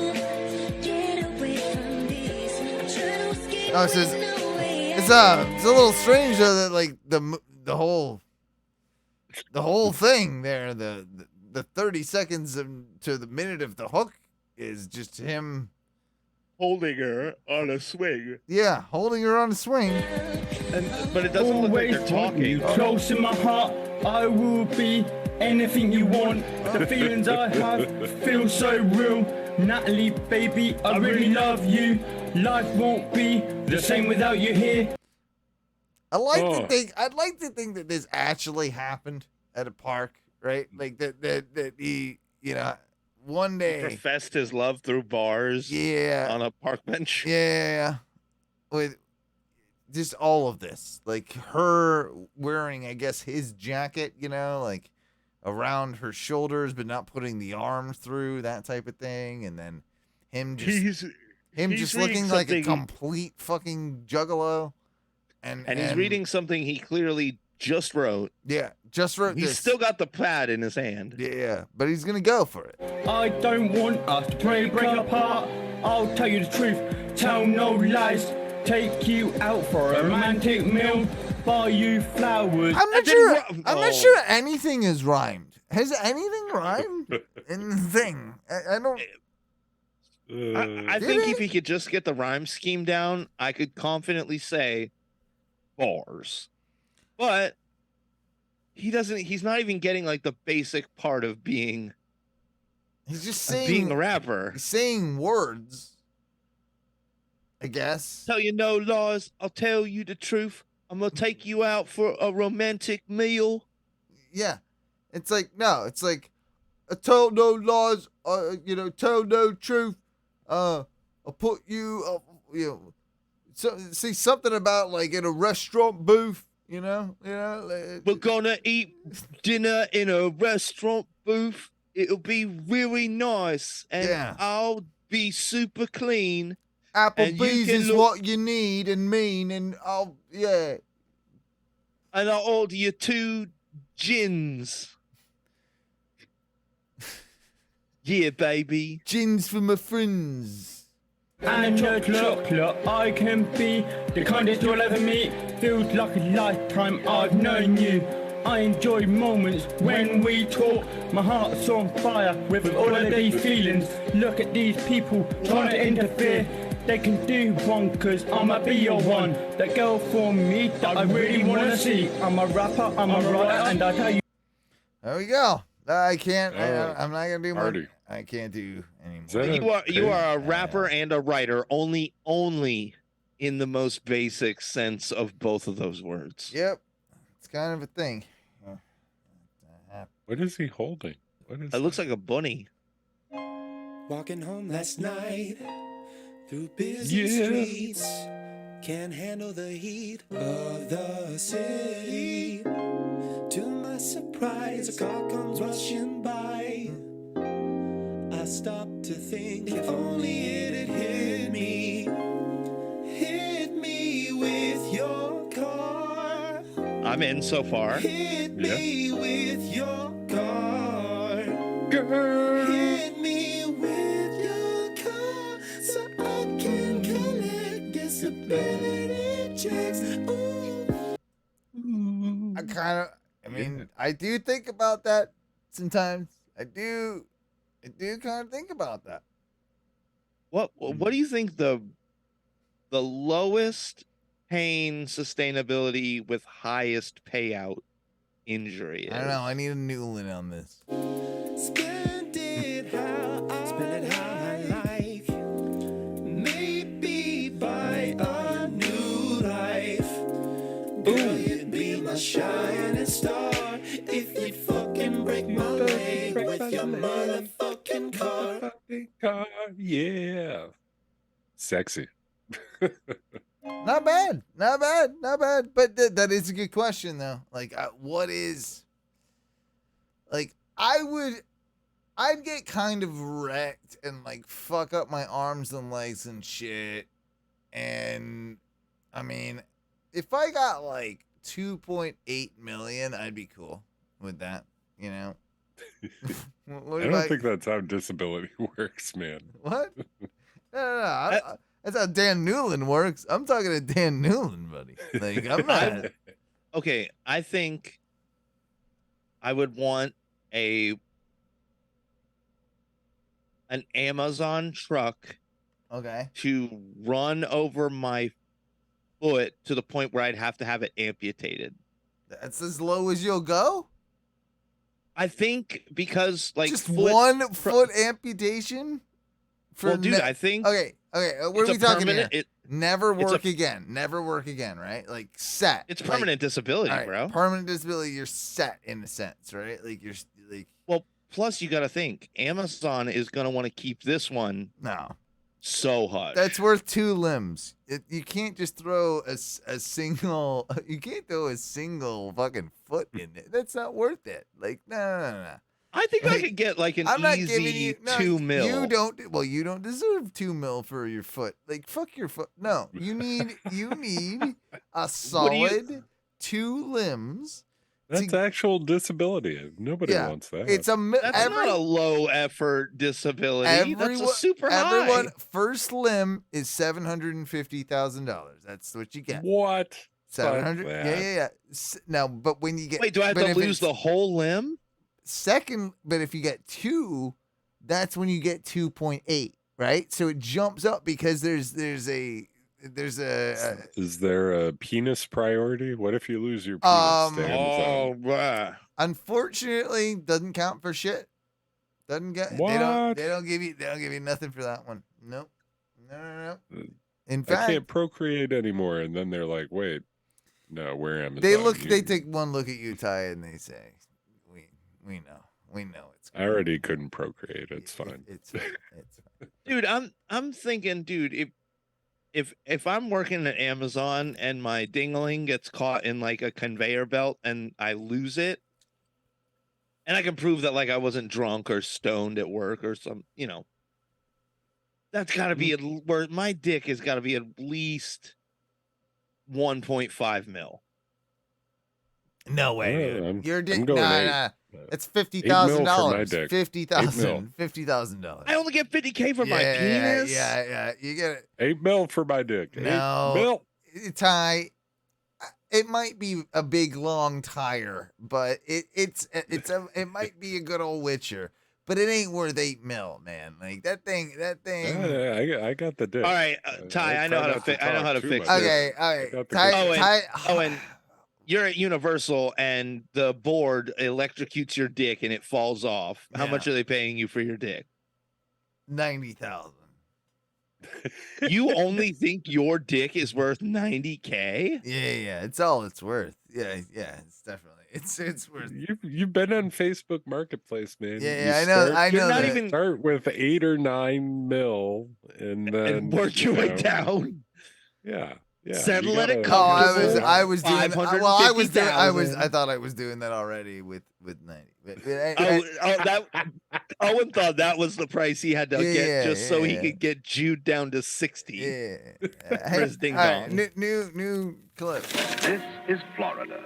Get away from this. I'm trying to escape. Oh, it's a little strange though that like the whole thing there, the 30 seconds to the minute of the hook is just him holding her on a swing. Yeah, holding her on a swing. But it doesn't look like they're talking. You close in my heart, I will be anything you want. The feelings I have feel so real. Natalie, baby, I really love you. Life won't be the same without you here. I'd like to think that this actually happened at a park, right? Like that he, one day professed his love through bars. Yeah. On a park bench. Yeah. With just all of this, like her wearing, I guess, his jacket, like around her shoulders, but not putting the arms through, that type of thing, and then him just he's looking like a something- complete fucking juggalo. And he's reading something he clearly just wrote. Yeah, just wrote He's this. still got the pad in his hand. Yeah, but he's gonna go for it. I don't want us to break apart. I'll tell you the truth, tell no lies. Take you out for a romantic meal, buy you flowers. I'm not sure anything is rhymed. Has anything rhymed in the thing? I don't. I think if he could just get the rhyme scheme down, I could confidently say bars. But he doesn't. He's not even getting like the basic part of being. He's just saying being a rapper. He's saying words. I guess. Tell you no lies. I'll tell you the truth. I'm gonna take you out for a romantic meal. Yeah, it's like I tell no lies. Tell no truth. I'll put you. So see something about like in a restaurant booth. We're gonna eat dinner in a restaurant booth. It'll be really nice, and I'll be super clean. Applebee's is what you need and mean, and and I'll order you 2 gins. Yeah, baby. Gins for my friends. And your chocolate, I can be the kindest you'll ever meet. Feels like a lifetime I've known you. I enjoy moments when we talk. My heart's on fire with all of these feelings. Look at these people trying to interfere. They can do one, cause I'ma be your one. That girl for me that I really wanna see. I'm a rapper, I'm a writer, and I tell you. There we go. I can't. I'm not gonna do more. Party. I can't do any more. You are a rapper and a writer, only in the most basic sense of both of those words. Yep, it's kind of a thing. What is he holding? It looks like a bunny. Walking home last night through busy streets, can't handle the heat of the city. To my surprise, a car comes rushing by. I stop to think, if only it had hit me with your car. I'm in so far. Hit me with your car. Girl. Hit me with your car so I can collect disability checks. Ooh. I do think about that sometimes. I do kind of think about that. What do you think the lowest pain sustainability with highest payout injury is? I don't know. I need a Newland on this. Spend it how I like. Maybe buy a new life. Girl, you'd be my shining star if you'd fucking break my leg with your motherfucking car. Yeah. Sexy. Not bad. But that is a good question, though. Like, what is... Like, I'd get kind of wrecked and, like, fuck up my arms and legs and shit. And, I mean, if I got, like, 2.8 million, I'd be cool with that, I don't think that's how disability works, man. What? No. That's how Dan Newland works. I'm talking to Dan Newland, buddy. Like, I'm not. Okay, I think I would want an Amazon truck. Okay. To run over my foot to the point where I'd have to have it amputated. That's as low as you'll go? I think because like just 1 foot amputation. Well, dude, I think okay. What are we talking here? Never it's work again. Never work again. Right? Like set. It's permanent disability, all right, bro. Permanent disability. You're set in a sense, right? Like you're like. Well, plus you got to think Amazon is gonna want to keep this one. No. So hush. That's worth 2 limbs. You can't just throw a single. You can't throw a single fucking foot in it. That's not worth it. Like no. I think I could get like an easy 2 mil. You don't. Well, you don't deserve 2 mil for your foot. Like fuck your foot. No, you need a solid 2 limbs. That's actual disability. Nobody wants that. It's That's not a low effort disability. That's a super high. First limb is $750,000. That's what you get. What? 700. Yeah. Now, but when you get wait, do I have to lose the whole limb? Second, but if you get 2, that's when you get 2.8, right? So it jumps up because there's a. Is there a penis priority? What if you lose your penis? Unfortunately, doesn't count for shit. Doesn't get. What? They don't give you nothing for that one. Nope. No. In I fact, can't procreate anymore, and then they're like, "Wait, no, we're Amazon." They take one look at you, Ty, and they say, "We know it's." I already couldn't procreate. It's fine. It's fine. Dude, I'm thinking, dude, if I'm working at Amazon and my dingling gets caught in like a conveyor belt and I lose it, and I can prove that like I wasn't drunk or stoned at work or some, that's got to be where my dick has got to be at least 1.5 mil. No way, dude. Your dick, nah. It's $50,000. $50,000. I only get $50K for my penis. Yeah. You get it. 8 mil for my dick. No, 8 mil. Ty. It might be a big long tire, but it might be a good old Witcher, but it ain't worth 8 mil, man. Like that thing. I got the dick. All right, Ty. I know how to fix. I know how to fix this. Okay, all right. Ty. Owen, you're at Universal and the board electrocutes your dick and it falls off. How much are they paying you for your dick? $90,000. You only think your dick is worth $90K? Yeah. It's all it's worth. Yeah. It's definitely. It's worth. You've been on Facebook Marketplace, man. Yeah, I know. You're not even start with 8 or 9 mil, and then work your way down. Yeah. Settle it. I was doing. I thought I was doing that already with 90. Owen thought that was the price he had to get just so he could get Jude down to 60. Yeah. For his ding dong. New clip. This is Florida.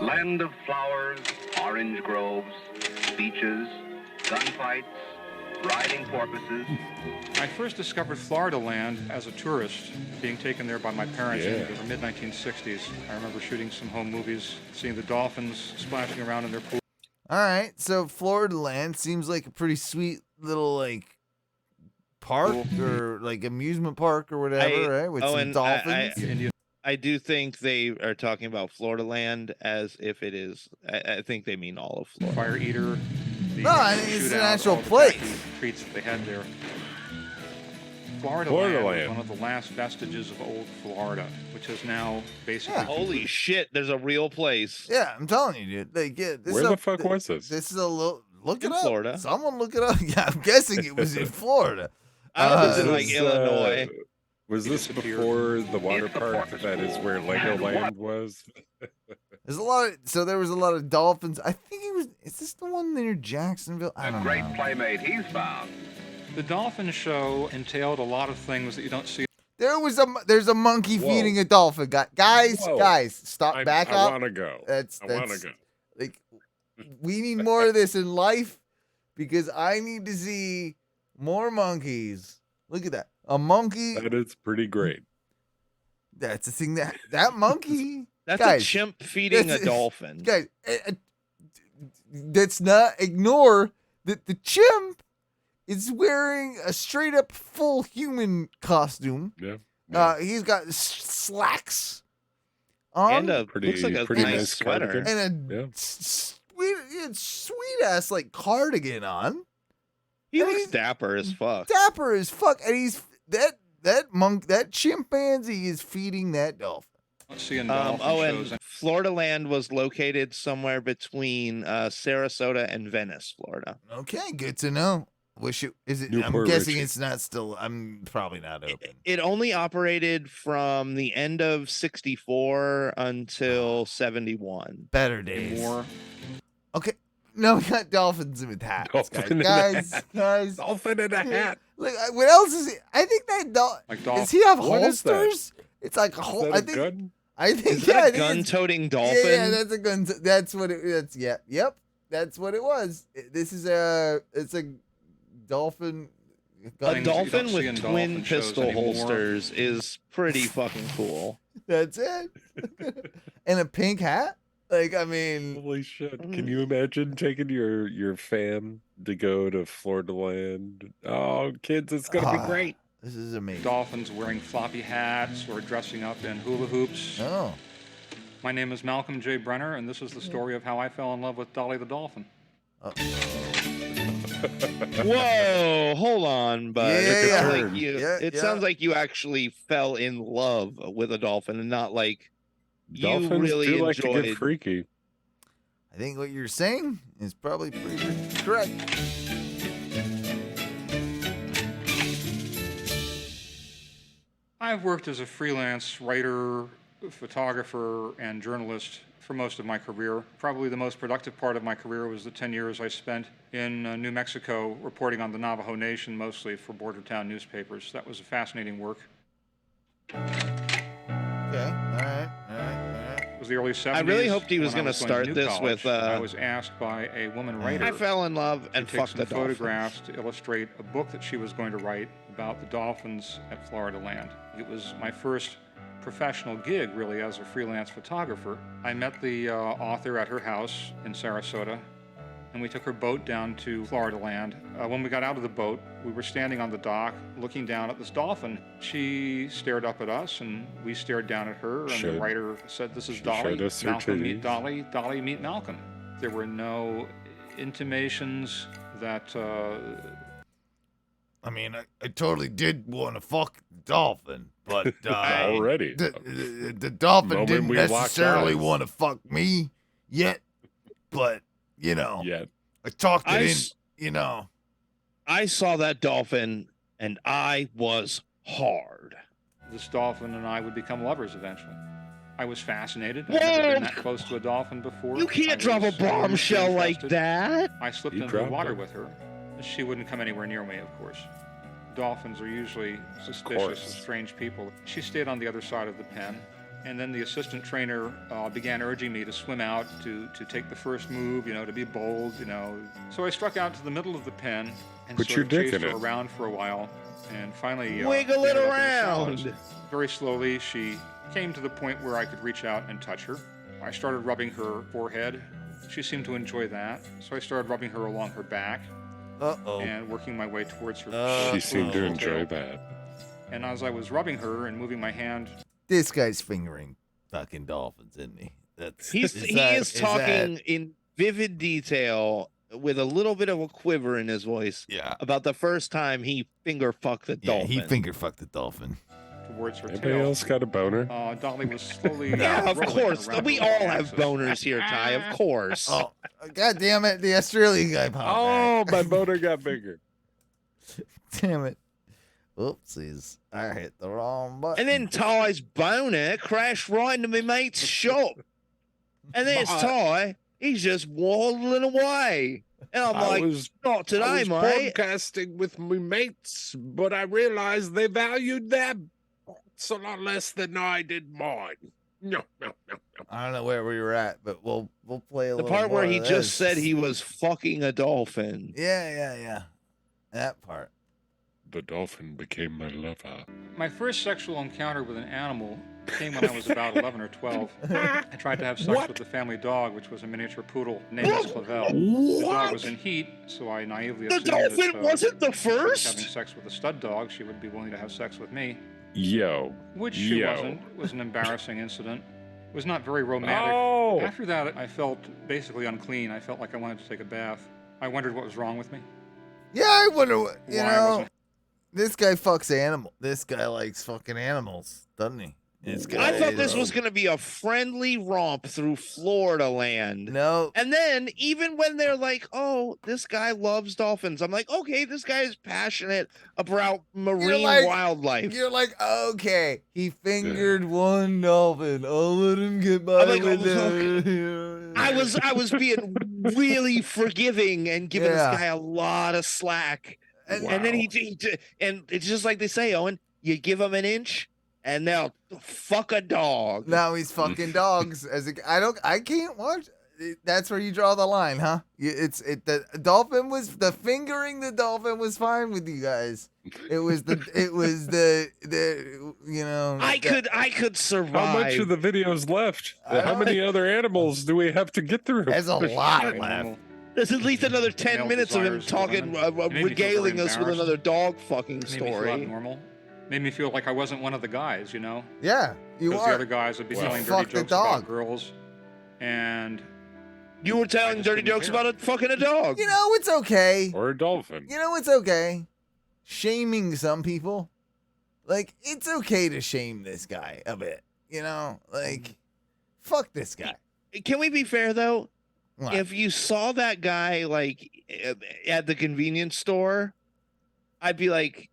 Land of flowers, orange groves, beaches, gunfights, riding porpoises. I first discovered Florida land as a tourist, being taken there by my parents in the mid-1960s. I remember shooting some home movies, seeing the dolphins splashing around in their pool. All right, so Florida land seems like a pretty sweet little like park or like amusement park or whatever, right? With some dolphins. I do think they are talking about Florida land as if it is. I think they mean all of Florida. Fire Eater. No, I think it's an actual place. Treats that they had there. Florida land was one of the last vestiges of old Florida, which is now basically. Holy shit! There's a real place. Yeah, I'm telling you, dude. Like, where the fuck was this? This is a little. Look it up. Florida. Someone look it up. Yeah, I'm guessing it was in Florida. I was in like Illinois. Was this before the water park that is where Legoland was? There's a lot of, so there was a lot of dolphins. I think it was, is this the one near Jacksonville? I don't know. Great playmate he's found. The dolphin show entailed a lot of things that you don't see. There's a monkey feeding a dolphin. Guys, stop, back up. I want to go. I want to go. Like, we need more of this in life because I need to see more monkeys. Look at that. A monkey. That is pretty great. That's the thing that monkey. That's a chimp feeding a dolphin. Guys, let's not ignore that the chimp is wearing a straight up full human costume. Yeah. He's got slacks on. And looks like a pretty nice sweater. And a sweet sweet ass like cardigan on. He looks dapper as fuck. Dapper as fuck, and he's that chimpanzee is feeding that dolphin. Owen, Florida Land was located somewhere between Sarasota and Venice, Florida. Okay, good to know. Wish it is it. Newport I'm guessing Richie. it's not still. I'm probably not open. It only operated from the end of '64 until '71. Better days. More. Okay. No, we got dolphins with hats. Guys. Dolphin in a hat. Like, what else is he? I think that does he have What is that? holsters? It's like a whole. Is that a gun? I think Is that I a think it's- gun-toting dolphin? Yeah, that's a gun. That's what it. That's Yep. That's what it was. This is it's a dolphin. A dolphin with twin pistol holsters is pretty fucking cool. That's it. And a pink hat. Like, I mean, Holy shit! Can you imagine taking your fam to go to Florida Land? Oh, kids, it's gonna be great. This is amazing. Dolphins wearing floppy hats or dressing up in hula hoops. Oh. My name is Malcolm J. Brenner, and this is the story of how I fell in love with Dolly the dolphin. Whoa, hold on, bud. It Yeah. sounds like you, Yeah, it yeah. sounds like you actually fell in love with a dolphin and not like you Dolphins really do like to enjoyed. get freaky. I think what you're saying is probably pretty correct. I've worked as a freelance writer, photographer, and journalist for most of my career. Probably the most productive part of my career was the 10 years I spent in New Mexico reporting on the Navajo Nation, mostly for border town newspapers. That was a fascinating work. Okay. All right. It was the early 70s. I really hoped he was when I going to going start New this College. with. I was asked by a woman writer. I fell in love and to take fucked some the dolphin. photographs to illustrate a book that she was going to write about the dolphins at Florida Land. It was my first professional gig, really, as a freelance photographer. I met the author at her house in Sarasota, and we took her boat down to Florida Land. When we got out of the boat, we were standing on the dock looking down at this dolphin. She stared up at us, and we stared down at her, and the writer said, "This is She Dolly. showed us her Malcolm meet titties. Dolly, Dolly meet Malcolm." There were no intimations that I mean, I totally did want to fuck the dolphin, but Already. the dolphin Moment didn't we locked necessarily eyes. want to fuck me yet. But Yet. I talked it I in. s- You know, I saw that dolphin and I was hard. this dolphin and I would become lovers eventually. I was fascinated. I'd never been that close to a dolphin before. You can't I drop a was bombshell enormously like interested. that. I slipped You into the dropped water it. with her. She wouldn't come anywhere near me, of course. Dolphins are usually suspicious of course. strange people. She stayed on the other side of the pen, and then the assistant trainer began urging me to swim out, to take the first move, to be bold, So I struck out to the middle of the pen and Put sort your of dick chased in her it. around for a while, and finally Wiggle we it ended up in the around. shallows. Very slowly, she came to the point where I could reach out and touch her. I started rubbing her forehead. She seemed to enjoy that, so I started rubbing her along her back and working my way towards her. She seemed to tail. enjoy that. And as I was rubbing her and moving my hand, this guy's fingering fucking dolphins, isn't he? He is talking in vivid detail with a little bit of a quiver in his voice. Yeah. About the first time he finger fucked the Yeah, dolphin. he finger fucked the dolphin. towards her Anybody tail, else got a boner? Dolly was slowly. Yeah, of rolling course. around We her all have axis. boners here, Ty. Of course. Oh, God damn it. The Australian guy popped Oh, my boner got bigger. back. Damn it. Oopsies. I hit the wrong button. And then Ty's boner crashed right into my mate's shop. And there's Ty. He's just waddling away. And I'm like, not today, I was mate. podcasting with my mates, but I realized they valued their butts a lot less than I did mine. No. I don't know where we were at, but we'll play a The little part where more he of just this. said he was fucking a dolphin. Yeah. That part. The dolphin became my lover. My first sexual encounter with an animal came when I was about 11 or 12. I tried to have sex with the family dog, which was a miniature poodle named Clavel. The dog was in heat, so I naively The assumed dolphin that, wasn't the if I was first? having sex with a stud dog, she would be willing to have sex with me, Yo. which she wasn't. It was an embarrassing incident. It was not very romantic. Oh! After that, I felt basically unclean. I felt like I wanted to take a bath. I wondered what was wrong with me. Yeah, I wonder what, you Why know, wasn't- this guy fucks animal. This guy likes fucking animals, doesn't he? This guy I thought this is- was going to be a friendly romp through Florida land. No. And then even when they're like, oh, this guy loves dolphins, I'm like, okay, this guy is passionate about marine wildlife. You're like, okay, he fingered one dolphin. I'll let him get by I'm like, with oh, that. I was being really forgiving and giving Yeah. this guy a lot of slack. And then and it's just like they say, Owen, you give him an inch and they'll fuck a dog. Now he's fucking dogs. I can't watch. That's where you draw the line, huh? The dolphin was the fingering. The dolphin was fine with you guys. It was the you know. I could survive. How much of the video's left? How many other animals do we have to get through? There's a lot left. There's at least another 10 Male minutes of him desires talking, women. It made me feel regaling very us with embarrassed. another dog fucking Made me feel story. abnormal. Made me feel like I wasn't one of the guys, you know? Yeah, you Because are. the other guys would be telling fuck dirty the jokes dog. about girls. And You were telling dirty jokes about it fucking a dog. You know it's okay. Or a dolphin. You know it's okay. Shaming some people, like it's okay to shame this guy a bit. You know, like fuck this guy. Can we be fair though? What? If you saw that guy like at the convenience store, I'd be like,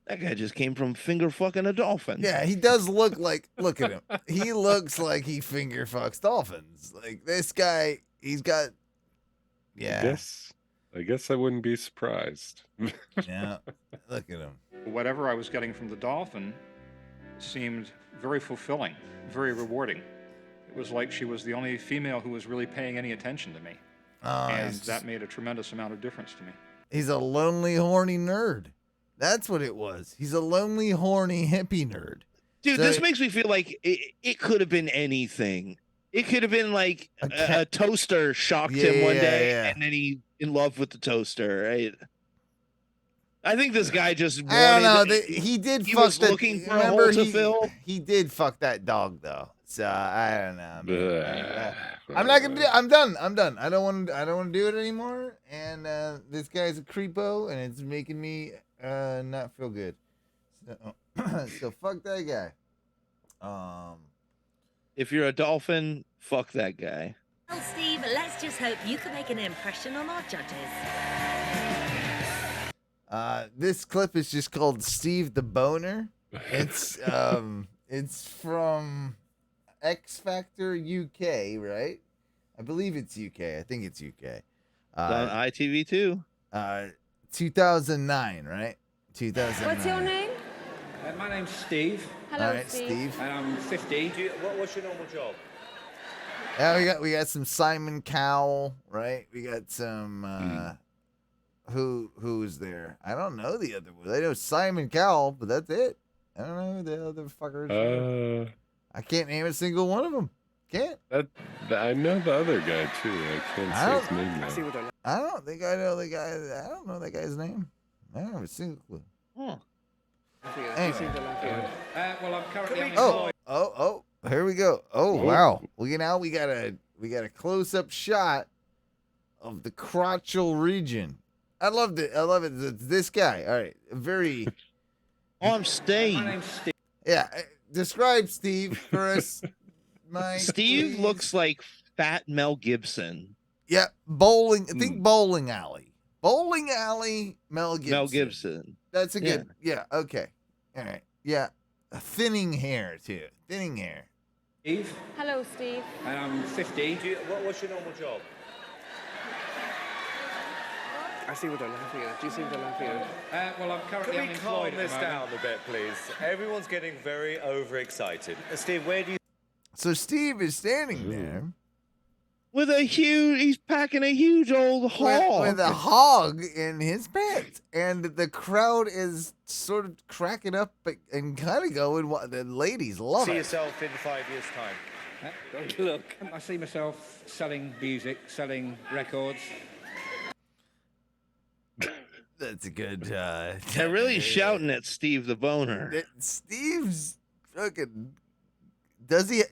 that guy just came from finger fucking a dolphin. Yeah, he does look like. Look at him. He looks like he finger fucks dolphins. Like this guy, he's got. Yeah. I guess I wouldn't be surprised. Yeah. Look at him. whatever I was getting from the dolphin seemed very fulfilling, very rewarding. It was like she was the only female who was really paying any attention to me. Oh, And that made a tremendous amount of difference to me. He's a lonely, horny nerd. That's what it was. He's a lonely, horny, hippie nerd. Dude, So- this makes me feel like it could have been anything. It could have been like a toaster shocked him one day, yeah. and then he in love with the toaster. Right? I think this guy just wanted. I don't know. He did He fuck was the, looking for a remember hole to fill. He did fuck that dog though. So I don't know. I'm not gonna do. I'm done. I don't want to do it anymore. And this guy's a creepo, and it's making me not feel good. So, so fuck that guy. If you're a dolphin, fuck that guy. Well, Steve, let's just hope you can make an impression on our judges. This clip is just called Steve the Boner. It's from X Factor UK, right? I believe it's UK. I think it's UK. On ITV2. 2009, right? 2009. What's your name? My name's Steve. Hello, All right, Steve. And I'm 50. What's your normal job? Yeah, we got some Simon Cowell, right? We got some who's there? I don't know the other one. I know Simon Cowell, but that's it. I don't know who the other fuckers. I can't name a single one of them. Can't. I know the other guy too. I can't say his name now. I don't think I know the guy. I don't know that guy's name. I don't have a single clue. Huh. Anyway. Well, I'm currently Oh, here we go. Oh, wow. We got a close-up shot of the crotchal region. I loved it. It's this guy. All right. Very on stage. My name's Steve. Yeah. Describe Steve for us. Steve looks like fat Mel Gibson. Yeah, bowling. Think bowling alley. Bowling alley. Mel Gibson. Mel Gibson. That's a good. Yeah. Okay. All right. Yeah. Thinning hair too. Thinning hair. Steve. Hello, Steve. And I'm 50. What's your normal job? I see what they're laughing at. Do you see what they're laughing at? Well, I'm currently Can we calm unemployed. this down a bit, please? Everyone's getting very overexcited. Steve, where do you... So Steve is standing there with he's packing a huge old hog. with a hog in his pants, and the crowd is sort of cracking up and kind of going. What the ladies love see it. yourself in 5 years' time? Look, I see myself selling music, selling records. That's a good. They're really shouting at Steve the Boner. Steve's fucking. Does he?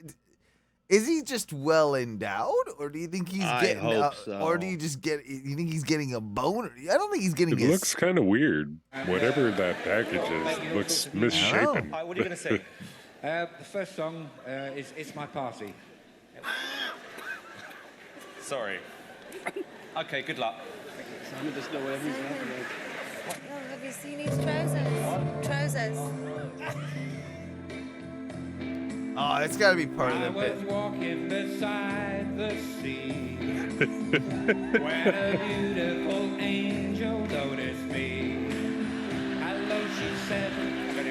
Is he just well endowed, or do you think he's getting? Hope so. Or do you just get? You think he's getting a boner? I don't think he's getting. It looks kind of weird. Whatever that package is, it looks misshapen. What are you going to sing? The first song is It's My Party. Sorry. Okay, good luck. Oh, have you seen his trousers? Trousers. Oh, it's got to be part of I the bit. was walking beside the sea when a beautiful angel noticed me. Hello, she said,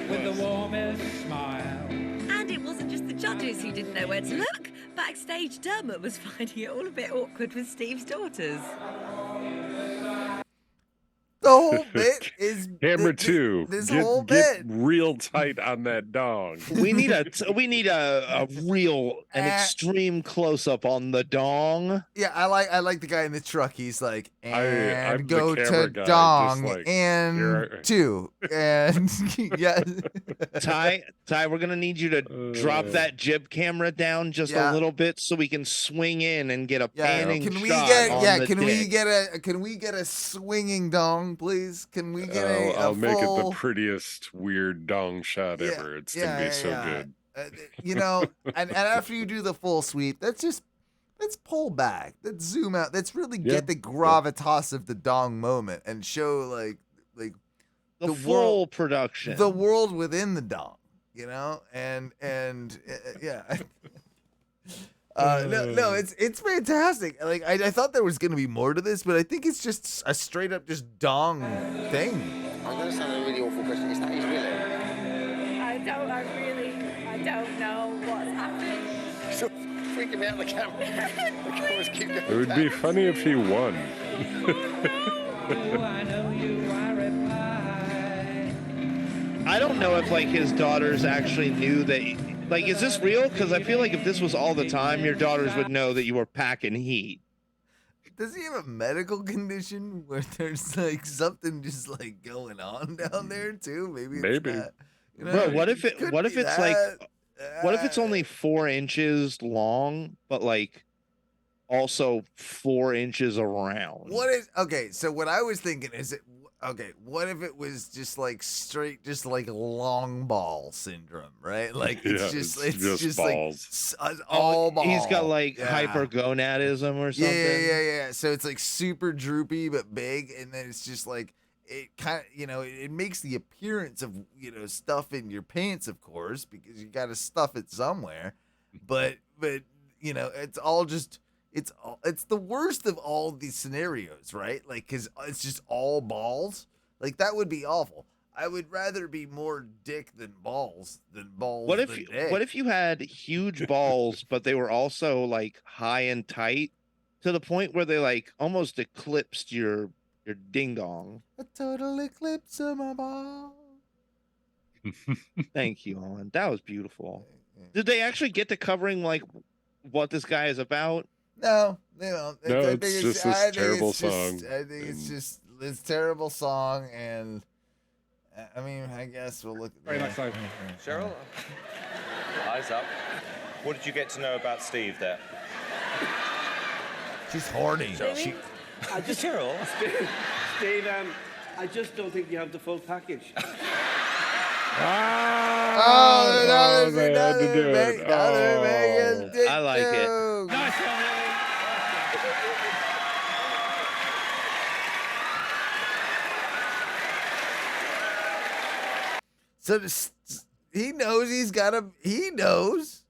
with the warmest smile. And it wasn't just the judges who didn't know where to look. Backstage, Dermot was finding it all a bit awkward with Steve's daughters. The whole bit is Camera 2. This get, whole get bit. real tight on that dong. We need a real an extreme close up on the dong. Yeah, I like the guy in the truck. He's like, and I'm go the to camera guy, dong just like, and here two and yeah. Ty, we're gonna need you to drop that jib camera down just a little bit so we can swing in and get a panning Can we shot get on the can we dick. get a swinging dong, please? Can we get I'll make it the full... prettiest weird dong shot ever. It's gonna be so good. You know, and after you do the full sweep, let's pull back. Let's zoom out. Let's really get the gravitas of the dong moment and show like the full production, the world within the dong. You know, and yeah. No, it's fantastic. Like I thought there was gonna be more to this, but I think it's just a straight up just dong thing. I'm gonna sound a really awful question. Is that his willing? I don't know what's happening. Stop freaking me out the camera. The cameras keep going. It would be funny if he won. I don't know if like his daughters actually knew that. Like, is this real? Because I feel like if this was all the time, your daughters would know that you were packing heat. Does he have a medical condition where there's like something just like going on down there too? Maybe. Maybe. Not, you know, Bro, what if it's that. what if it's only 4 inches long, but like also 4 inches around? So what I was thinking is what if it was just like straight, just like long ball syndrome, right? Like it's just balls. Like all balls. He's got like hypergonadism or something. Yeah. So it's like super droopy but big, and then it's just like it kind of, it makes the appearance of, stuff in your pants, of course, because you got to stuff it somewhere. But it's all just. It's the worst of all these scenarios, right? Like, because it's just all balls. Like, that would be awful. I would rather be more dick than balls What if than dick. what if you had huge balls, but they were also like high and tight to the point where they like almost eclipsed your ding dong? A total eclipse of my balls. Thank you, Owen. That was beautiful. Did they actually get to covering like what this guy is about? No, they don't. No, it's just this terrible song. I think it's just this terrible song, and I mean, I guess we'll look. Very much so. Cheryl, eyes up. What did you get to know about Steve there? She's horny. She... I just Cheryl. Steve, I just don't think you have the full package. I like it. Nice one, So he knows he's got a. He knows.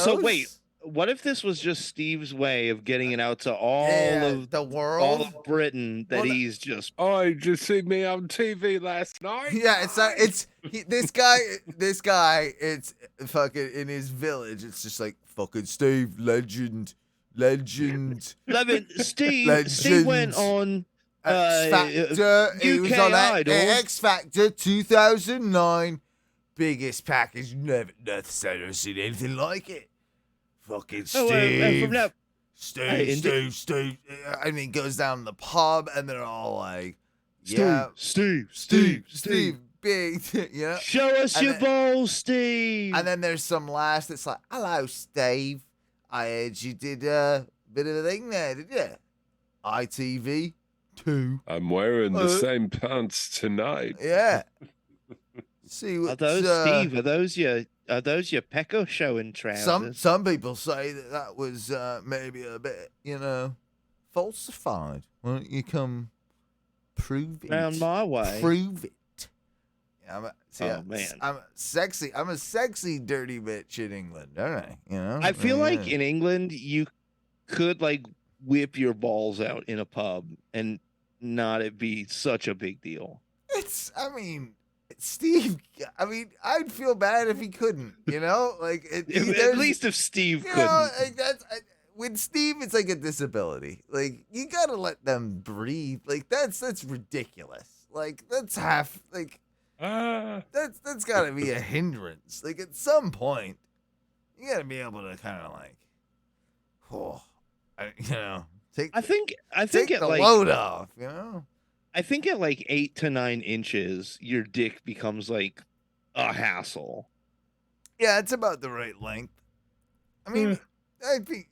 So wait, what if this was just Steve's way of getting it out to all of the world, all of Britain, that he's just. Oh, you just seen me on TV last night. Yeah, it's not. It's this guy. This guy. It's fucking in his village. It's just like fucking Steve, legend. Steve went on. X Factor. He was on Idol. X Factor 2009. Biggest package. Never seen anything like it. Fucking Steve. Steve. I mean, goes down to the pub and they're all like, yeah. Steve. Big, yeah. Show us your balls, Steve. And then there's some lass that's like, hello, Steve. I heard you did a bit of a thing there, did you? ITV 2. I'm wearing the same pants tonight. Yeah. See Are what's, those Steve? Are those your Pecco showing trousers? Some people say that was maybe a bit, falsified. Why don't you come prove it? Round my way. Prove it. Yeah, man. I'm a sexy dirty bitch in England, don't I? I feel like in England you could like whip your balls out in a pub and not it be such a big deal. Steve, I'd feel bad if he couldn't, like at least if Steve couldn't. With Steve, it's like a disability. Like you gotta let them breathe. Like that's ridiculous. Like that's half. Like that's gotta be a hindrance. Like at some point, you gotta be able to kind of like, take. I think take at the like, load off. I think at like 8 to 9 inches, your dick becomes like a hassle. Yeah, it's about the right length. I mean, I think.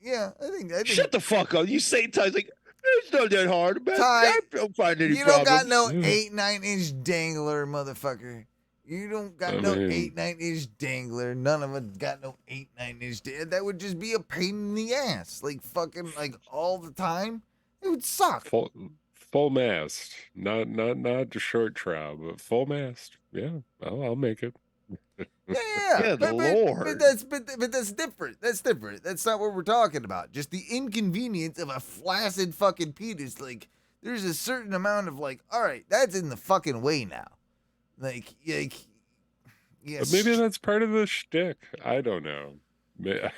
Shut the fuck up! You say Ty's like it's not that hard. Ty, I don't find any you don't got problems. no 8-9 inch dangler, motherfucker. You don't got no 8-9 inch dangler. None of us got no 8-9 inch. That would just be a pain in the ass. Like fucking like all the time. It would suck. Full mast, not the short trow, but full mast. Yeah, I'll make it. Yeah, Good Lord. But that's different. That's different. That's not what we're talking about. Just the inconvenience of a flaccid fucking penis. Like, there's a certain amount of like, all right, that's in the fucking way now. Like, yes. But maybe that's part of the shtick. I don't know. Do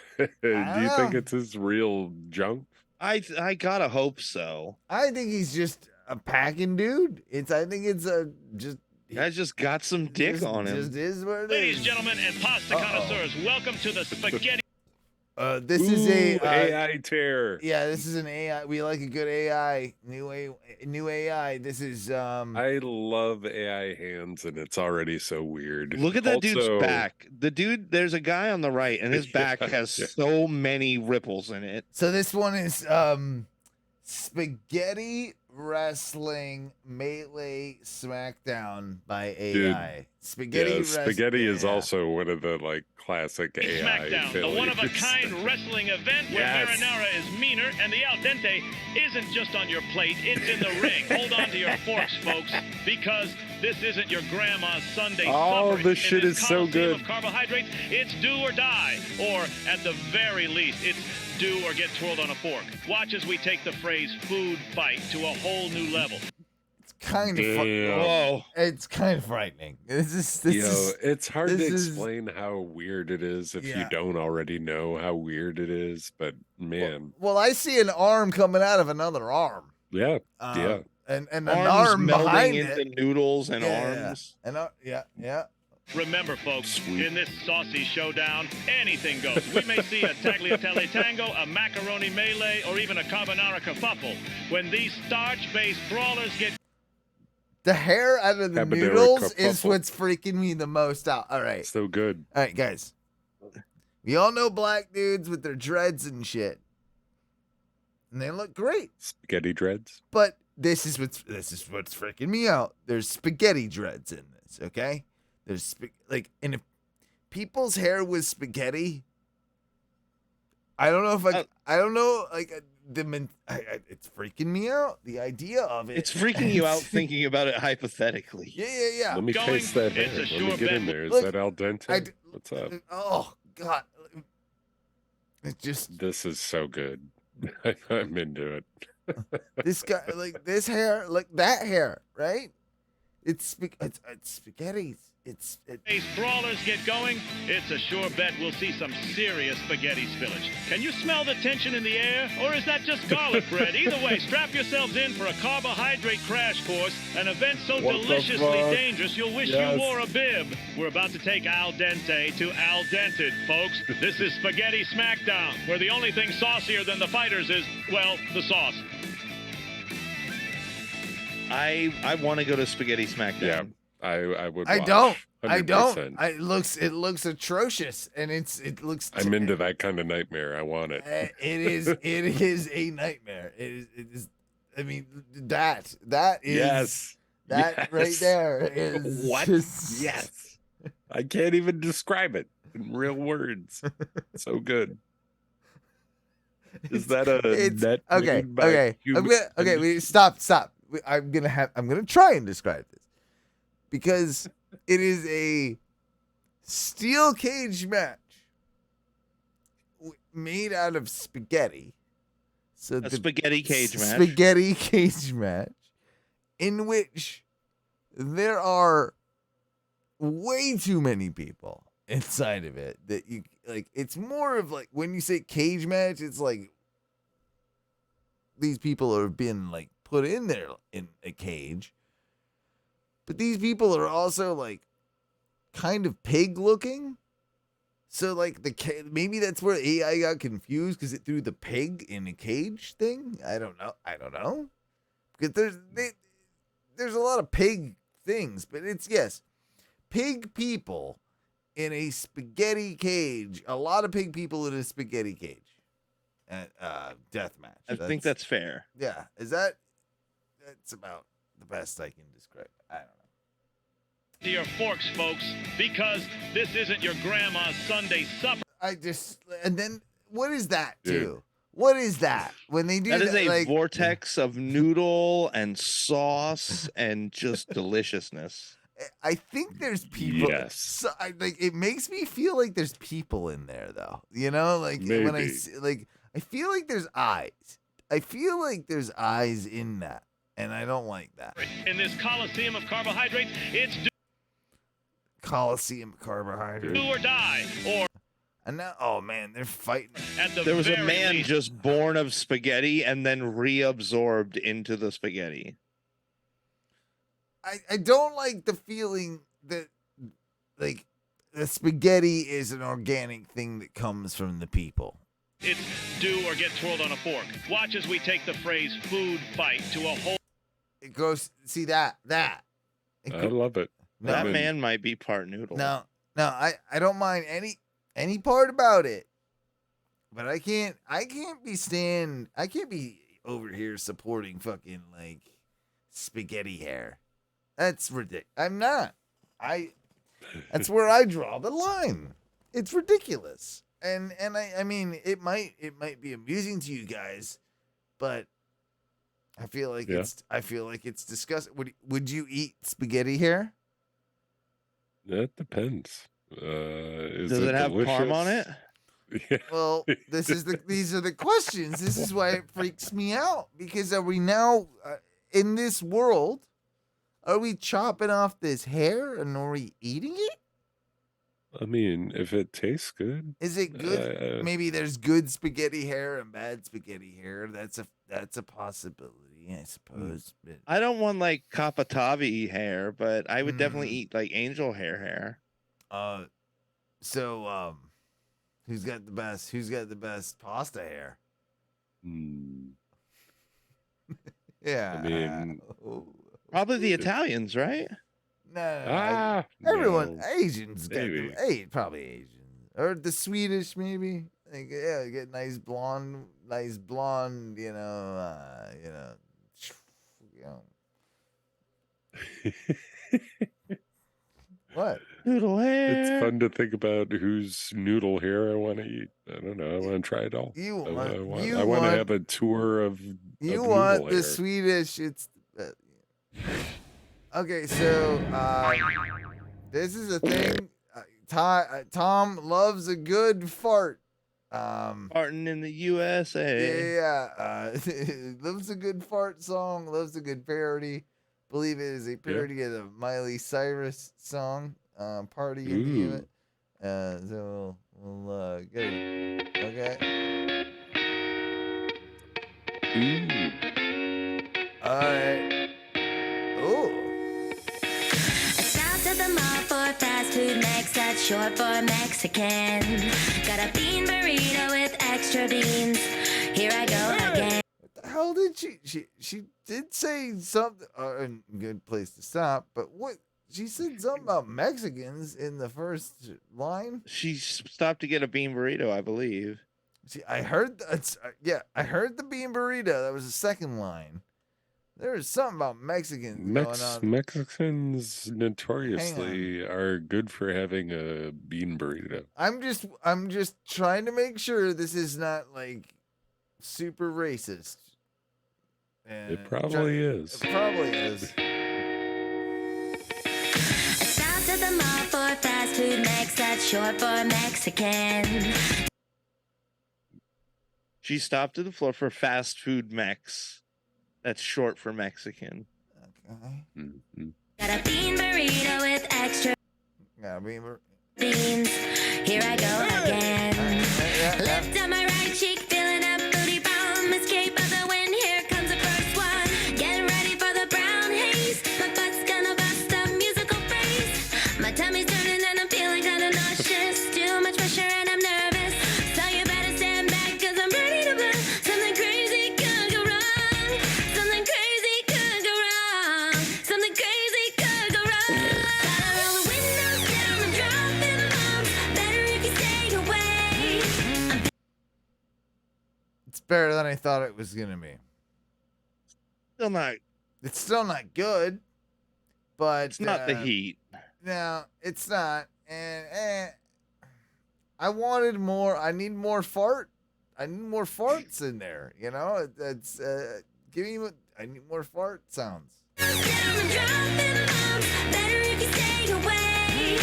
you think it's his real junk? I gotta hope so. I think he's just a packing dude. I think it's just. Guy's just got some dick on him. Just is what it Ladies, is. gentlemen, and pasta connoisseurs, welcome to the spaghetti. This is a AI tear. Yeah, this is an AI. We like a good AI. New AI. This is I love AI hands, and it's already so weird. Look at that dude's back. There's a guy on the right, and his back has so many ripples in it. So this one is Spaghetti Wrestling Melee Smackdown by AI. Dude, Spaghetti is also one of the like classic AI Smackdown, the failures. one-of-a-kind wrestling event where marinara is meaner and the al dente isn't just on your plate, it's in the ring. Hold on to your forks, folks, because this isn't your grandma's Sunday supper. This shit In is so Coliseum good. Of carbohydrates, it's do or die, or at the very least, it's do or get twirled on a fork. Watch as we take the phrase food fight to a whole new level. Kind of Damn. it's kind of frightening. It's hard to this is- explain how weird it is if you Yeah. don't already know how weird it is. But man, Well, I see an arm coming out of another arm. yeah. And an Arms arm melding behind into it. noodles and Yeah. arms. And yeah. Remember, folks, in this saucy showdown, anything goes. We may see a tagliatelle tango, a macaroni melee, or even a carbonara kerfuffle. When these starch-based brawlers get... The hair out of the Habanero noodles is kerfuffle. what's freaking me the most out. All right. So good. All right, guys. We all know black dudes with their dreads and shit. And they look great. Spaghetti dreads. But this is what's freaking me out. There's spaghetti dreads in this, okay? And if people's hair was spaghetti, I don't know if I don't know, like it's freaking me out. The idea of it. It's freaking you out thinking about it hypothetically. Yeah. Let me taste that hair. It's a Let me sure get in bet. there. Is Look, that al dente? What's up? Oh God, it just This is so good. I'm into it. this guy like this hair, like that hair, right? It's spaghetti. These brawlers get going, it's a sure bet we'll see some serious spaghetti spillage. Can you smell the tension in the air, or is that just garlic bread? Either way, strap yourselves in for a carbohydrate crash course, an event so What the deliciously fuck? dangerous you'll wish Yes. you wore a bib. We're about to take al dente to al dented, folks. This is Spaghetti Smackdown, where the only thing saucier than the fighters is, well, the sauce. I want to go to Spaghetti Smackdown. Yeah, I would. I watch. don't. I don't. 100%. It looks atrocious, and it looks. I'm into that kind of nightmare. I want it. It is a nightmare. It is. I mean, that is. Yes. That right there is What? just- Yes. I can't even describe it in real words. So good. Is that a net? Okay. made by Okay. human- Wait, stop. I'm gonna try and describe this because it is a steel cage match made out of spaghetti. So A spaghetti cage match. Spaghetti cage match in which there are way too many people inside of it that you like. It's more of like when you say cage match, it's like these people have been like put in there in a cage, but these people are also like kind of pig looking. So like maybe that's where AI got confused because it threw the pig in a cage thing. I don't know. Because there's a lot of pig things, but it's pig people in a spaghetti cage. A lot of pig people in a spaghetti cage at death match. I think that's fair. Yeah, that's about the best I can describe it. I don't know. To your forks, folks, because this isn't your grandma's Sunday supper. And then what is that too? Dude. What is that when they do That is a like, vortex of noodle and sauce and just deliciousness. I think there's people. Yes. So, like it makes me feel like there's people in there though. You know, like when I Maybe. see, like I feel like there's eyes. I feel like there's eyes in that, and I don't like that. In this coliseum of carbohydrates, it's Coliseum carbohydrate. do or die, or And now, oh man, they're fighting. at the There was a very man least, just born of spaghetti and then reabsorbed into the spaghetti. I don't like the feeling that like the spaghetti is an organic thing that comes from the people. it's do or get twirled on a fork. Watch as we take the phrase food fight to a whole. It goes. See that. It I love it. No, That man might be part noodle. No, I don't mind any part about it, but I can't be over here supporting fucking like spaghetti hair. That's ridiculous. I'm not. That's where I draw the line. It's ridiculous. And I mean it might be amusing to you guys, but I feel like it's disgusting. Would you eat spaghetti hair? That depends. Does it have parm on it? Yeah. Well, these are the questions. This is why it freaks me out because are we now in this world? Are we chopping off this hair and are we eating it? I mean, if it tastes good, Is it good? Maybe there's good spaghetti hair and bad spaghetti hair. That's a possibility, I suppose. But I don't want like Kapatavi hair, but I would definitely eat like angel hair. So who's got the best pasta hair? Yeah. I mean, Probably the Italians, right? No, everyone, no. Asians get Maybe. probably Asian or the Swedish maybe. Like, yeah, get nice blonde, you know. What? Noodle hair. It's fun to think about whose noodle hair I want to eat. I don't know. I want to try it all. You I want- want you to want- have a tour of You of want noodle the hair. Swedish? It's okay. So this is a thing. Tom loves a good fart. Farting in the USA. Yeah. Loves a good fart song. Loves a good parody. Believe it is a parody of the Miley Cyrus song. Party in the Ooh. unit. So we'll get it. Okay. All right. Oh. Stop to the mall for fast food next. That's short for Mexican. Got a bean burrito with extra beans. Here I go again. How did she did say something? A good place to stop. But what She said something about Mexicans in the first line. She stopped to get a bean burrito, I believe. See, I heard I heard the bean burrito. That was the second line. There was something about Mexicans going on. Mexicans notoriously are good for having a bean burrito. I'm just trying to make sure this is not like super racist. And It probably is. It probably is. Stop at the mall for fast food next, that's short for Mexican. She stopped at the floor for fast food Mex. That's short for Mexican. Okay. Mm-hmm. Got a bean burrito with extra beans. Here I go again. Left on my right cheek, feeling a booty bomb. Escape of the wind, here comes the first one. Getting ready for the brown haze. My butt's gonna bust a musical face. My tummy's turning and I'm feeling kinda nauseous. Too much pressure and I'm nervous. So you better stand back, cause I'm ready to blow. Something crazy could go wrong. Something crazy could go wrong. Something crazy could go wrong. Gotta roll the windows down and dropping bombs. Better if you stay away. It's better than I thought it was gonna be. Still not. It's still not good, but It's not the heat. No, it's not. And I wanted more. I need more fart. I need more farts in there. You know, it's give me. I need more fart sounds. Better if you stay away.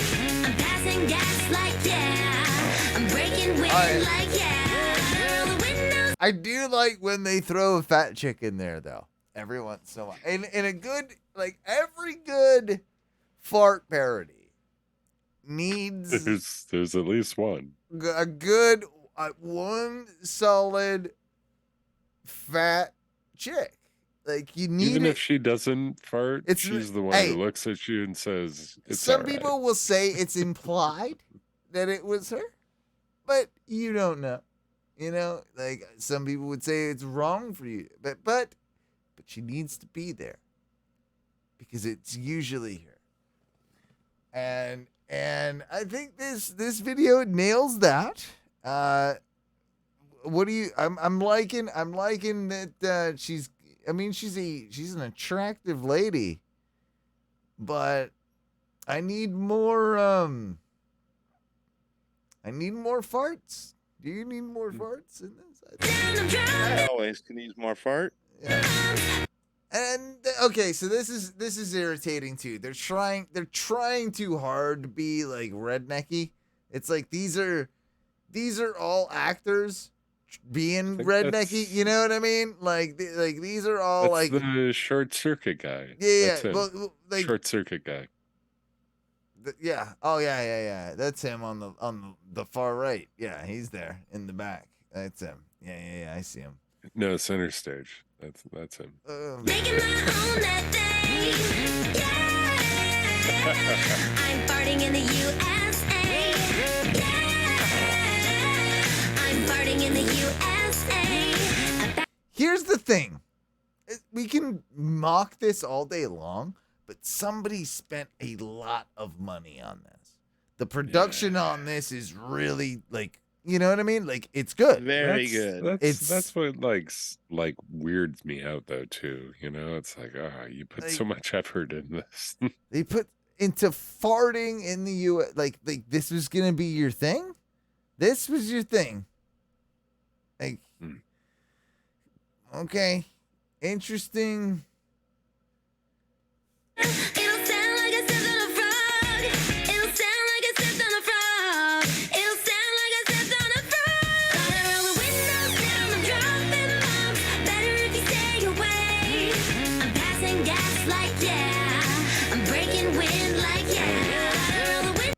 I'm passing gas like yeah. I'm breaking wind like yeah. Roll the windows. I do like when they throw a fat chick in there, though. Every once in a while, in a good, like every good fart parody needs There's at least one. a good one solid fat chick. Like you need Even it. if she doesn't fart, It's- she's the one hey, who looks at you and says, "It's Some all right." people will say it's implied that it was her, but you don't know. You know, like some people would say it's wrong for you, but she needs to be there because it's usually her. And I think this video nails that. What do you? I'm liking that she's. I mean, she's an attractive lady, but I need more. I need more farts. Do you need more farts in this? I always can use more fart. And okay, so this is irritating too. They're trying too hard to be like rednecky. It's like these are all actors being rednecky. You know what I mean? Like these are all That's like the short circuit guy. Yeah, That's yeah, him. well, like- short circuit guy. yeah. Oh yeah. That's him on the far right. Yeah, he's there in the back. That's him. Yeah. I see him. No, center stage. That's him. Making my own that thing. Yeah. I'm farting in the USA. Yeah. I'm farting in the USA. Here's the thing. We can mock this all day long, but somebody spent a lot of money on this. The production on this is really like, you know what I mean? Like it's good. Very That's- good. That's what like weirds me out though too. You know, it's like, you put so much effort in this. They put into farting in the U.S. Like this was gonna be your thing. This was your thing. Like, okay, interesting. It'll sound like I stepped on a frog. It'll sound like I stepped on a frog. It'll sound like I stepped on a frog. Gotta roll the windows down, I'm dropping bombs. Better if you stay away. I'm passing gas like yeah. I'm breaking wind like yeah. Gotta roll the windows.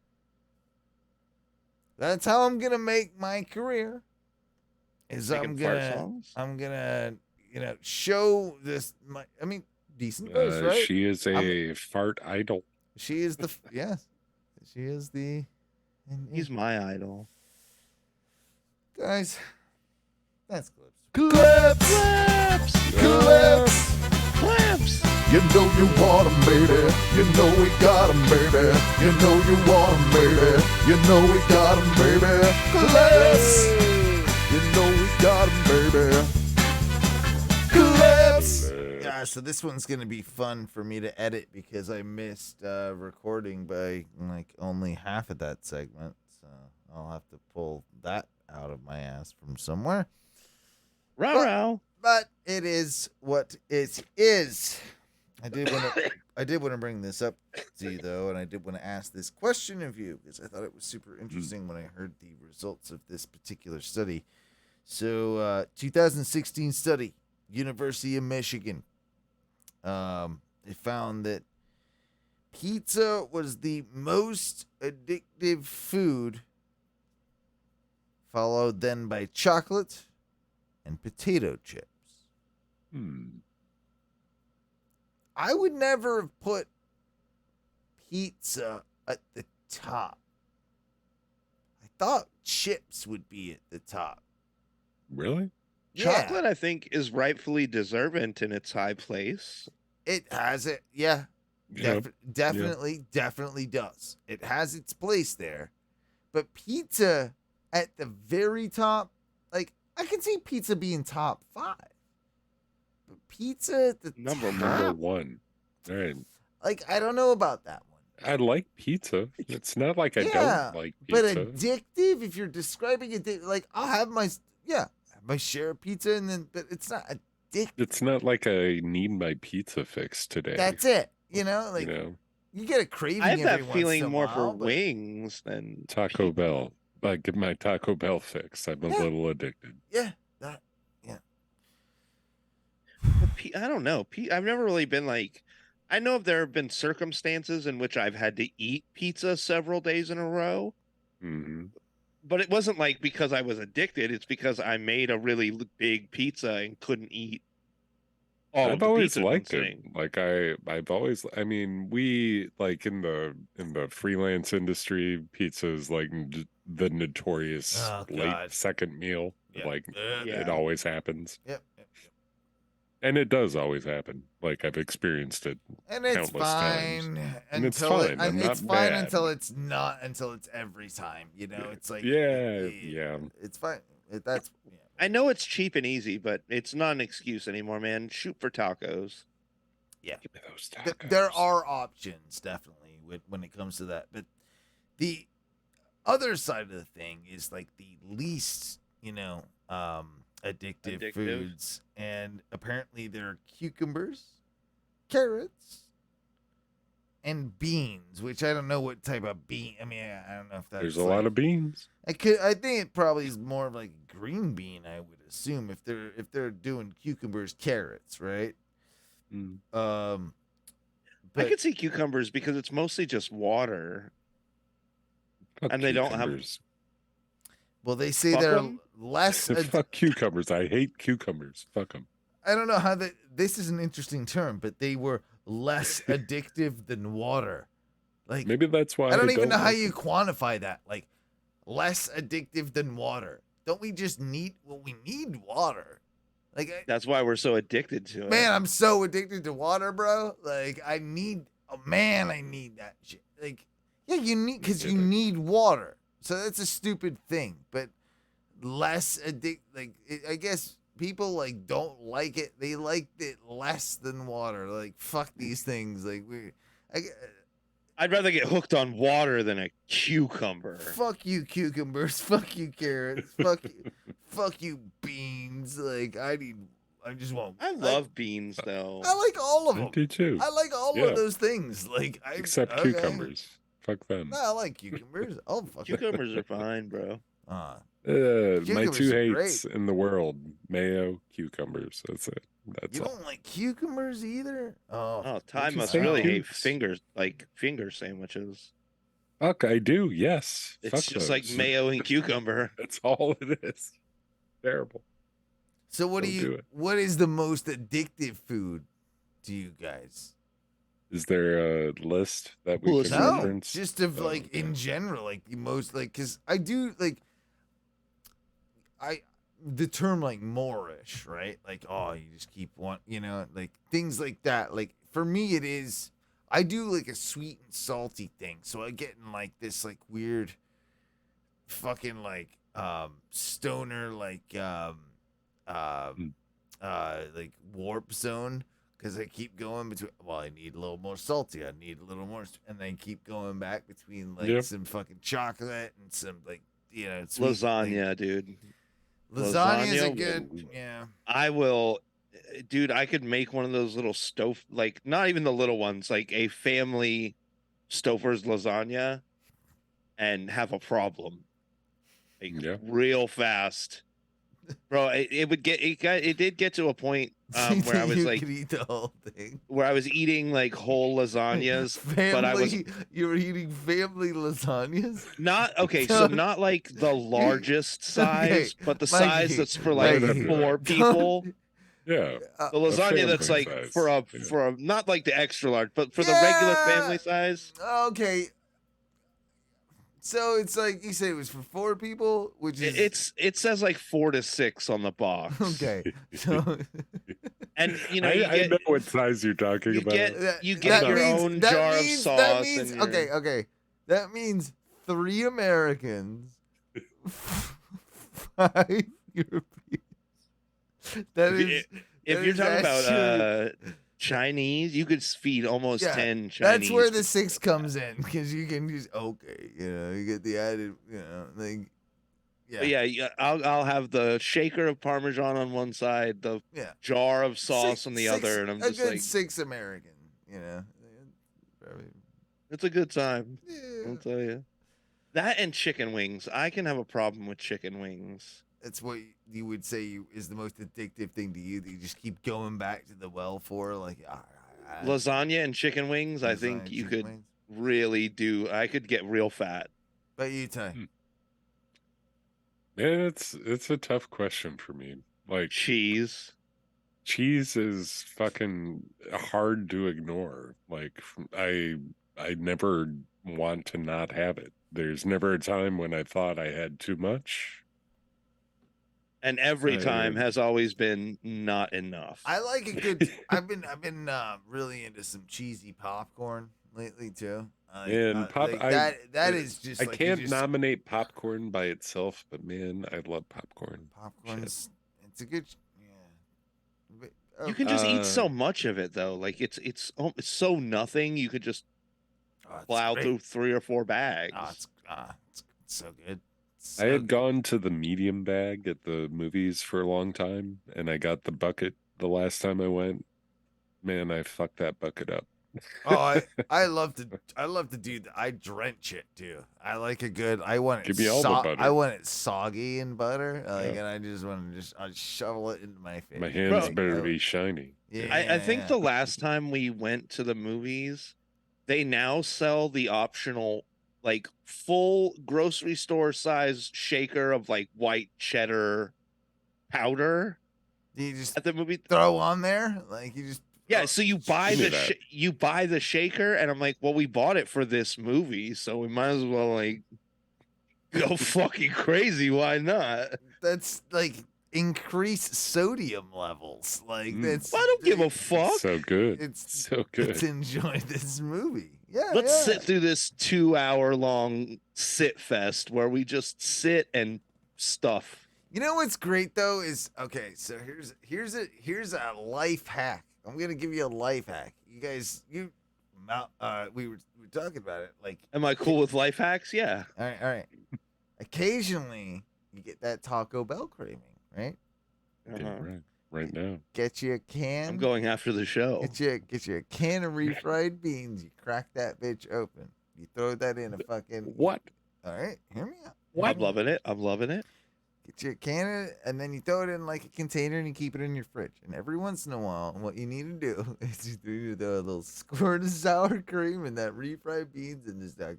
That's how I'm gonna make my career. Is Making fart songs? I'm gonna show this. Decent voice, right? She is a fart idol. She is the yes. She is the. He's my idol. Guys, that's clips. Clips! Clamps! You know you want 'em, baby. You know we got 'em, baby. You know you want 'em, baby. You know we got 'em, baby. Clips. You know we got 'em, baby. Clips. Yeah, so this one's gonna be fun for me to edit because I missed recording by like only half of that segment. So I'll have to pull that out of my ass from somewhere. But it is what it is. I did want to bring this up to you though, and I did want to ask this question of you because I thought it was super interesting when I heard the results of this particular study. So, 2016 study, University of Michigan. They found that pizza was the most addictive food, followed then by chocolate and potato chips. I would never have put pizza at the top. I thought chips would be at the top. Really? Chocolate, I think, is rightfully deserving in its high place. It has it, yeah. Yep. Definitely does. It has its place there. But pizza at the very top, like, I can see pizza being top 5. But pizza at the number top, one. All right. like, I don't know about that one. I like pizza. It's not like I Yeah, don't like but pizza. addictive, if you're describing it, like, I'll have my share of pizza, and then, but it's not addictive. It's not like I need my pizza fix today. That's it. You know, like, you get a craving. I have that every once in feeling a more while, for but- Wings than Taco Bell. I get my Taco Bell fix. I'm a little addicted. Yeah. I don't know. I've never really been like. I know there have been circumstances in which I've had to eat pizza several days in a row, but it wasn't like because I was addicted. It's because I made a really big pizza and couldn't eat all of I've the always pizza. liked it. Like I've always. I mean, we like in the freelance industry, pizza is like the notorious late second meal. Like it always happens. Yep. And it does always happen. Like I've experienced it And it's countless fine times. until And it's fine. I'm it's not fine bad. until it's not, until it's every time. You know, it's like yeah. it's fine. That's I know it's cheap and easy, but it's not an excuse anymore, man. Shoot for tacos. Yeah. Give me those tacos. There are options definitely when it comes to that, but the other side of the thing is like the least, addictive foods, and apparently there are cucumbers, carrots, and beans, which I don't know what type of bean. I mean, I don't know if that's There's a lot of beans. I think it probably is more of like a green bean, I would assume, if they're doing cucumbers, carrots, right? I could see cucumbers because it's mostly just water. And they don't have. Well, they say Fuck they're 'em? less. Fuck cucumbers. I hate cucumbers. Fuck them. I don't know how this is an interesting term, but they were less addictive than water. Like maybe that's why I don't even know how like you quantify that. Like less addictive than water. Don't we just need? Well, we need water. Like That's why we're so addicted to it. man, I'm so addicted to water, bro. Like I need. Oh man, I need that shit. Like yeah, you need because you need water. So that's a stupid thing, but less I guess people like don't like it. They liked it less than water. Like fuck these things. Like I'd rather get hooked on water than a cucumber. Fuck you cucumbers. Fuck you carrots. fuck you beans. Like I just want. I love beans though. I like all of them. I do too. I like all Yeah. of those things. Like Except cucumbers. Fuck them. No, I like cucumbers. Oh fuck. Cucumbers are fine, bro. My Cucumbers two are hates in the world: mayo, cucumbers. That's it. That's You all. don't like cucumbers either? Oh, Ty you must say, really hate Cukes? finger sandwiches. Fuck, I do. Yes. It's Fuck just like those. mayo and cucumber. That's all it is. Terrible. So what Don't do it. what is the most addictive food to you guys? Is there a list that we can No, reference? just of like in general, like the most like because I do like the term like Moorish, right? Like oh, you just keep like things like that. Like for me, it is. I do like a sweet and salty thing, so I get in like this like weird, fucking like stoner like warp zone because I keep going between. Well, I need a little more salty. I need a little more, and then keep going back between like some fucking chocolate and some like sweet, lasagna, like, dude. Lasagna is a good. Yeah, I will. Dude, I could make one of those little like not even the little ones, like a family Stouffer's lasagna, and have a problem, like real fast, bro. It did get to a point where I was you like, could eat the whole thing. where I was eating like whole lasagnas, but I was you were eating family lasagnas. not okay. So not like the largest size, but the size that's for like 4 people. Yeah, the lasagna that's like size. for a not like the extra large, but for the regular family size. Okay. So it's like you said, it was for 4 people, which is it says like 4 to 6 on the box. Okay. So and I know what size you're talking about. You get your own jar of sauce. That means okay. That means 3 Americans, 5 Europeans. If you're talking about Chinese, you could feed almost 10 Chinese. That's where the 6 comes in, because you can just you get the added, like I'll have the shaker of Parmesan on one side, the jar of sauce on the other, and I'm just like 6 American, it's a good time. I'll tell you. That and chicken wings. I can have a problem with chicken wings. That's what you would say is the most addictive thing to you that you just keep going back to the well for, like lasagna and chicken wings. I think you could really do. I could get real fat. But you, Ty. Yeah, it's a tough question for me. Like cheese is fucking hard to ignore. Like I never want to not have it. There's never a time when I thought I had too much. And every time has always been not enough. I like a good. I've been really into some cheesy popcorn lately too. That is just. I can't nominate popcorn by itself, but man, I love popcorn. Popcorn's it's a good. Yeah. You can just eat so much of it though. Like it's so nothing. You could just plow through 3 or 4 bags. It's so good. I had gone to the medium bag at the movies for a long time, and I got the bucket the last time I went. Man, I fucked that bucket up. I love to do that. I drench it too. I like a good. I want it. Give me all the butter. I want it soggy in butter, and I just want to I shovel it into my face. My hands better be shiny. Yeah, I think the last time we went to the movies, they now sell the optional, like, full grocery store size shaker of like white cheddar powder. You just at the movie throw on there, like you just so you buy the shaker, and I'm like, well, we bought it for this movie, so we might as well like go fucking crazy. Why not? That's like increase sodium levels. Like that's. I don't give a fuck. So good. It's so good. Let's enjoy this movie. Yeah, let's sit through this 2-hour-long sit fest where we just sit and stuff. You know what's great though is so here's a life hack. I'm gonna give you a life hack. You guys, we were talking about it. Like, am I cool with life hacks? Yeah. All right. Occasionally, you get that Taco Bell craving, right? Right now. Get you a can. I'm going after the show. Get you a can of refried beans. You crack that bitch open. You throw that in a fucking what? All right, hear me out. I'm loving it. Get you a can and then you throw it in like a container and you keep it in your fridge. And every once in a while, what you need to do is you throw a little squirt of sour cream and that refried beans and just in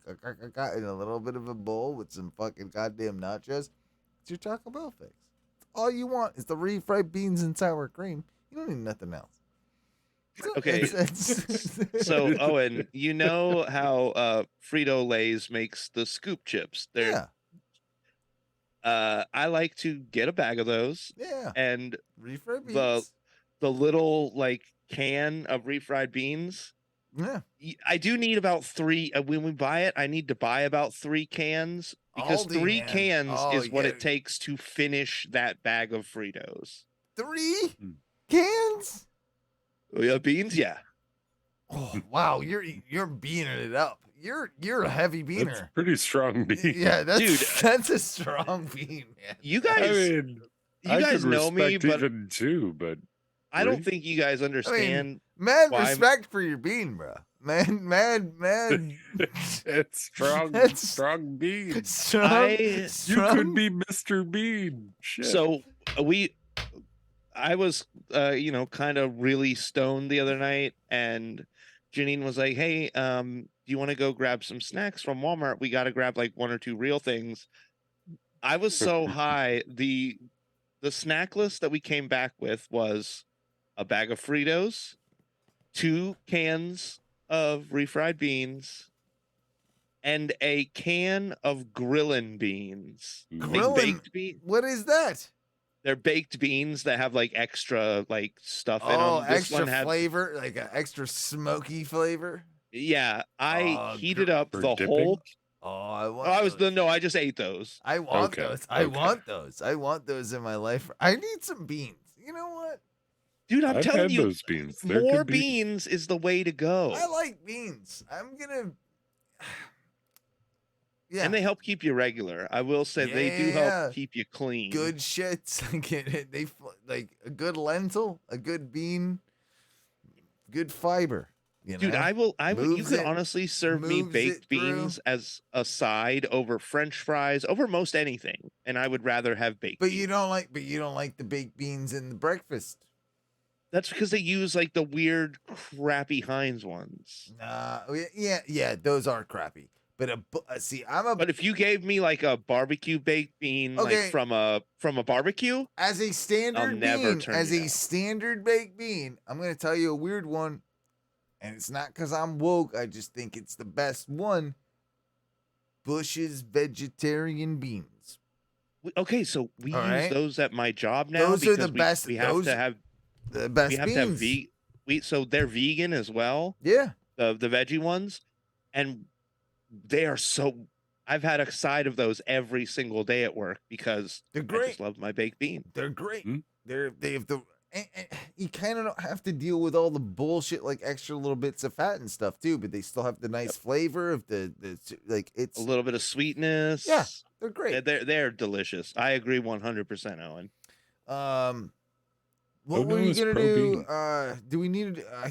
a little bit of a bowl with some fucking goddamn nachos. It's your Taco Bell fix. All you want is the refried beans and sour cream. You don't need nothing else. Okay. So, Owen, you know how Frito-Lay's makes the scoop chips? I like to get a bag of those. Yeah. And refried beans. The little like can of refried beans. Yeah. I do need about 3 when we buy it. I need to buy about 3 cans because Aldi, 3 man. cans Oh, is what yeah. it takes to finish that bag of Fritos. 3 cans? Oh yeah, beans. Yeah. Oh wow, you're beaning it up. You're a heavy That's beaner. pretty strong bean. Yeah, that's Dude. that's a strong bean, man. You I guys, mean, you I guys could know me, respect but even 2, but I don't 3? think you guys understand. Mad why I'm- respect for your bean, bro. Mad. It's strong, That's- strong bean. Strong, You strong. could be Mr. Bean. Shit. So I was, kind of really stoned the other night, and Janine was like, "Hey, do you want to go grab some snacks from Walmart? We got to grab like 1 or 2 real things." I was so high. The snack list that we came back with was a bag of Fritos, 2 cans of refried beans, and a can of grillin' beans. Like Grillin'? baked beans. What is that? They're baked beans that have like extra like stuff in them. Oh, This extra one had, flavor, like an extra smoky flavor. yeah. I Oh, heated up for the dipping? whole. Oh, I want. I was those. no, I just ate those. I want Okay, those. I okay. want those. I want those in my life. I need some beans. You know what? Dude, I'm I've telling had you, those beans. They're more good beans is the way to go. I like beans. I'm gonna. Yeah. And they help keep you regular. I will say they do Yeah. help keep you clean. Good shits. They like a good lentil, a good bean, good fiber. You Dude, know? I will. You Moves could it- honestly serve me moves baked it through. beans as a side over French fries, over most anything, and I would rather have baked. But beans. you don't like. But you don't like the baked beans in the breakfast. That's because they use like the weird, crappy Heinz ones. Nah. Yeah. Those are crappy. But see, But if you gave me like a barbecue baked bean, Okay. like from a barbecue, as a standard never bean, turn as you a down. standard baked bean, I'm gonna tell you a weird one, and it's not because I'm woke. I just think it's the best one. Bush's vegetarian beans. okay, so we All use right. those at my job now. Those are the because best- We have those- to have The best we have beans. to have so they're vegan as well. Yeah. The veggie ones, and they are so. I've had a side of those every single day at work because They're I great. just love my baked bean. They're great. Hmm? They have the. And you kind of don't have to deal with all the bullshit like extra little bits of fat and stuff too, but they still have the nice flavor of the like it's A little bit of sweetness. Yeah, they're great. They're delicious. I agree 100%, Owen. What Ohno were you is gonna pro do? bean. Do we need to?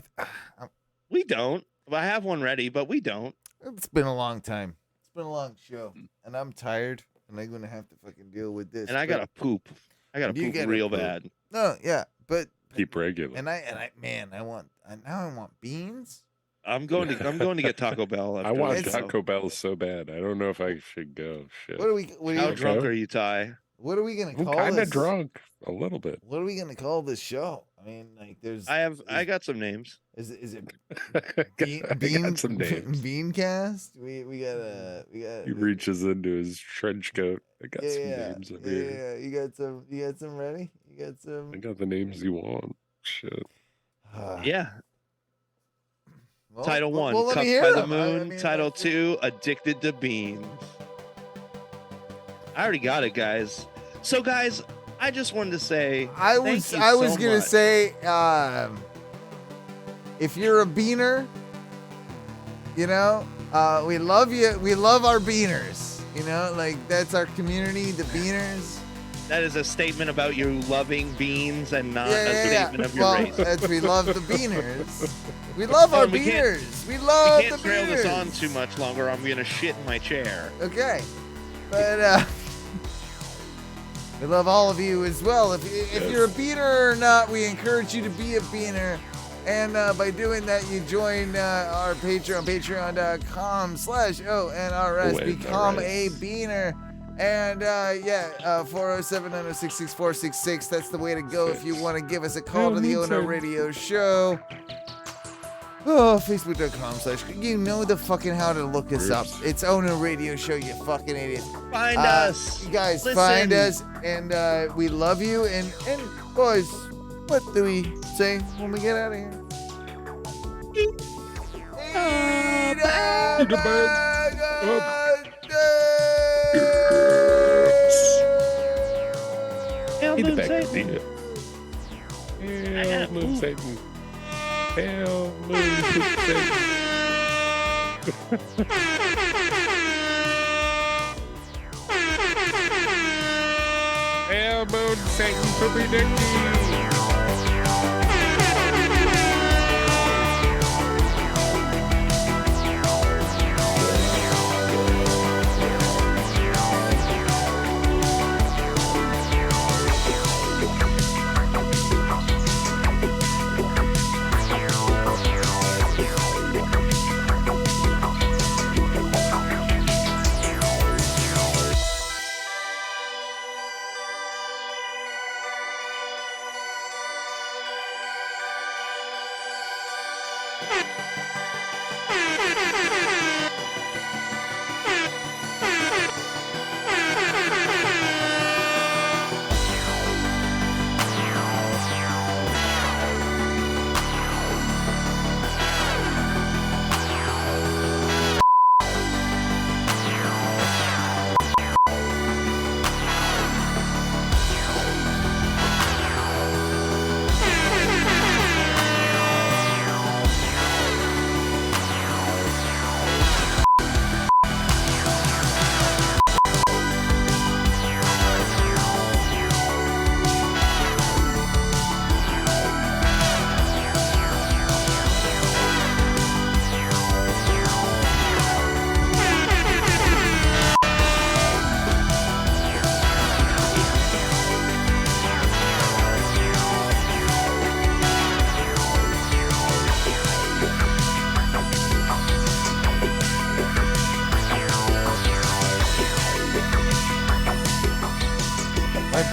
We don't. I have one ready, but we don't. It's been a long time. It's been a long show, and I'm tired, and I'm gonna have to fucking deal with this. And I gotta poop. I gotta You poop gotta real poop. bad. No, yeah, but Keep regular. and I man, I want beans. I'm going to get Taco Bell. I after want this, so- Taco Bell so bad. I don't know if I should go. Shit. What are we? What are How you? drunk are you, Ty? What are we gonna I'm call kind this? of drunk. A little bit. What are we gonna call this show? I mean, like, there's. I got some names. Is it I got some names. Beancast? We got. He reaches into his trench coat. I got some Yeah, names over here. yeah. You got some ready? You got some. I got the names you want. Shit. Yeah. Well, Title well, 1, well, let me Cuffed hear by the them. I Moon. mean, Title 2, Addicted to Beans. I already got it, guys. So, guys, I just wanted to say I thank was you gonna so much. say, if you're a beaner, you know, we love you. We love our beaners. You know, like that's our community, the beaners. That is a statement about you loving beans and not a Yeah. statement of your Well, race. that's we love the beaners. We love our And we can't- beaners. We love We the can't trail beaners. this on too much longer. I'm going to shit in my chair. Okay, but we love all of you as well. If you're a beaner or not, we encourage you to be a beaner. And by doing that, you join our Patreon, patreon.com/ONRS. Become a beaner. And 407-906-6466. That's the way to go if you want to give us a call to the Ohno Radio Show. Oh, Facebook.com/ you know the fucking how to look us up. It's Ohno Radio Show, you fucking idiot. Find us. You guys Listen. find us, and we love you. And boys, what do we say when we get out of here? In the bag. Hell, In the move back of Satan. the Hell, move Satan. Hell, move Satan. Hell, move Satan to be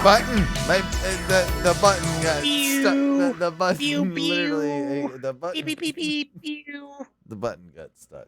Button, the button got stuck. The button literally, the button. The button got stuck.